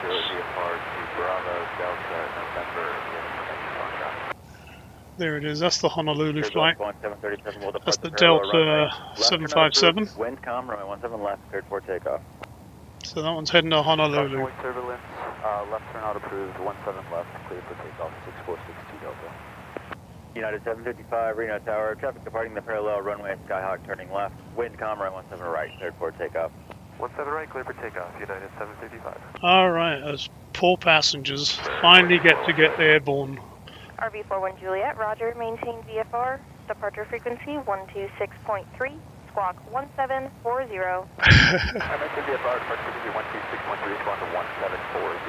there it is, that's the Honolulu flight. That's the Delta 757. Wind calm, runway 17 left, cleared for takeoff. So that one's heading to Honolulu. Point turbulence, left turn out approved, 17 left, cleared for takeoff, 6462 Delta. United 755, Reno Tower, traffic departing the parallel runway, Skyhawk turning left, wind calm, runway 17 right, cleared for takeoff. 17 right, clear for takeoff, United 755. Alright, those poor passengers finally get airborne. RV41 Juliet, roger, maintain VFR, departure frequency 126.3, squawk 1740. VFR, departure frequency 126.3, respond to 1740,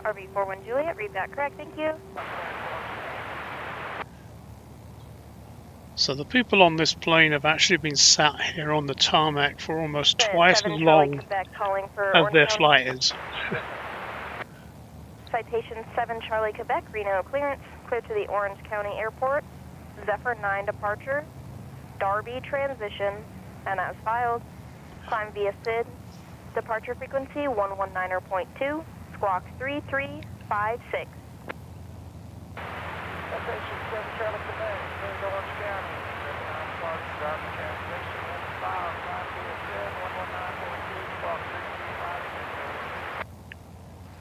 RV41 Juliet, read that correct, thank you. So the people on this plane have actually been sat here on the tarmac for almost twice as long as their flight is. Citation 7 Charlie Quebec, Reno clearance, clear to the Orange County Airport, Zephyr 9 departure, Darby transition, and as filed, climb via SID, departure frequency 119.2, squawk 3356. Citation 7 Charlie Quebec, clear to Orange County, Zephyr 9 departure, Darby transition, and as filed, climb via SID 119.2, squawk 3356.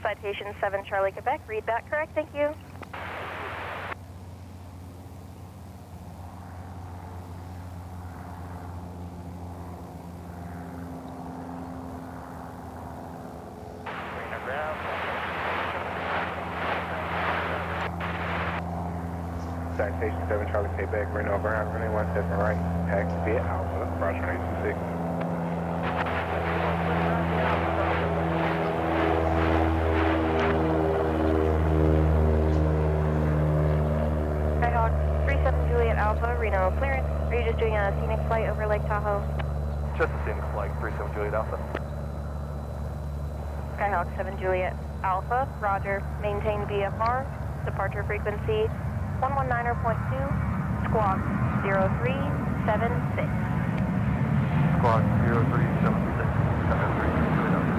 Citation 7 Charlie Quebec, read that correct, thank you. Citation 7 Charlie Quebec, Reno ground, running 17 right, taxi via Alpha, approximately 26. Skyhawk 37 Juliet Alpha, Reno clearance. Are you just doing a scenic flight over Lake Tahoe? Just a scenic flight, 37 Juliet Alpha. Skyhawk 7 Juliet Alpha, roger. Maintain VFR, departure frequency 119.2, squawk 0376. Squawk 0376, 73 Juliet Alpha.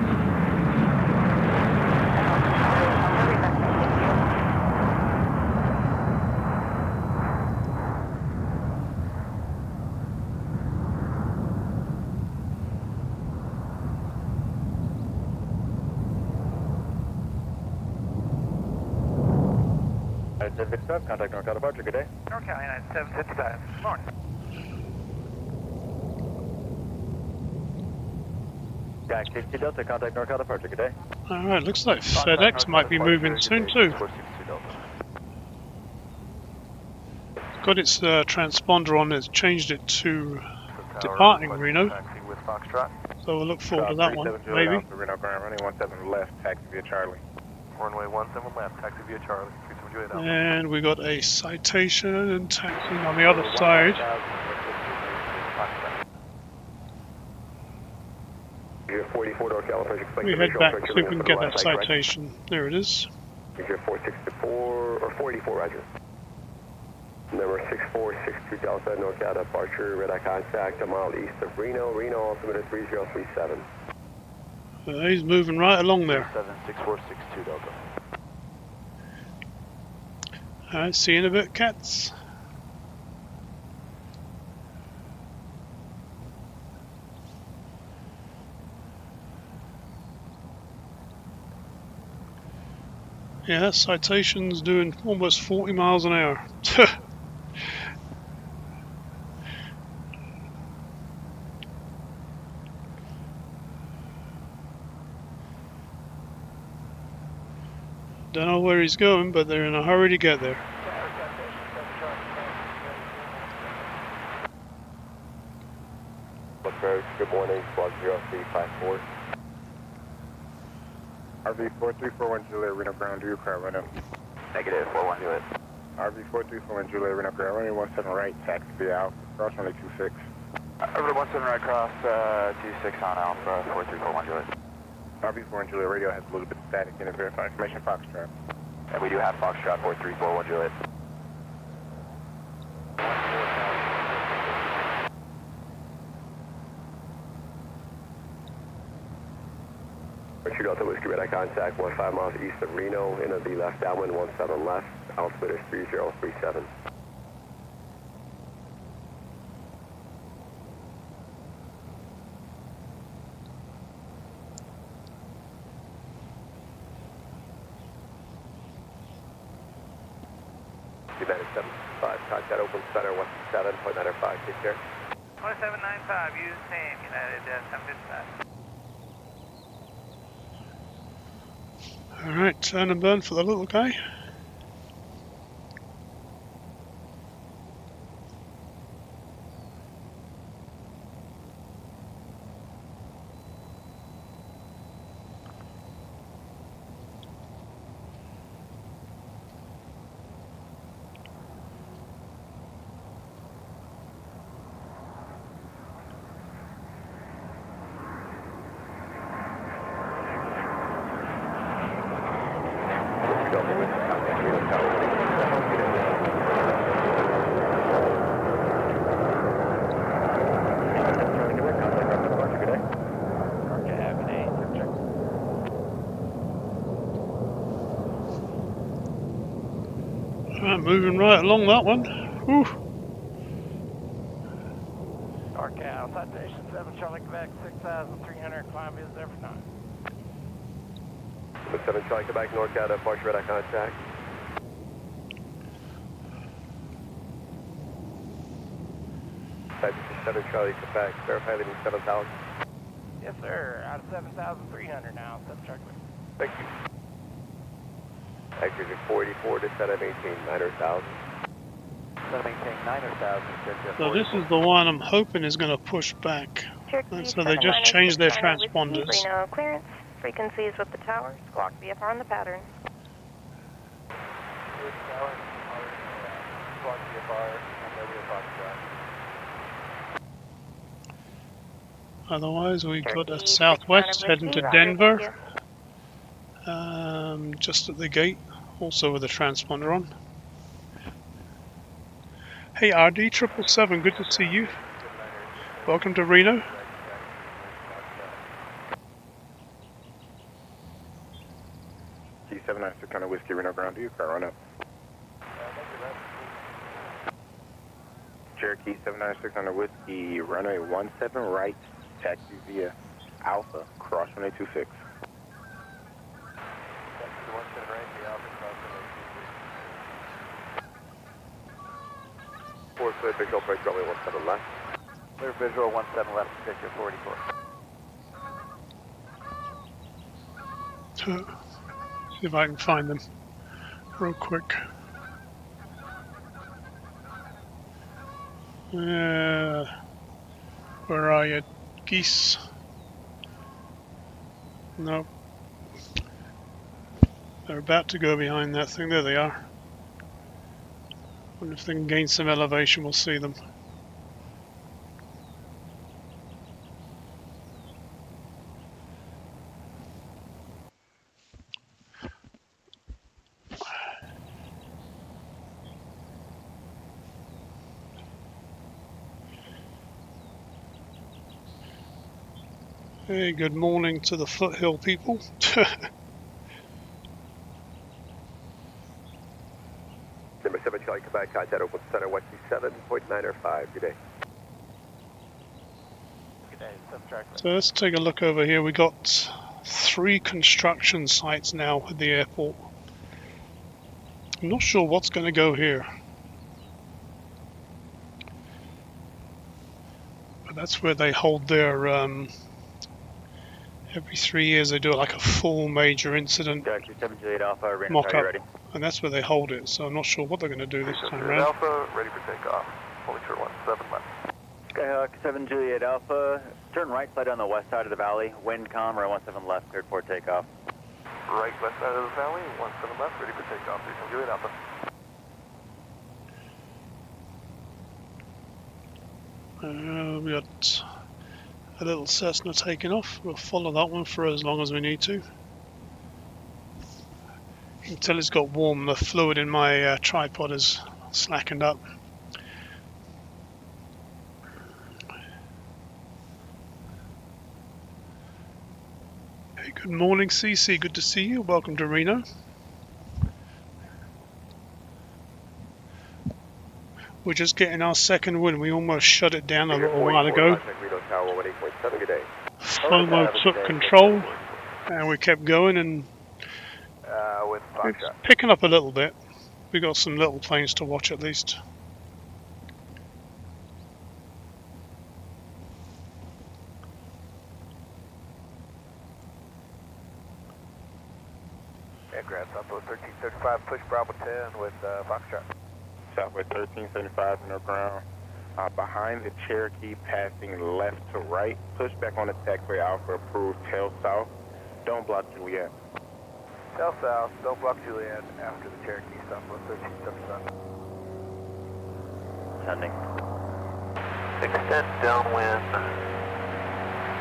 United 755, contact NorCal departure, good day. NorCal, United 755, good morning. Jack 60 Delta, contact NorCal departure, good day. Alright, looks like FedEx might be moving soon too. Got its transponder on, it's changed it to departing Reno. So we'll look forward to that one, maybe. Reno ground, running 17 left, taxi via Charlie. Runway 17 left, taxi via Charlie, 37 Juliet Alpha. And we got a citation and taxiing on the other side. We head back to see if we can get that citation. There it is. 464 or 44, roger. Number 6462 Delta, NorCal departure, radar contact a mile east of Reno, altimeter 3037. He's moving right along there. 6462 Delta. Alright, see you in a bit, cats. Yeah, that citation's doing almost 40 miles an hour. Don't know where he's going, but they're in a hurry to get there. Good morning, squad 0354. RV 4341 Juliet, Reno ground, do your crowd right now. Negative, 41 Juliet. RV434 Juliet, Reno International, runway 17 right, taxi via Alpha, cross runway 26. Over 17 right cross, 26 on Alpha, 4341 Juliet. RV4 Juliet, radio has a little bit of static in it, verify information, Foxtrot. And we do have Foxtrot 4341 Juliet. Richard Delta Whiskey Red Eye contact, 15 miles east of Reno, into the left downwind, 17 left, altimeter 3037. United 75, contact open center, 167.95, take care. 2795, use same, United 755. Alright, turn and burn for the little guy. Moving right along that one. Whew. NorCal, citation 7 Charlie Quebec, 6,300, climb is there for 9. 7 Charlie Quebec, NorCal, departure Red Eye contact. Citation 7 Charlie Quebec, verify leading 7,000. Yes, sir, out of 7,300 now, 7 Charlie Quebec. Thank you. Activity 44 to set up 18, 900,000. So maintain 900,000. So this is the one I'm hoping is going to push back. And so they just changed their transponders. Reno clearance, frequencies with the tower, squawk VFR on the pattern. Otherwise, we got a southwest heading to Denver. Just at the gate, also with a transponder on. Hey RD777, good to see you. Welcome to Reno. C796 Whiskey, Reno ground, do you car run up? Cherokee 796 Whiskey, runway 17 right, taxi via Alpha, cross runway 26. Four clear visual, approach runway 17 left. Clear visual 17 left, picture 44. See if I can find them real quick. Where are you, geese? Nope. They're about to go behind that thing. There they are. Wonder if they can gain some elevation. We'll see them. Hey, good morning to the foothill people. Number 7 Charlie Quebec, contact open center 127.905. Good day. Good day, 7 Charlie Quebec. So let's take a look over here. We got 3 construction sites now at the airport. I'm not sure what's going to go here. But that's where they hold their every 3 years they do like a full major incident Taxi 7 Juliet Alpha, Reno, mock are you up, ready? and that's where they hold it. So I'm not sure what they're going to do this time around. Alpha, ready for takeoff. Holy short 17 left. Skyhawk 7 Juliet Alpha, turn right side on the west side of the valley, wind calm, runway 17 left, cleared for takeoff. Right west side of the valley, 17 left, ready for takeoff. 3 Juliet Alpha. We got a little Cessna taking off. We'll follow that one for as long as we need to. You can tell it's got warm. The fluid in my tripod is slackened up. Hey, good morning, CC. Good to see you. Welcome to Reno. We're just getting our second win. We almost shut it down a little while ago. FOMO took control and we kept going, and it's picking up a little bit. We got some little planes to watch at least. Aircraft Southwest 1335, push Bravo 10 with Foxtrot. Southwest 1375 no ground. Behind the Cherokee, passing left to right. Push back on the taxiway Alpha approved, tail south. Don't block Juliet. Tail south, don't block Juliet after the Cherokee, Southwest 1375. Sending. Extend downwind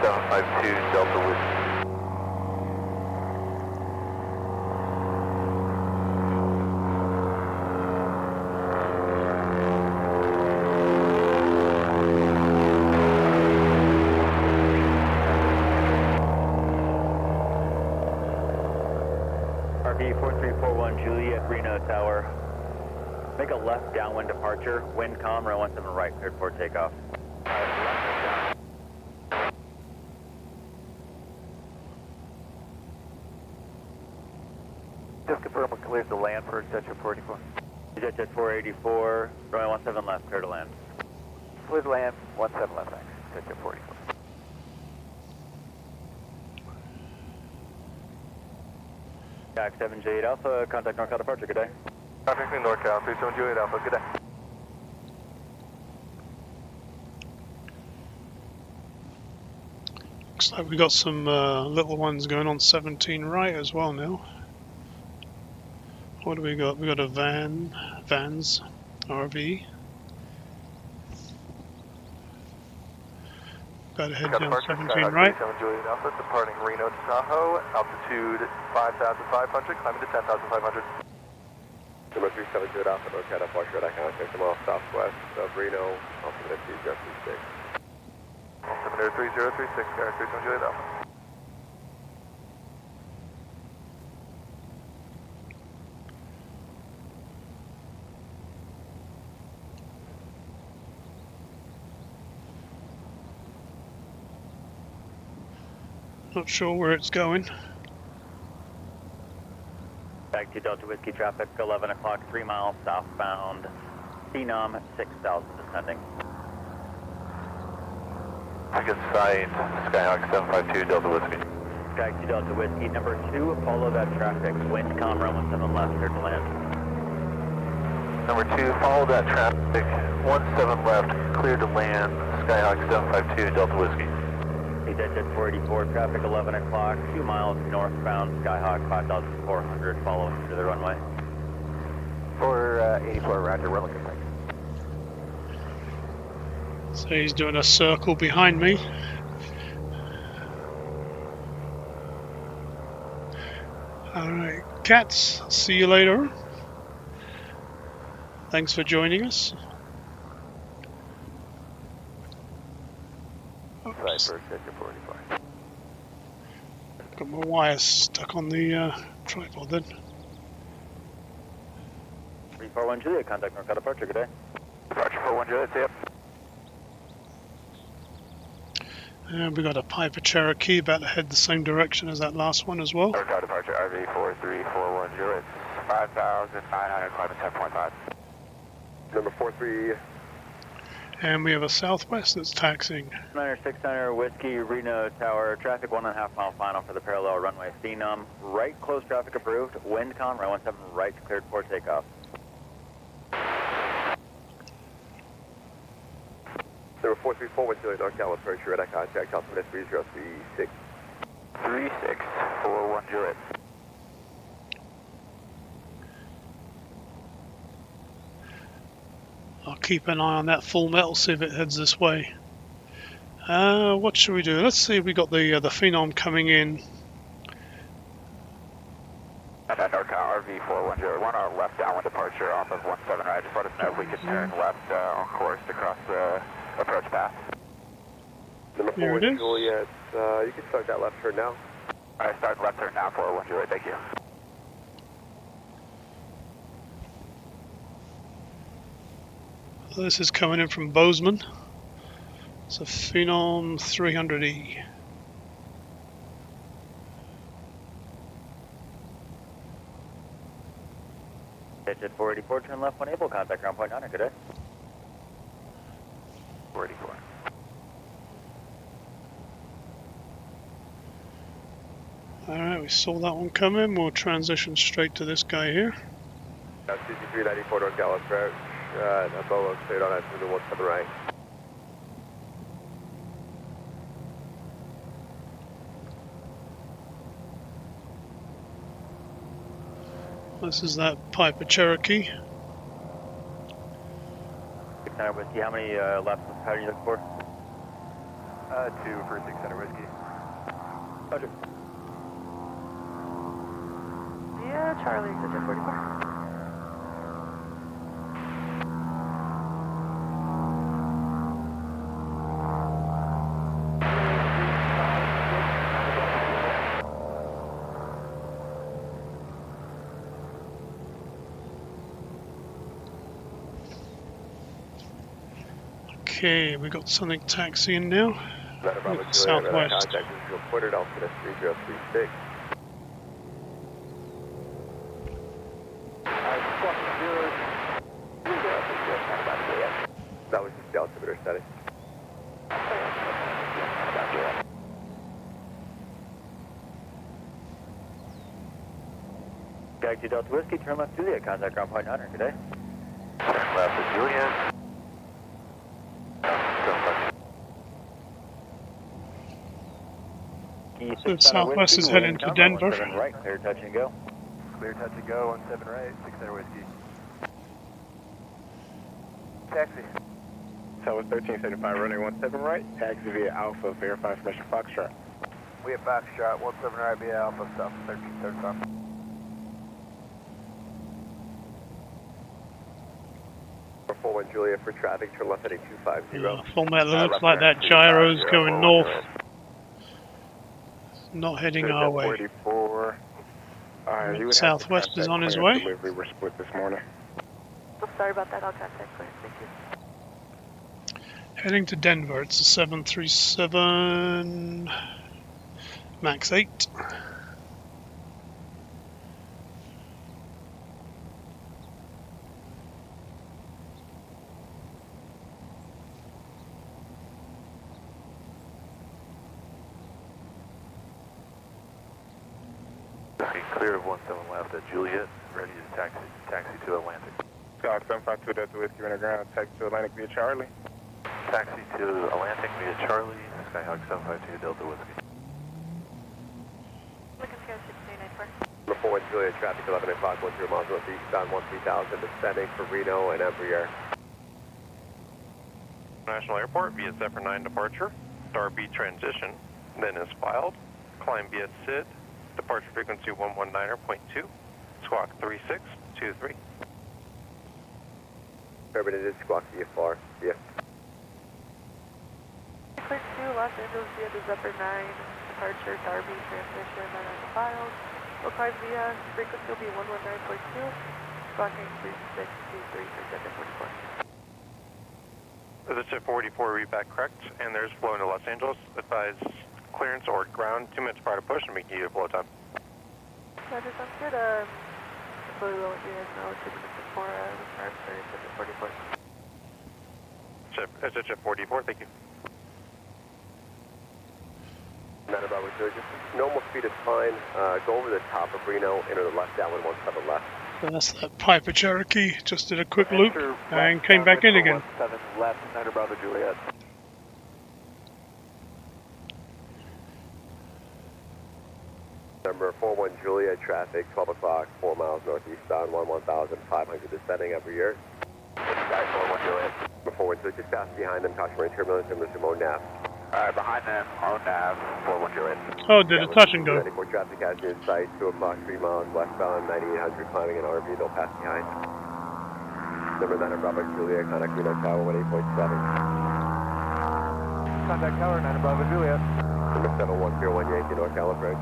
752 Delta Whiskey. RV 4341 Juliet, Reno Tower. Make a left downwind departure. Wind calm, runway 17 right, cleared for takeoff. Just confirm we cleared the land for Jet 484. Jet 484, runway 17 left, clear to land. Cleared land, 17 left, thanks. Jet 484. Jack 7 J8 Alpha, contact NorCal departure, good day. Contacting NorCal, 37 Juliet Alpha, good day. Looks like we got some little ones going on 17 right as well now. What do we got? We got a Vans RV. Got to head down 17 right. 37 Juliet Alpha, departing Reno to Tahoe, altitude 5,500, climbing to 10,500. Number 37 Juliet Alpha, NorCal departure, I contact them off southwest of Reno, altimeter 3036. Altimeter 3036, KRNO Juliet Alpha. Not sure where it's going. Back to Delta Whiskey traffic, 11 o'clock, 3 miles southbound, Phenom 6000 descending. I can sight Skyhawk 752 Delta Whiskey. Back to Delta Whiskey, number 2, follow that traffic, wind calm, runway 17 left, clear to land. Number 2, follow that traffic, 17 left, clear to land, Skyhawk 752 Delta Whiskey. Jet 484, traffic 11 o'clock, 2 miles northbound, Skyhawk 5400, following to the runway. 484, roger, we're looking right. So he's doing a circle behind me. Alright, cats, see you later. Thanks for joining us. Oops. Got my wires stuck on the tripod then. 341 Juliet, contact NorCal departure, good day. Departure 41 Juliet, see ya. And we got a Piper Cherokee about to head the same direction as that last one as well. NorCal departure, RV 4341 Juliet, 5,900, climbing 10.5. Number 43. And we have a Southwest that's taxiing. 600 Whiskey, Reno Tower, traffic 1.5 mile final for the parallel runway Phenom. Right, close traffic approved, wind calm, runway 17 right, cleared for takeoff. Number 434 Juliet, NorCal approach, radar contact, altimeter 3036. 3641 Juliet. I'll keep an eye on that full metal, see if it heads this way. What should we do? Let's see if we got the Phenom coming in. NorCal RV410, we're on our left downwind departure off of 17 right. Just let us know if we can turn left on course across the approach path. Number Here 4, it is. Juliet, you can start that left turn now. Alright, start left turn now, 401 Juliet, thank you. This is coming in from Bozeman. It's a Phenom 300E. Jet 484, turn left when able, contact ground point 9, good day. 484. Alright, we saw that one coming. We'll transition straight to this guy here. CC394 North Dallas approach, Bolo cleared on that through the 17 right. This is that Piper Cherokee. 600 whiskey, how many laps of powder are you looking for? 2 for 600 whiskey. Roger. Yeah, Charlie, Jet 44. Okay, we got something taxiing now. Southwest. Contact is reported, alternate 3036. That was just the altimeter setting. Galaxy Delta Whiskey, turn left Juliet, contact ground point 9, good day. Turn left to Juliet. So Southwest is heading to Denver. Right, clear touch and go. Clear touch and go, 17 right, 600 whiskey. Taxi. Southwest 1375, running 17 right, taxi via Alpha, verify information Foxtrot. We have Foxtrot, 17 right via Alpha, South 1335. Number 41 Juliet for traffic, turn left heading 250. Full metal, looks like that gyro's going north. Not heading our way. 44. Southwest is on his way. Delivery were split this morning. Oh, sorry about that, I'll contact clear. Thank you. Heading to Denver. It's a 737 MAX 8. Clear of 17 left at Juliet, ready to taxi to Atlantic. Scout 752 Delta Whiskey Underground, taxi to Atlantic via Charlie. Taxi to Atlantic via Charlie, Skyhawk 752 Delta Whiskey. Looking to go 6394. Number 41 Juliet, traffic 11 o'clock, 10 miles northeast on 13,000, descending for Reno and Embraer. National Airport via Zephyr 9 departure, Darby transition, then is filed, climb via SID, departure frequency 119.2, squawk 3623. Urban, it is squawk VFR, yeah. Clear to Los Angeles via the Zephyr 9, departure, Darby transition, and then filed. We'll climb via frequency will be 119.2, squawking 3623 for Jet 44. This is Jet 44, read back correct, and there's flow into Los Angeles. Advise clearance or ground 2 minutes prior to push and make you flow time. Roger, sounds good. Fully will let you guys know 2 minutes before the start for Jet 44. It's Jet 44, thank you. Matter about just normal speed is fine. Go over the top of Reno, enter the left downwind 17 left. So that's that Piper Cherokee. Just did a quick loop and came back in again. 7 left, 9 Bravo Juliet. Number 41 Juliet, traffic 12 o'clock, 4 miles northeast on 11,500 descending every year. Sky 41 Juliet. forward, so just pass behind them, cautionary turbulence, and resume on nav. Alright, behind them, on nav, 4108. Oh, did it touch and go? 94 traffic has in sight, 2 o'clock, 3 miles westbound, 9800 climbing an RV, they'll pass behind. Number 9 Bravo Juliet, contact Reno Tower 18.7. Contact Tower 9 Bravo Juliet. Number 71018 Yankee NorCal approach.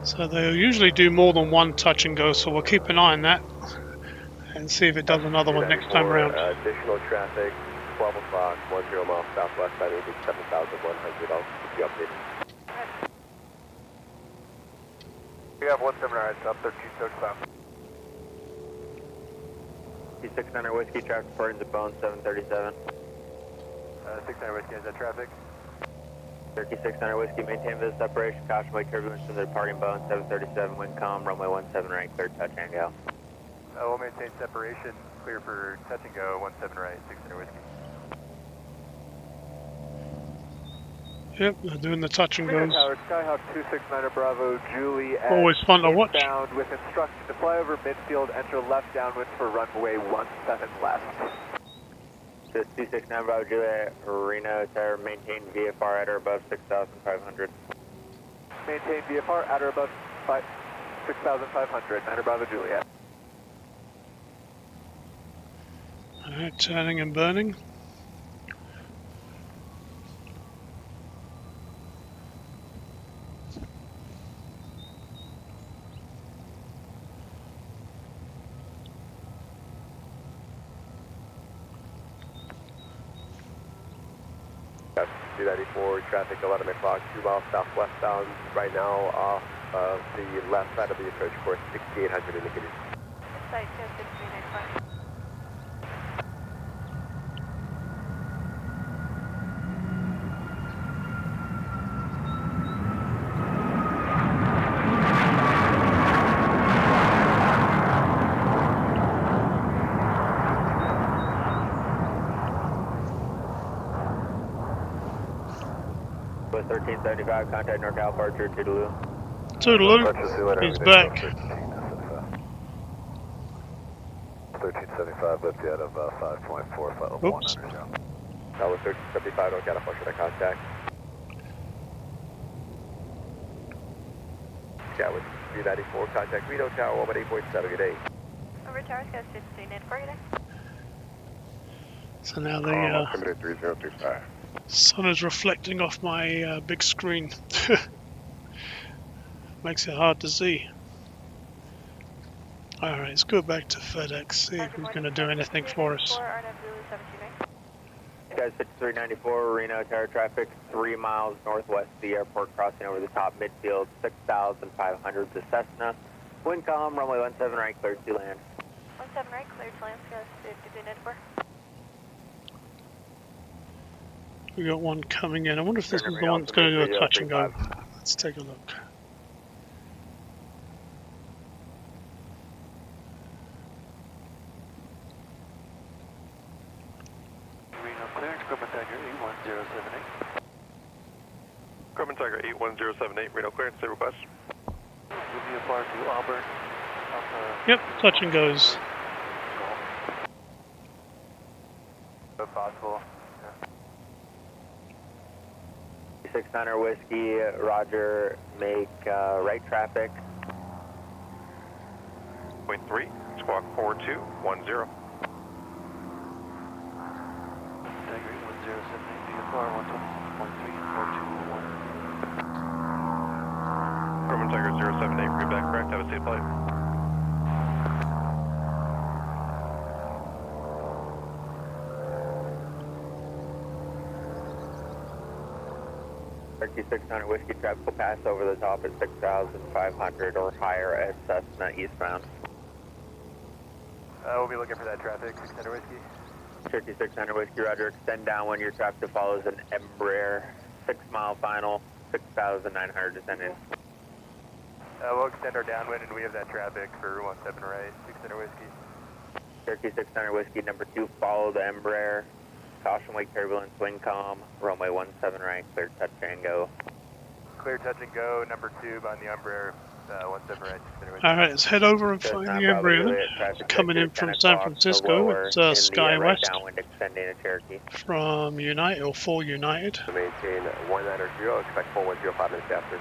So they'll usually do more than one touch and go, so we'll keep an eye on that and see if it does another one next time around. Additional traffic, 12 o'clock, 10 miles southwest, I think 7,100. I'll keep you updated. We have 17 rides up 1365. T69 Whiskey, traffic reporting to Bone 737. 69 Whiskey, is that traffic? Turkey 600 Whiskey, maintain visit separation, caution wake turbulence from the departing Bone 737, wind calm, runway 17 right, clear touch and go. We'll maintain separation, clear for touch and go, 17 right, 600 Whiskey. Yep, they're doing the touch and goes. Tower, Skyhawk 269 Bravo, Julie. Always fun to watch. Bound with instruction to fly over midfield, enter left downwind for runway 17 left. This 269 Bravo, Julie, Reno Tower, maintain VFR at or above 6,500. Maintain VFR at or above 6,500, 9 Bravo, Juliet. Alright, turning and burning. That's 294, traffic 11 o'clock, 2 miles southwestbound, right now off of the left side of the approach course, 6800 indicated. Site 26385. With 1375, contact NorCal departure, Toodaloo. Toodaloo, he's back. 1375, lift you out of 5.4, final 1. Oops. Tower 1375, don't get a function of contact. Scout with 394, contact Reno Tower, 18.7, good day. Over Tower, Sky 16, in for you there. So now the Committed 3035. sun is reflecting off my big screen. Makes it hard to see. Alright, let's go back to FedEx, see if he's going to do anything for us. Guys, 5394, Reno Tower traffic, 3 miles northwest of the airport, crossing over the top midfield, 6,500 to Cessna. Wind calm, runway 17 right, cleared to land. 17 right, cleared to land, Sky 5294. We got one coming in. I wonder if this is the one that's going to do a touch and go. Let's take a look. Reno clearance, Grumman Tiger 81078. Grumman Tiger 81078, Reno clearance, say request. VFR to Auburn. Yep, touch and goes. If possible. 600 Whiskey, Roger, make right traffic. Point 3, squawk 4210. Tiger 81078, VFR 126.34221. Grumman Tiger 078, read back correct, have a safe flight. Turkey 600 Whiskey, traffic will pass over the top at 6,500 or higher at Cessna eastbound. We'll be looking for that traffic, 600 Whiskey. Turkey 600 Whiskey, Roger, extend downwind, your traffic follows an Embraer, 6 mile final, 6,900 descending. We'll extend our downwind and we have that traffic for 17 right, 600 Whiskey. Turkey 600 Whiskey, number 2, follow the Embraer. Caution wake turbulence, wind calm, runway 17 right, clear touch and go. Clear touch and go, number 2 on the Embraer, Alright, let's head over and find the Embraer then. Coming in from San Francisco, it's SkyWest downwind extending to Cherokee. from United, or for United. Maintain 190, expect 4105 minutes after.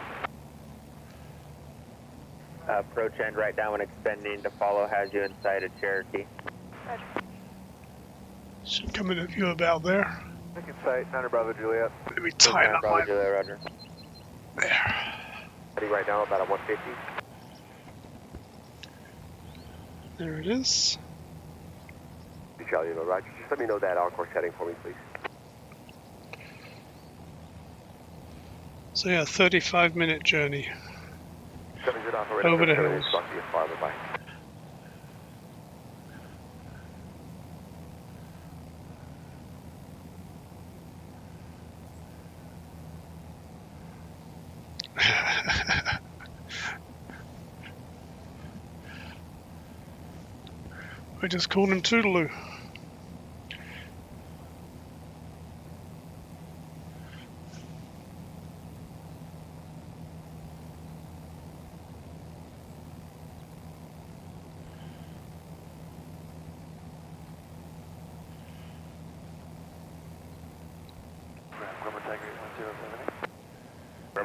Approach end right downwind extending to follow has you inside of Cherokee. Should come into view about there. Pick in sight, 9 Bravo Juliet. Let me tighten up my... Juliet, roger. There. Heading right now about a 150. There it is. Charlie, roger. Just let me know that encore setting for me, please. So yeah, 35-minute journey. Over Over the hills. Bye. I just called him Toodaloo.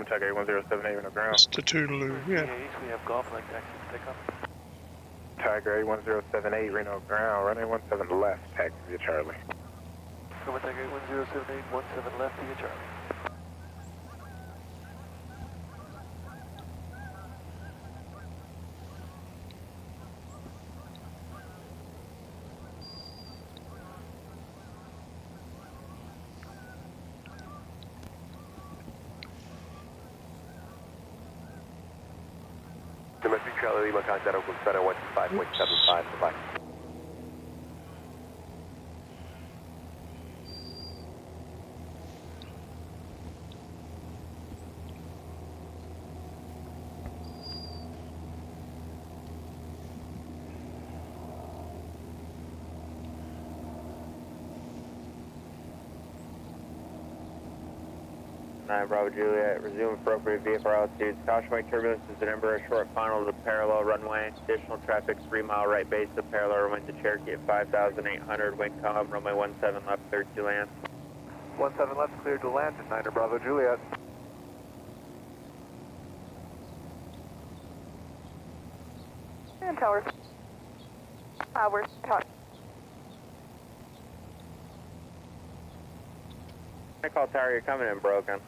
Tag 81078 on the ground. Mr. Toodaloo, yeah. We have golf like taxi pickup. Tiger 81078 Reno ground, runway 17 left, taxi via Charlie. Tiger 81078, 17 left via Charlie. Domestic Charlie Lima, contact Oakland Center 125.75, bye-bye. Bravo Juliet, resume appropriate VFR altitudes. Caution wake turbulence is an Embraer short final to the parallel runway. Additional traffic 3 mile right base of parallel runway to Cherokee at 5,800. Wind calm, runway 17 left, cleared to land. 17 left, cleared to land at 9 Bravo Juliet. And tower. We're talking. I call tower, you're coming in broken.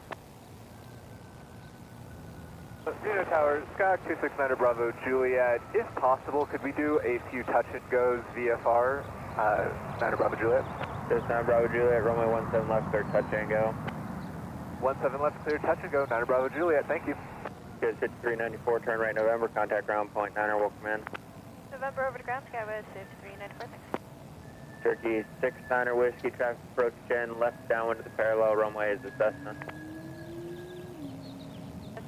Reno Tower, Sky 269 Bravo Juliet. If possible, could we do a few touch and goes VFR? 9 Bravo Juliet. This 9 Bravo Juliet, runway 17 left, clear touch and go. 17 left, clear touch and go. 9 Bravo Juliet, thank you. Good, 5394, turn right November, contact ground point 9er, welcome in. November over to ground, Skywest 5394, thanks. Cherokee 69er Whiskey, traffic approach 10, left downwind to the parallel runway is the Cessna.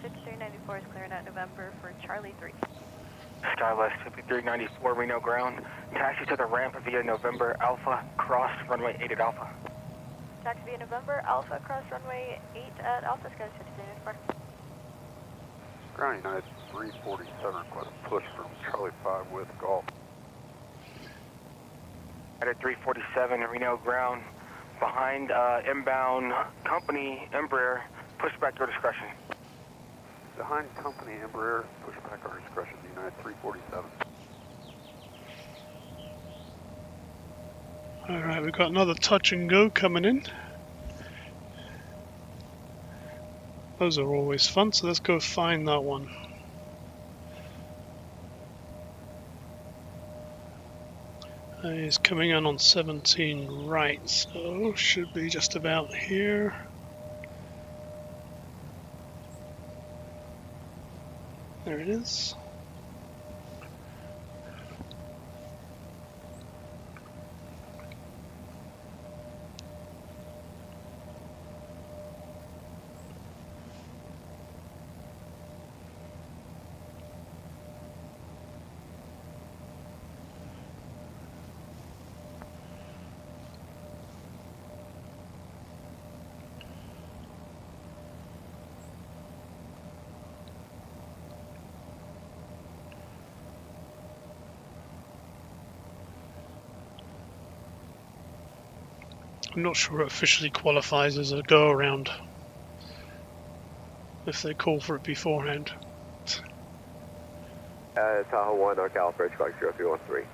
5394 is clearing out November for Charlie 3. SkyWest 5394 Reno ground. Taxi to the ramp via November Alpha, cross runway 8 at Alpha. Taxi via November Alpha, cross runway 8 at Alpha, SkyWest 5394. Ground United 347, request push from Charlie 5 with golf. At 347 Reno ground, behind inbound company Embraer, push back your discretion. Behind company Embraer, push back our discretion, United 347. Alright, we've got another touch and go coming in. Those are always fun, so let's go find that one. He's coming in on 17 right, so should be just about here. There it is. I'm not sure it officially qualifies as a go-around if they call for it beforehand. Tahoe 1, NorCal Approach, Squawk 0313.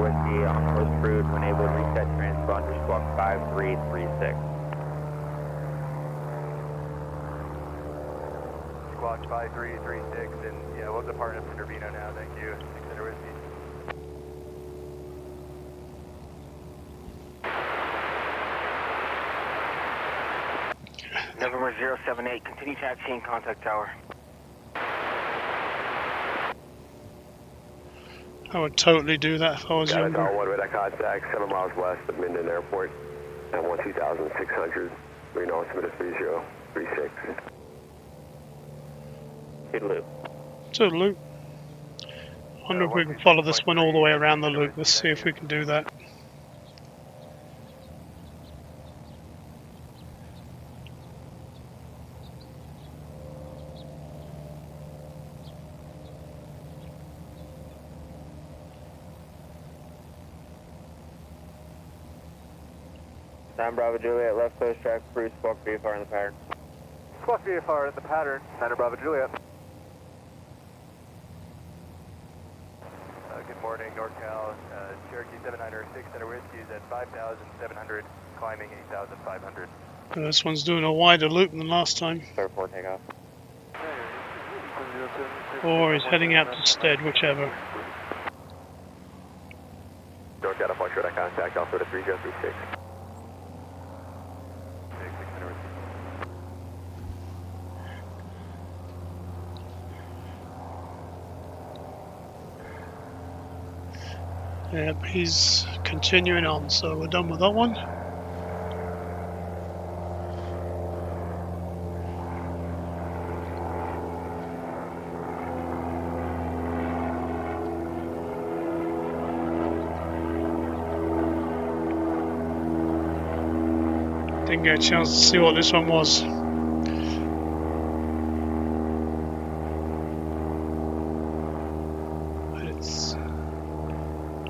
Whiskey on course crude when able to reset transponder squawk 5336. Squawk 5336, and yeah, we'll depart up to Reno now. Thank you. 600 Whiskey. November 078, continue taxiing contact tower. I would totally do that if I was Got a younger. Tahoe 1 radar contact, 7 miles west of Minden Airport, at 12600, Reno, altimeter 3036. Good loop. Toodaloo. I wonder if we can follow this one all the way around the loop. Let's see if we can do that. Time Bravo Juliet, left coast track, Bruce, squawk VFR in the pattern. Squawk VFR in the pattern. Center Bravo Juliet. Good morning, NorCal. Cherokee 7906 Center Whiskey is at 5,700, climbing 8,500. This one's doing a wider loop than last time. Airport takeoff. Or he's heading out to Stead, whichever. NorCal Approach radar contact, altimeter 3036. Yep, he's continuing on, so we're done with that one. Didn't get a chance to see what this one was.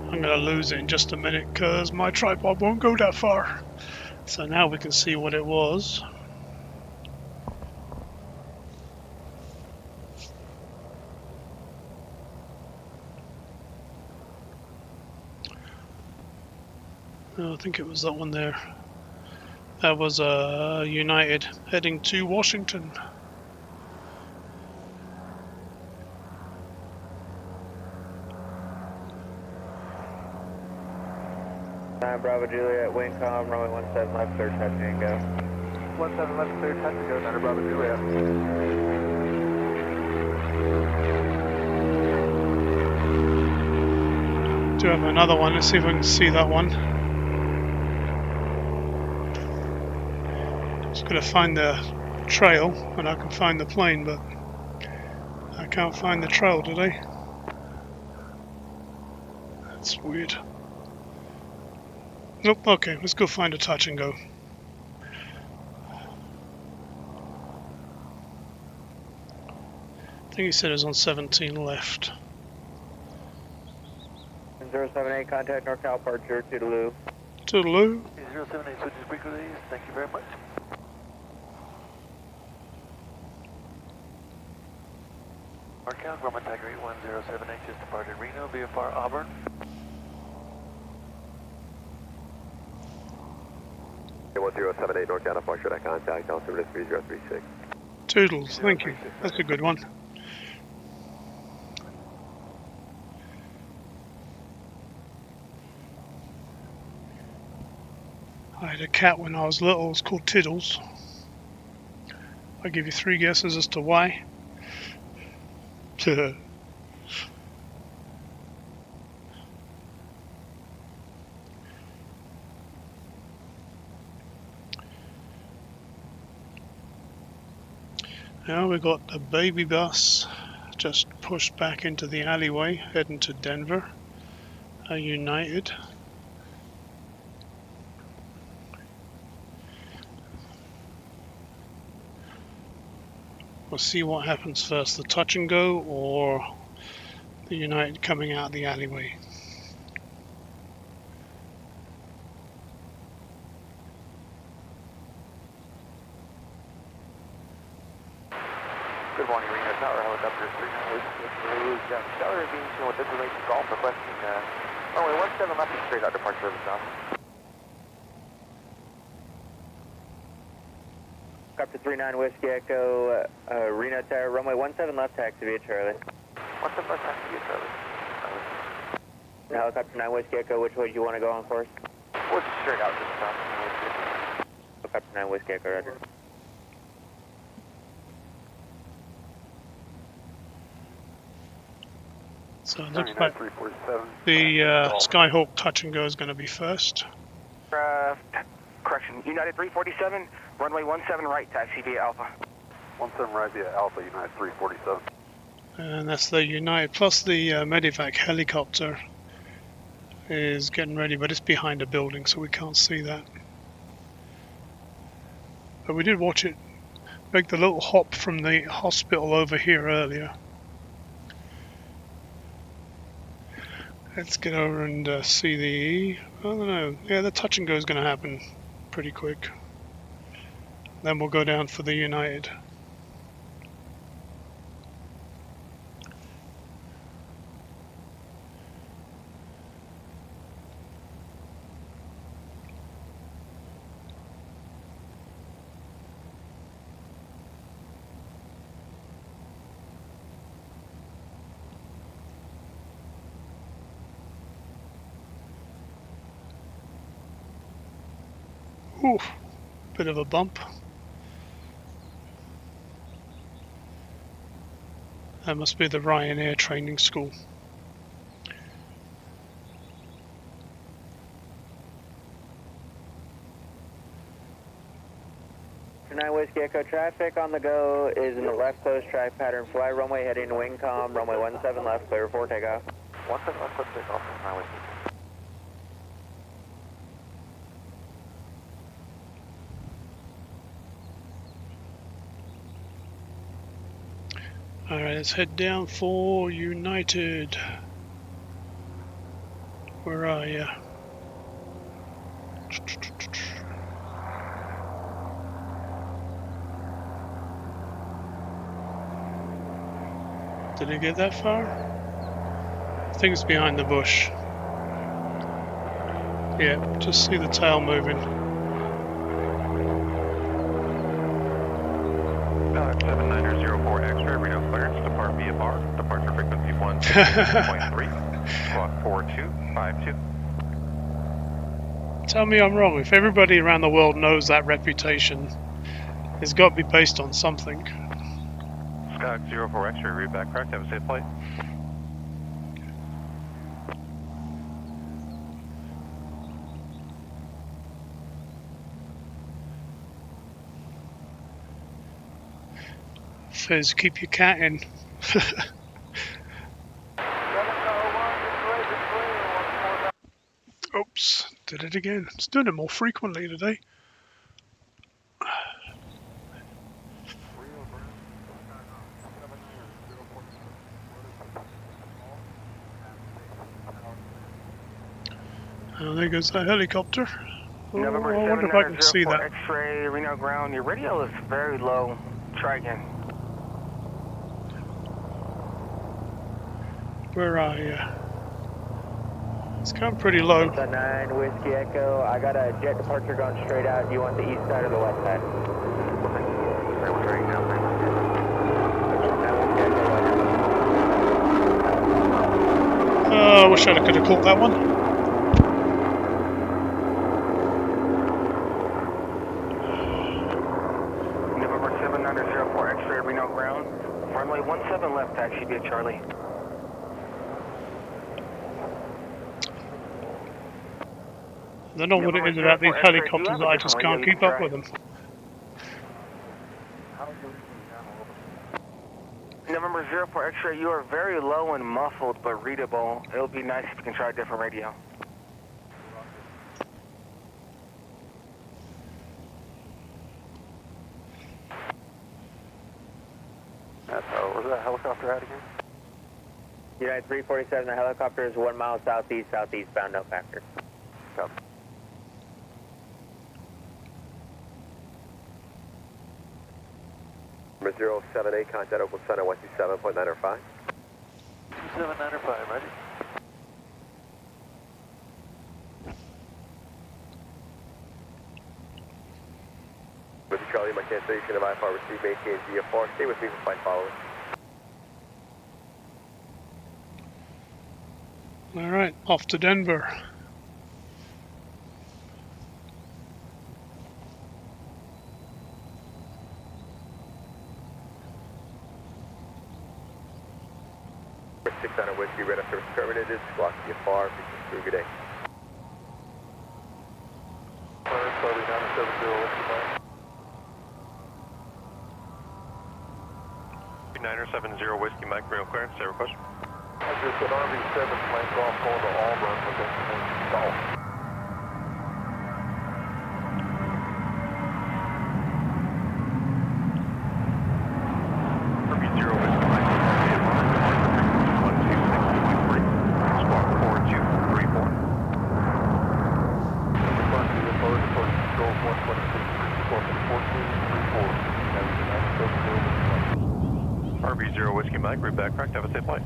I'm going to lose it in just a minute because my tripod won't go that far. So now we can see what it was. Oh, I think it was that one there. That was United heading to Washington. Time Bravo Juliet, wind calm, runway 17 left, third touch and go. 17 left, third touch and go, Center Bravo Juliet. Do have another one. Let's see if I can see that one. Just gonna find the trail and I can find the plane, but I can't find the trail today. That's weird. Nope, okay, let's go find a touch and go. I think he said it was on 17 left. 078, contact NorCal Departure, Toodaloo. Toodaloo. 078, switches quickly, thank you very much. NorCal, Grumman Tiger 8107H just departed Reno, VFR Auburn. A 1078 NorCal Approach radar contact, altimeter 3036. Toodles, thank you. That's a good one. I had a cat when I was little, it was called Tiddles. I'll give you 3 guesses as to why. Now we got the baby bus just pushed back into the alleyway, heading to Denver, United. We'll see what happens first, the touch and go or the United coming out the alleyway. Good morning, Reno Tower, helicopter 3982, Stellar Aviation with information golf requesting runway 17 left and straight out departure of the south. Helicopter 39 Whiskey Echo, Reno Tower, runway 17 left, taxi via Charlie. 17 left, taxi via Charlie. Helicopter 9 Whiskey Echo, which way do you want to go on course? We'll just straight out to the south. Helicopter 9 Whiskey Echo, roger. So it looks like the Skyhawk touch and go is going to be first. Correction, United 347, runway 17 right, taxi via Alpha. 17 right via Alpha, United 347. And that's the United, plus the Medivac helicopter is getting ready, but it's behind a building, so we can't see that. But we did watch it make the little hop from the hospital over here earlier. Let's get over and see the, I don't know, yeah, the touch and go is going to happen pretty quick. Then we'll go down for the United. Oof, bit of a bump. That must be the Ryanair training school. Nine Whiskey Echo traffic on the go is in the left close track pattern. Fly runway heading to wing comm, runway 17 left, clear for takeoff. 17 left, clear takeoff, 9 Whiskey. Alright, let's head down for United. Where are you? Did it get that far? I think it's behind the bush. Yeah, just see the tail moving. 7904 X-ray, Reno clearance, depart via bar, departure frequency 1.3, squawk 4252. Tell me I'm wrong. If everybody around the world knows that reputation, it's got to be based on something. Skyhawk 04 X-ray, read back correct, have a safe flight. Fizz, keep your cat in. Oops, did it again. It's doing it more frequently today. Oh, there goes that helicopter. Oh, I wonder if I can see that. X-ray, Reno ground. Your radio is very low. Try again. Where are you? It's gone pretty low. 9 Whiskey Echo. I got a jet departure going straight out. Do you want the east side or the west side? I wish I could have caught that one. November 7904 X-ray, Reno ground. Runway 17 left, taxi via Charlie. I don't know what it is about these helicopters that I just can't keep up with them. November 04 X-ray, you are very low and muffled, but readable. It'll be nice if you can try a different radio. That's how, where's that helicopter at again? United 347, the helicopter is 1 mile southeast, southeastbound, no factor. Copy. Number 078, contact Oakland Center 127.905. 2795, ready? With the Charlie, my cancellation of IFR received, maintain VFR. Stay with me for flight following. All right, off to Denver. For 600 Whiskey, radar service terminated. Squawk VFR, frequency, good day. Charlie 970 Whiskey Mike. 970 Whiskey Mike, real clearance, say request. I just said RV-7 plane golf going to Auburn with destination golf. RV-0 Whiskey Mike, RV-126.3, squawk 4234. Response to the forward report control 126, squawk 4234. RV-0 Whiskey Mike, route back correct, have a safe flight.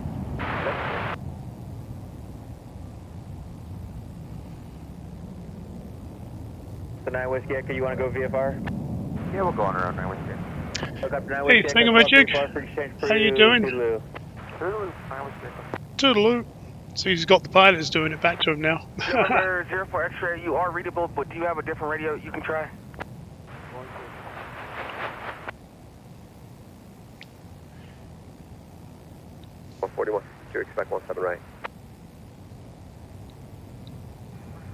The 9 Whiskey Echo, you want to go VFR? Yeah, we'll go on around 9 Whiskey. Hey, Thingamajig. How you doing? Toodaloo, 9 Whiskey. Toodaloo. So he's got the pilots doing it back to him now. November 04 X-ray, you are readable, but do you have a different radio you can try? 141, you expect 17 right.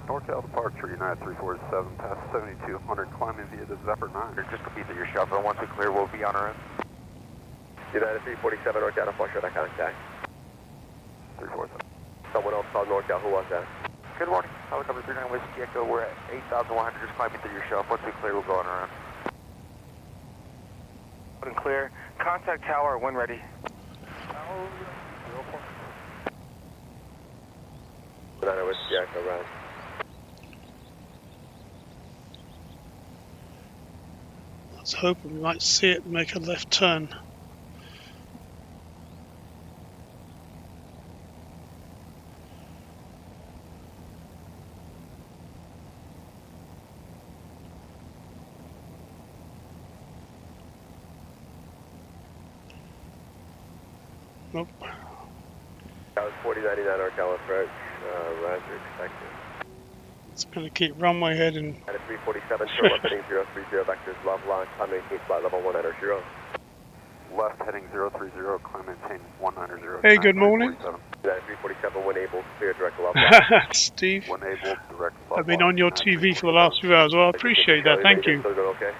NorCal departure, United 347, past 7200, climbing via the Zephyr 9. Just repeat that your shuffle. Once we clear, we'll be on our end. United 347, NorCal, departure, that contact. 347. Someone else called NorCal, who was that? Good morning, helicopter 39 Whiskey Echo, we're at 8,100, just climbing through your shelf. Once we clear, we'll go on our end. Good and clear. Contact tower when ready. United Whiskey Echo, right. I was hoping we might see it make a left turn. Nope. That was 4099 NorCal approach, Roger, expected. It's going to keep runway heading. At a 347, show left heading 030, vectors left line, climb maintain flight level 190. Left heading 030, climb maintain 190. Hey, good morning. United 347, when able, clear direct left line. Steve, When able, direct left I've been line. on your TV for the last few hours. Well, I appreciate that. Thank you. Still going okay?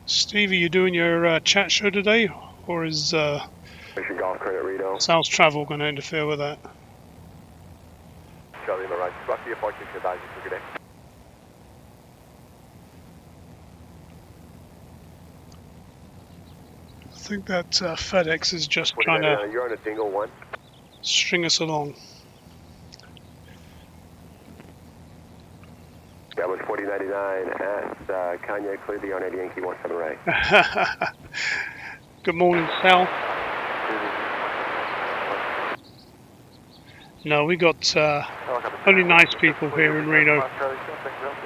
Steve, are you doing your chat show today? Or is Mission Golf Credit Reno. Sales Travel going to interfere with that? Charlie, my right. Rock the apart, you advise you for good day. I think that FedEx is just trying to You're on a Dingle 1. string us along. That was 4099. Ask Kanye, clear the R80 Yankee 17 right. Good morning, Sal. No, we got only nice people here in Reno.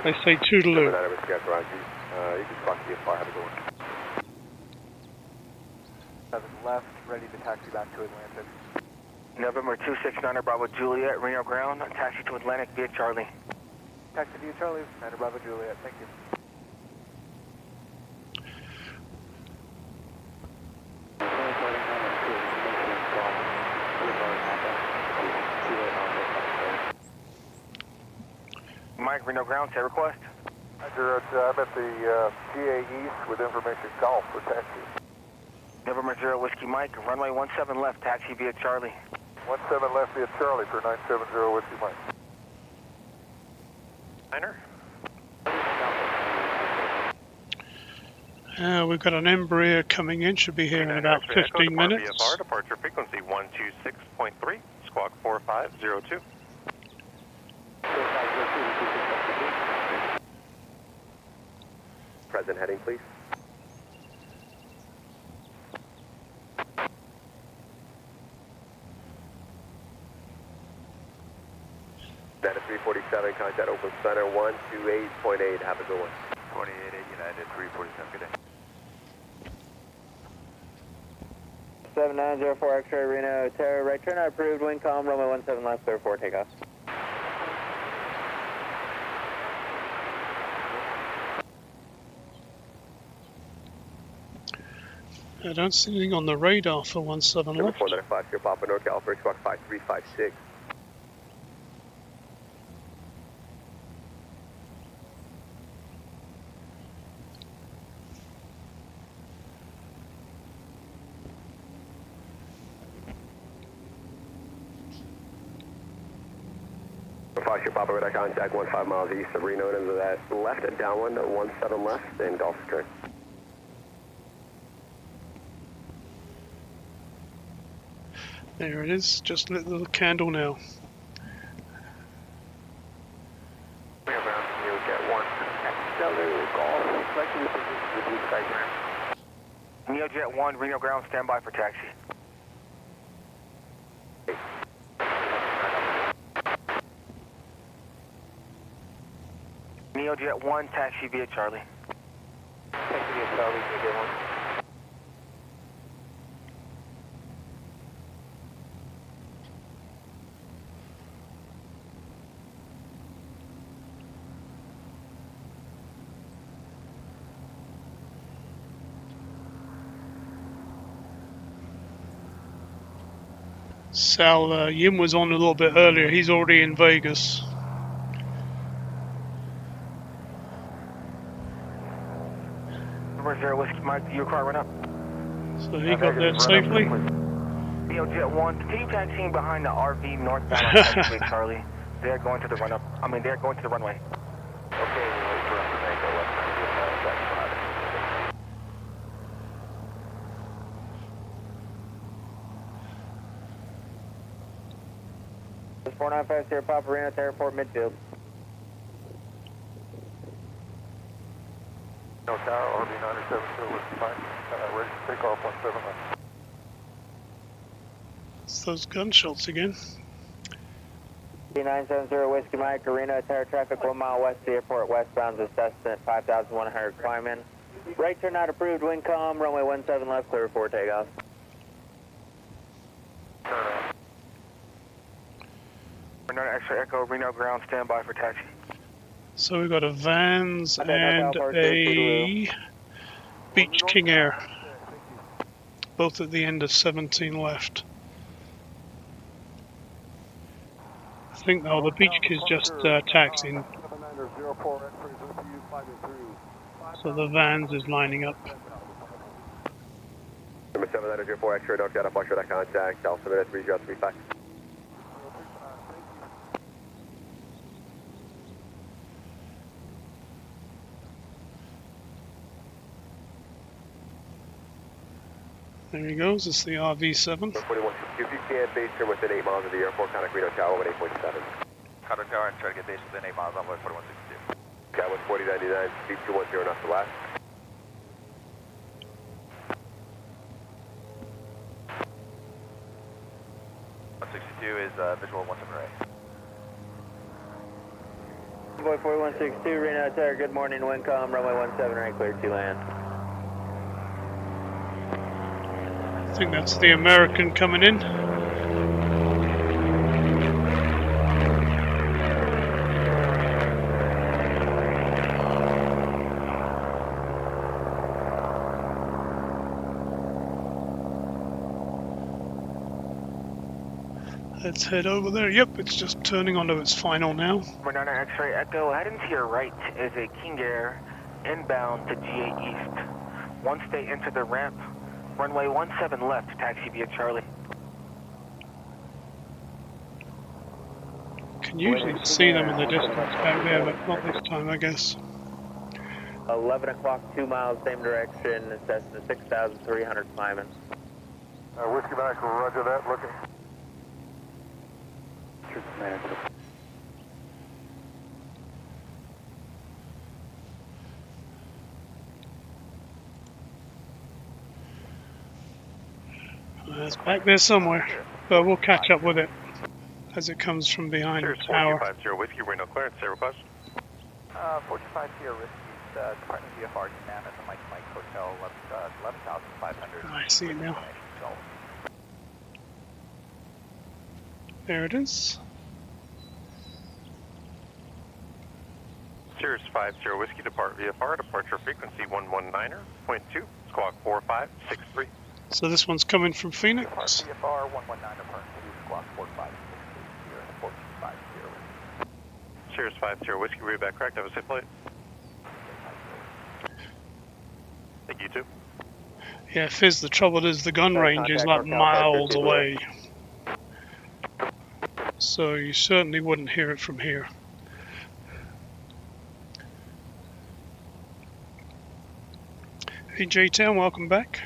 They say toodaloo. You can cross the far, have a good one. 7 left, ready to taxi back to Atlantic. November 269 Bravo Juliet, Reno ground, taxi to Atlantic via Charlie. Taxi to you, Charlie, 9 Bravo Juliet, thank you. Mike, Reno ground, say request. Roger, I'm at the GA East with information golf for taxi. November 0 Whiskey Mike, runway 17 left, taxi via Charlie. 17 left via Charlie for 970 Whiskey Mike. Niner. We've got an Embraer coming in, should be here in about 15 minutes. VFR, departure frequency 126.3, squawk 4502. Present heading, please. Data 347, contact open center 128.8, have a good one. 28 United 347, good day. 7904 X-ray Reno, Terra, right turn approved, wind calm, runway 17 left, clear for takeoff. I don't see anything on the radar for 17 Number left. 495, Sierra Papa NorCal, first squawk 5356. Sierra Papa radar contact 15 miles east of Reno, and into that left and downwind 17 left and Gulf Stream. There it is, just lit the little candle now. Neojet 1, Reno ground, standby for taxi. Neojet 1, taxi via Charlie. Taxi via Charlie, Neojet 1. Sal, Yim was on a little bit earlier, he's already in Vegas. Number 0 Whiskey Mike, your car went up. So he got there safely. Neojet 1, continue taxiing behind the RV northbound on taxiway Charlie. They're going to the run up. They're going to the runway. Okay, we'll wait for us to make our left turn to the back. 495 Sierra Papa Reno, Airport Midfield. No tower, RV 970 Whiskey Mike, ready to take off 17 left. It's those gunshots again. 970 Whiskey Mike, Reno, Terra traffic 1 mile west of the airport, westbound is estimate 5,100, climb in. Right turn not approved, wind calm, runway 17 left, clear for takeoff. Reno X-ray Echo, Reno ground, standby for taxi. So we've got a Vans and a Beach King Air. Both at the end of 17 left. I think, oh, the Beach King is just taxiing. So the Vans is lining up. Number 7904 X-ray, don't get up, watch for that contact, Alpha minute 3035. There he goes, it's the RV7. 41, if you can, base here within 8 miles of the airport, contact Reno Tower 18.7. Contact Tower and try to get base within 8 miles, envoy 4162. Cat 4099, speed 210 enough to last. Is visual 17 right. Boy 4162, Reno Terra, good morning, wind calm, runway 17 right, clear to land. I think that's the American coming in. Let's head over there. Yep, it's just turning onto its final now. Renata X-ray Echo, heading to your right is a King Air inbound to GA East. Once they enter the ramp, runway 17 left, taxi via Charlie. Can usually see them in the distance back there, but not this time, I guess. 11 o'clock, 2 miles, same direction, Cessna 6,300 climbing. Whiskey Mike, roger that, looking. It's back there somewhere, but we'll catch up with it as it comes from behind the tower. 50 Whiskey, Reno clearance, Seirra request. 45 Sierra Whiskey, Department VFR command at the Mike Hotel, 11,500. I see it now. There it is. Cirrus 50 Whiskey, depart VFR, departure frequency 119.2, squawk 4563. So this one's coming from Phoenix. VFR 119 departure 2, squawk 4563, Sierra 425 Sierra Whiskey. Cirrus 50 Whiskey, read back correct, have a safe flight. Thank you too. Yeah, Fizz, the trouble is the gun range is like miles away. So you certainly wouldn't hear it from here. Hey J-Town, welcome back.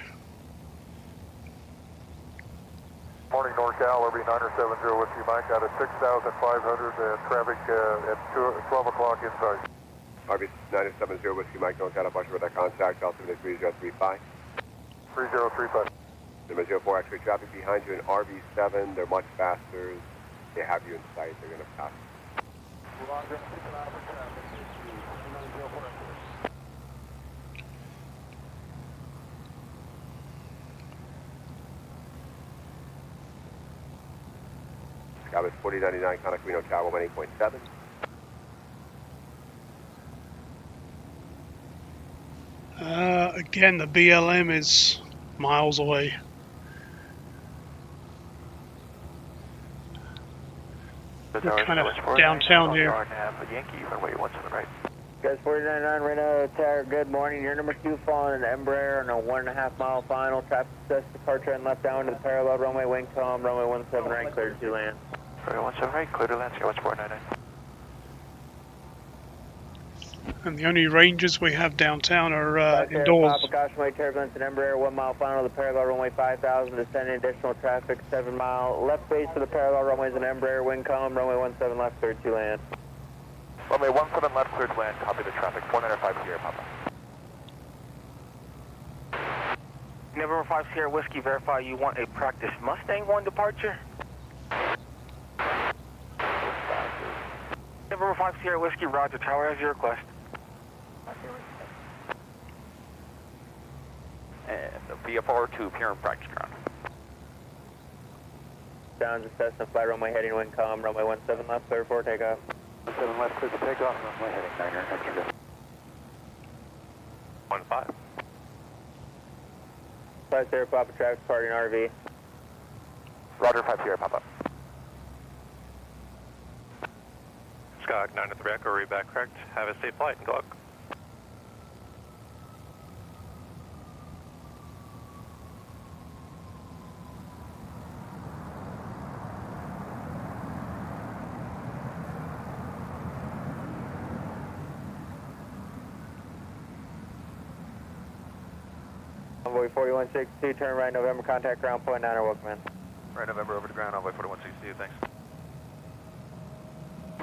Morning, NorCal, RB970 Whiskey Mike, out of 6,500 and traffic at 12 o'clock inside. RB970 Whiskey Mike, NorCal, departure with that contact, altimeter 3035. 3035. Number 04, X-ray traffic behind you in RB7, they're much faster. They have you in sight, they're going to pass. Skybox 4099, contact Reno Tower 18.7. Again, the BLM is miles away. We're kind of downtown here. Yankee, runway 17 right. Guys, 499 Reno Tower, good morning. Your number 2 following an Embraer on a 1.5 mile final. Traffic success, departure and left down to the parallel runway, wing com, runway 17 right, cleared to land. Runway 17 right, clear to land, Sierra 499. And the only ranges we have downtown are indoors. Papa caution turbulence and Embraer 1 mile final to the parallel runway 5000, descending additional traffic 7 mile left base for the parallel runways and Embraer, wing com, runway 17 left, cleared to land. Runway 17 left, cleared to land, copy the traffic, 495 Sierra Papa. November 5 Sierra Whiskey, verify you want a practice Mustang 1 departure. November 5 Sierra Whiskey, roger, tower has your request. And the VFR to appear practice ground. Down to Cessna, flight runway heading wing com, runway 17 left, clear for takeoff. 17 left, clear for takeoff, runway heading 9er, extra. 15. 5 Sierra Papa, traffic departing RV. Roger, 5 Sierra Papa. Skog 903 Echo, read back correct, have a safe flight and good luck. Envoy 4162, turn right November, contact ground point 9er, welcome in. Right November over to ground, Envoy 4162, thanks.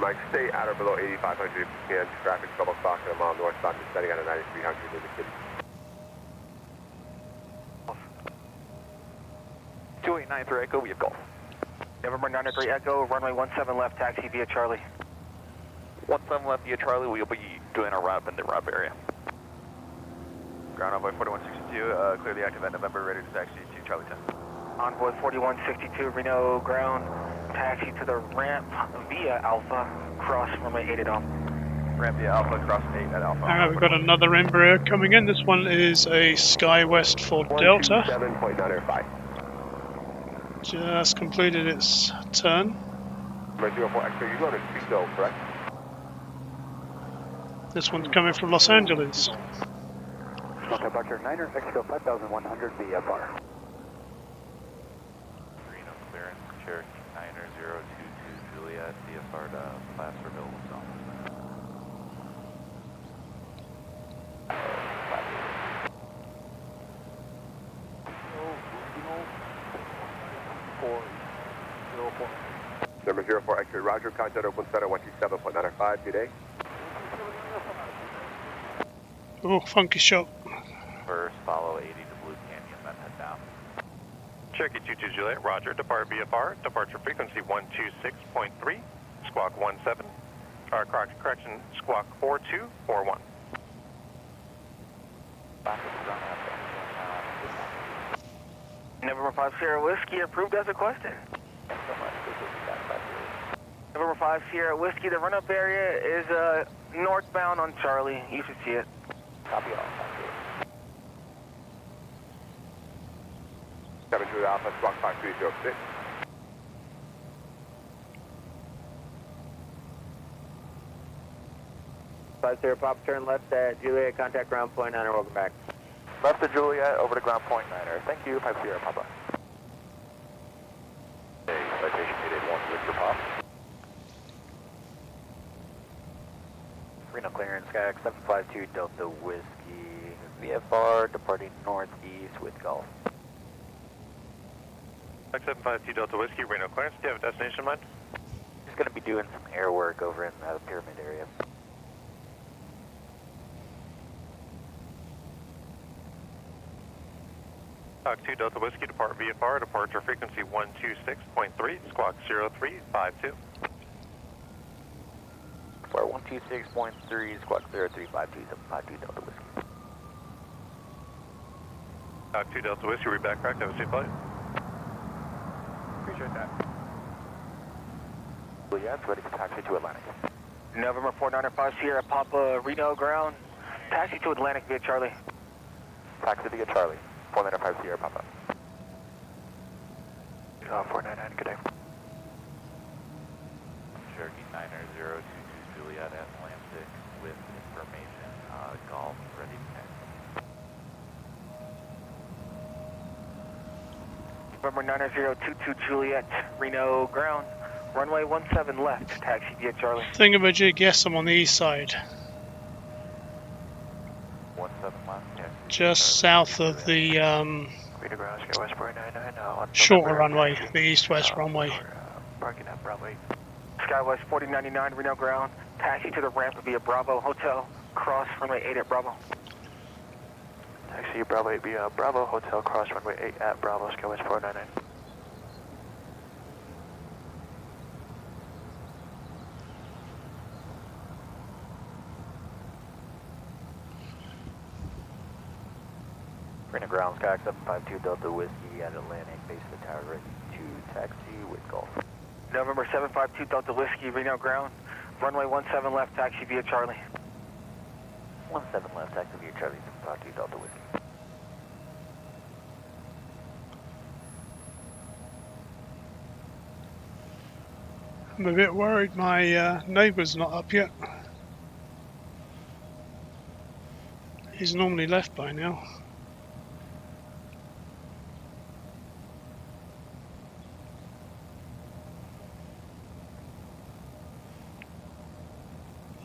Mike, stay at or below 8,500 and traffic 12 o'clock and a mile northbound, descending on a 9,300 in the city. 2893 Echo, we have Golf. November 93 Echo, runway 17 left, taxi via Charlie. 17 left via Charlie, we'll be doing a route in the RUB area. Ground Envoy 4162, clear the active at November, ready to taxi to Charlie 10. Envoy 4162, Reno ground, taxi to the ramp via Alpha, cross runway 8 at Alpha. Ramp via Alpha, cross 8 at Alpha. Alright, we've got another Embraer coming in. This one is a SkyWest for Delta. 7.905. Just completed its turn. Number 04 X-ray, you go to Speedo, correct? This one's coming from Los Angeles. Okay, Bucker 9er, X-Go 5100 VFR. Reno clearance, Cherokee 90022 Juliet, VFR to Placerville, Wisconsin. Number 04 X-ray, Roger, contact open center 127.95, good day. Oh, funky shot. First, follow 80 to Blue Canyon, then head down. Cherokee 22 Juliet, roger, depart VFR, departure frequency 126.3, squawk 17, correction, squawk 4241. November 5 Sierra Whiskey approved as requested. November 5 Sierra Whiskey, the run-up area is northbound on Charlie. You should see it. Copy all. 7 Juliet Alpha, squawk 5306. Sierra Pop, turn left at Juliet, contact ground point 9er, welcome back. Left of Juliet, over to ground point 9er. Thank you, 5 Sierra Papa. Okay, citation 881, Victor Pop. Reno clearance, Skyhawk 752 Delta Whiskey, VFR, departing northeast with Golf. 752 Delta Whiskey, Reno clearance. Do you have a destination in mind? Just going to be doing some air work over in the pyramid area. Talk 2 Delta Whiskey, depart VFR, departure frequency 126.3, squawk 0352. For 126.3, squawk 0352, 752 Delta Whiskey. Talk 2 Delta Whiskey, read back correct, have a safe flight. Appreciate that. Juliet's ready for taxi to Atlantic. November 495 Sierra Papa Reno ground. Taxi to Atlantic via Charlie. Taxi to get Charlie. 495 Sierra Papa. 499, good day. Cherokee 90022 Juliet Atlantic with information. Golf ready to taxi. November 90022 Juliet, Reno ground. Runway 17 left, taxi via Charlie. Thingamajig, yes, I'm on the east side. 17 left, taxi. Just south of the Reno ground, Sky Westport 99, shorter runway, the east-west runway. parking at Bravo 8. Skywest 4099 Reno ground. Taxi to the ramp via Bravo Hotel. Cross runway 8 at Bravo. Taxi Bravo 8 via Bravo Hotel, cross runway 8 at Bravo, Skywest 499. Reno ground, Sky 752 Delta Whiskey at Atlantic, base of the tower ready to taxi with Golf. November 752 Delta Whiskey, Reno ground. Runway 17 left, taxi via Charlie. 17 left, taxi via Charlie 752 Delta Whiskey. I'm a bit worried my neighbour's not up yet. He's normally left by now.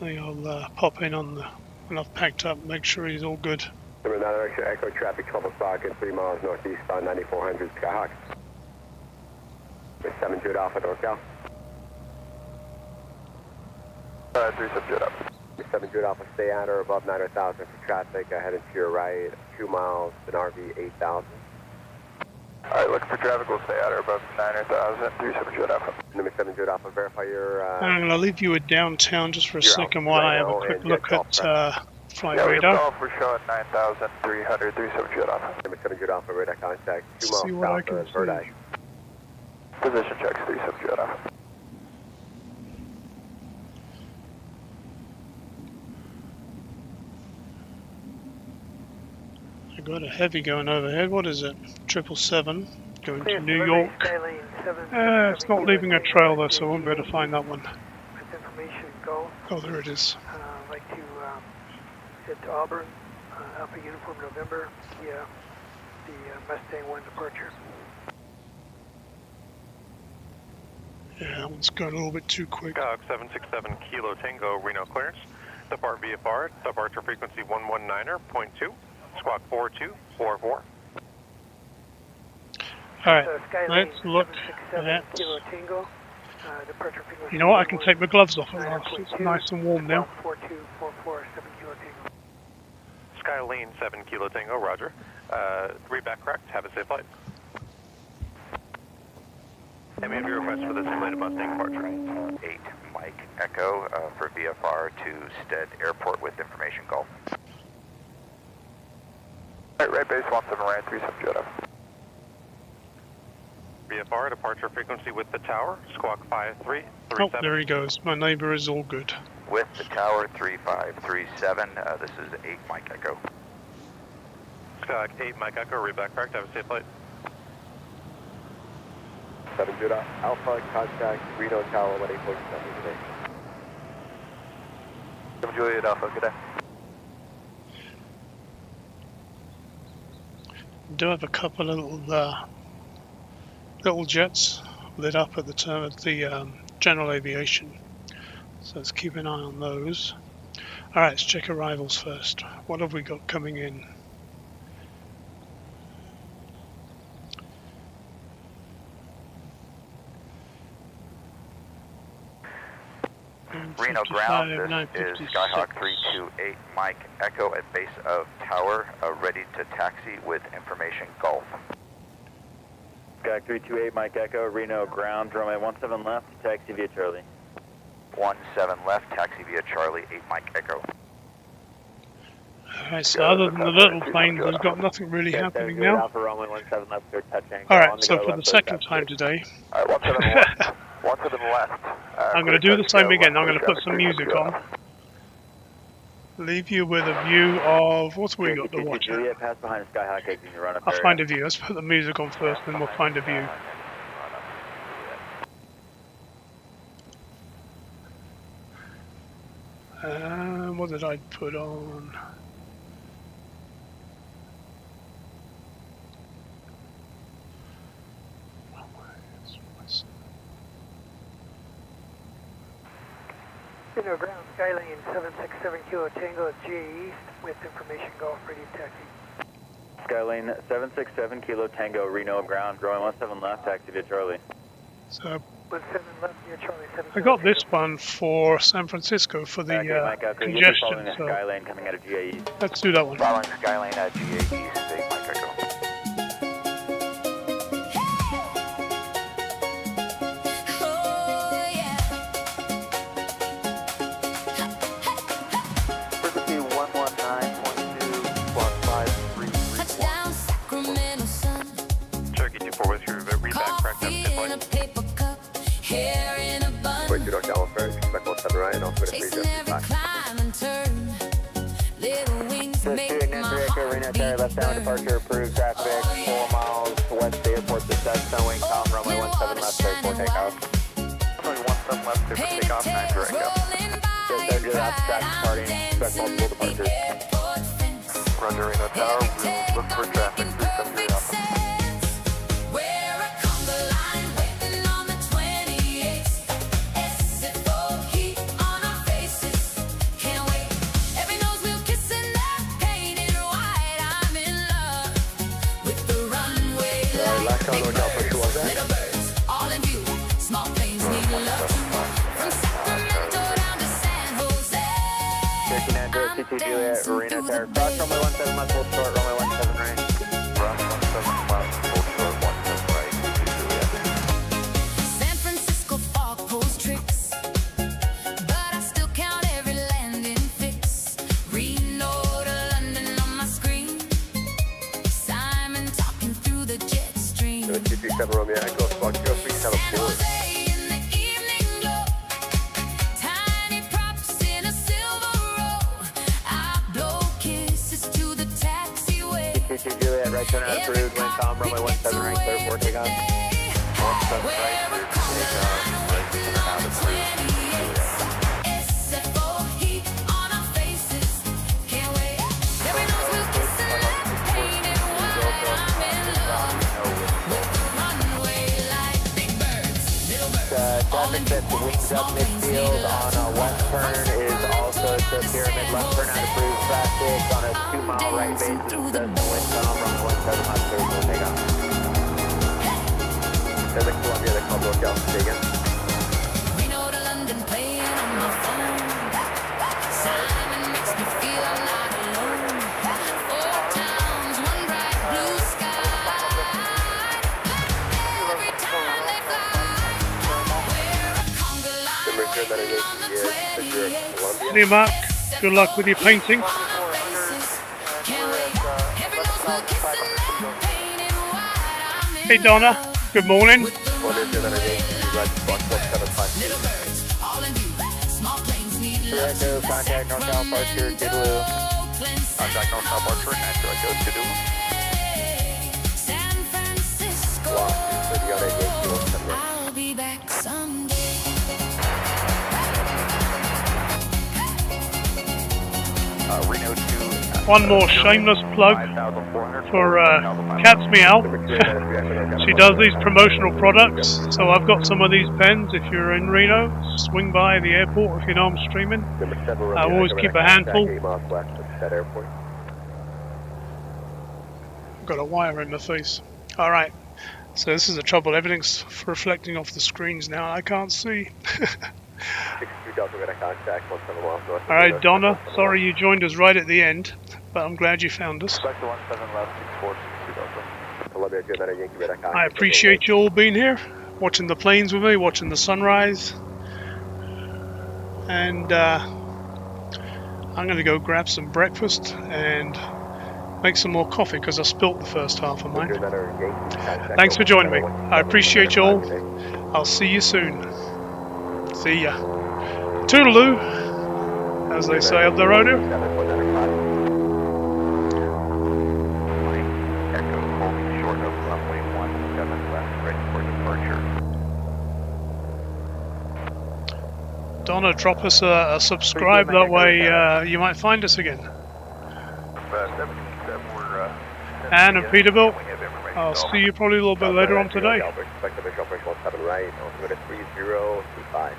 I think I'll pop in on when I've packed up, make sure he's all good. Number 9 X-ray, Echo traffic 12 o'clock and 3 miles northeast on 9400 Skyhawk. With 7 Jude Alpha NorCal. 3 Jude Alpha. 7 Jude Alpha, stay at or above 900,000 for traffic. Heading to your right, 2 miles, an RV 8000. Alright, looking for traffic, we'll stay at or above 900,000, 3 Jude Alpha. Number 7 Jude Alpha, verify your... I'm going to leave you with downtown just for a second while I have a quick look at flight radar. Golf, we're showing 9,300, 3 Jude Alpha. Number 7 Jude Alpha, radar contact, 2 See miles what I south can of Verde. see. Position checks, 3 Jude Alpha. I got a heavy going overhead. What is it? 777. going to New York. It's not leaving a trail though, so I won't be able to find that one. With information, go. Oh, there it is. I'd like to head to Auburn, Alpha Uniform November, via the Mustang 1 departure. Yeah, that one's going a little bit too quick. Skyhawk 767 Kilo Tango, Reno clearance. Depart VFR, departure frequency 119.2, squawk 4244. Alright, let's look at... You know what, I can take my gloves off at last. It's nice and warm now. 4244, 7 Kilo Tango. Skylane 7 Kilo Tango, roger. Read back correct, have a safe flight. And we have your request for the simulated Mustang departure. 8 Mike Echo for VFR to Stead Airport with information Gulf. Right base 17 right 37 Jetta. VFR, departure frequency with the tower, squawk 5337. Oh, there he goes. My neighbour is all good. With the tower 3537, this is 8 Mike Echo. Skyhawk 8 Mike Echo, read back correct, have a safe flight. 7 Judah, Alpha, contact Reno Tower 18.7 today. 7 Juliet Alpha, good day. Do have a couple of little jets lit up at the turn of the general aviation, so let's keep an eye on those. Alright, let's check arrivals first. What have we got coming in? Reno ground, this is Skyhawk 328 Mike Echo at base of tower, ready to taxi with information Gulf. Skyhawk 328 Mike Echo, Reno ground, runway 17 left, taxi via Charlie. 17 left, taxi via Charlie, 8 Mike Echo. Alright, so other than the little planes, we've got nothing really happening now. Alpha runway 17 left, clear touching. Alright, so for the second time today, Alright, 17 left. 17 left. I'm going to do the same again. I'm going to put some music on. Leave you with a view of what we got to watch. Juliet, pass behind Skyhawk, taking your run-up I'll area. find a view. Let's put the music on first, then we'll find a view. What did I put on? Reno ground, Skylane 767 Kilo Tango at GA East with information Gulf, ready to taxi. Skylane 767 Kilo Tango, Reno ground, runway 17 left, taxi via Charlie. So 17 left via Charlie 7. I got this one for San Francisco for the congestion. So Skylane coming out of GA East. Let's do that one. Following Skylane at GA East, 8 Mike Echo. Frequency 119.2, squawk 5331. Cherokee 24 with your read back correct, have a safe flight. Wait, Judah, California, expect 17 right, and I'll put it 375. Reno Terry, left down departure, approved traffic, 4 miles west of the airport, success, snowing, calm, runway 17 left, clear for takeoff. Runway 17 left, clear for takeoff, 9 direct up. Yes, sir, Judah, after traffic departing, expect multiple departures. Roger, Reno Tower, we'll look for traffic, 370 Alpha. Last time on Alpha, who was that? Cherokee 9 2 Juliet, Reno Terry, cross runway 17 left, full short, runway 17 right. Run 17 left, full short, 17 right, 2 Juliet. San Francisco fog pulls tricks, but I still count every landing fix. Reno to London on my screen. Simon talking through the jet stream. 237 Romeo Echo, squawk 0374. In the evening glow, tiny props in a silver row. I blow kisses to the taxiway. 2 Juliet, right turn out approved, wind calm, runway 17 right, clear for takeoff. 17 right, clear for takeoff, right turn out approved. Traffic that's wings up midfield on a west turn is also to pyramid left turn out approved traffic on a 2 mile right basis. That's the wind calm, runway 17 left clear for takeoff. There's a Columbia, the Columbia, say again. Reno to London playing on my phone. Simon makes me feel I'm not alone. 4 towns, one bright blue sky. Every time they fly, we're a conga line waiting on the 28th. Hey Mark, good luck with your painting. Can't wait. Heaven knows we'll kiss the night, painted white. I'm in Hey Donna, good morning. little birds, all in view. Small planes need love. Echo, contact NorCal Departure, Toodaloo. Contact North South Archer, Nashville, Echo, Toodaloo. San Francisco. I'll be back someday. Reno 2. One more shameless plug 5,400 for Cat's Meow. She does these promotional products, so I've got some of these pens. If you're in Reno, swing by the airport if you know I'm streaming. I always keep a handful. Got a wire in my face. Alright, so this is the trouble. Everything's reflecting off the screens now. I can't see. Alright, Donna, sorry you joined us right at the end, but I'm glad you found us. Select 17 left, 6462 Delta. I appreciate you all being here, watching the planes with me, watching the sunrise. And I'm going to go grab some breakfast and make some more coffee because I spilt the first half of mine. Thanks for joining me. I appreciate you all. I'll see you soon. See ya. Toodaloo, as they say up the road here. Echo holding short of runway 17 left, ready for departure. Donna, drop us a subscribe, that way you might find us again. 77, we're... Anne and Peterbilt, I'll see you probably a little bit later on today. Expect official 17 right, altimeter 3025.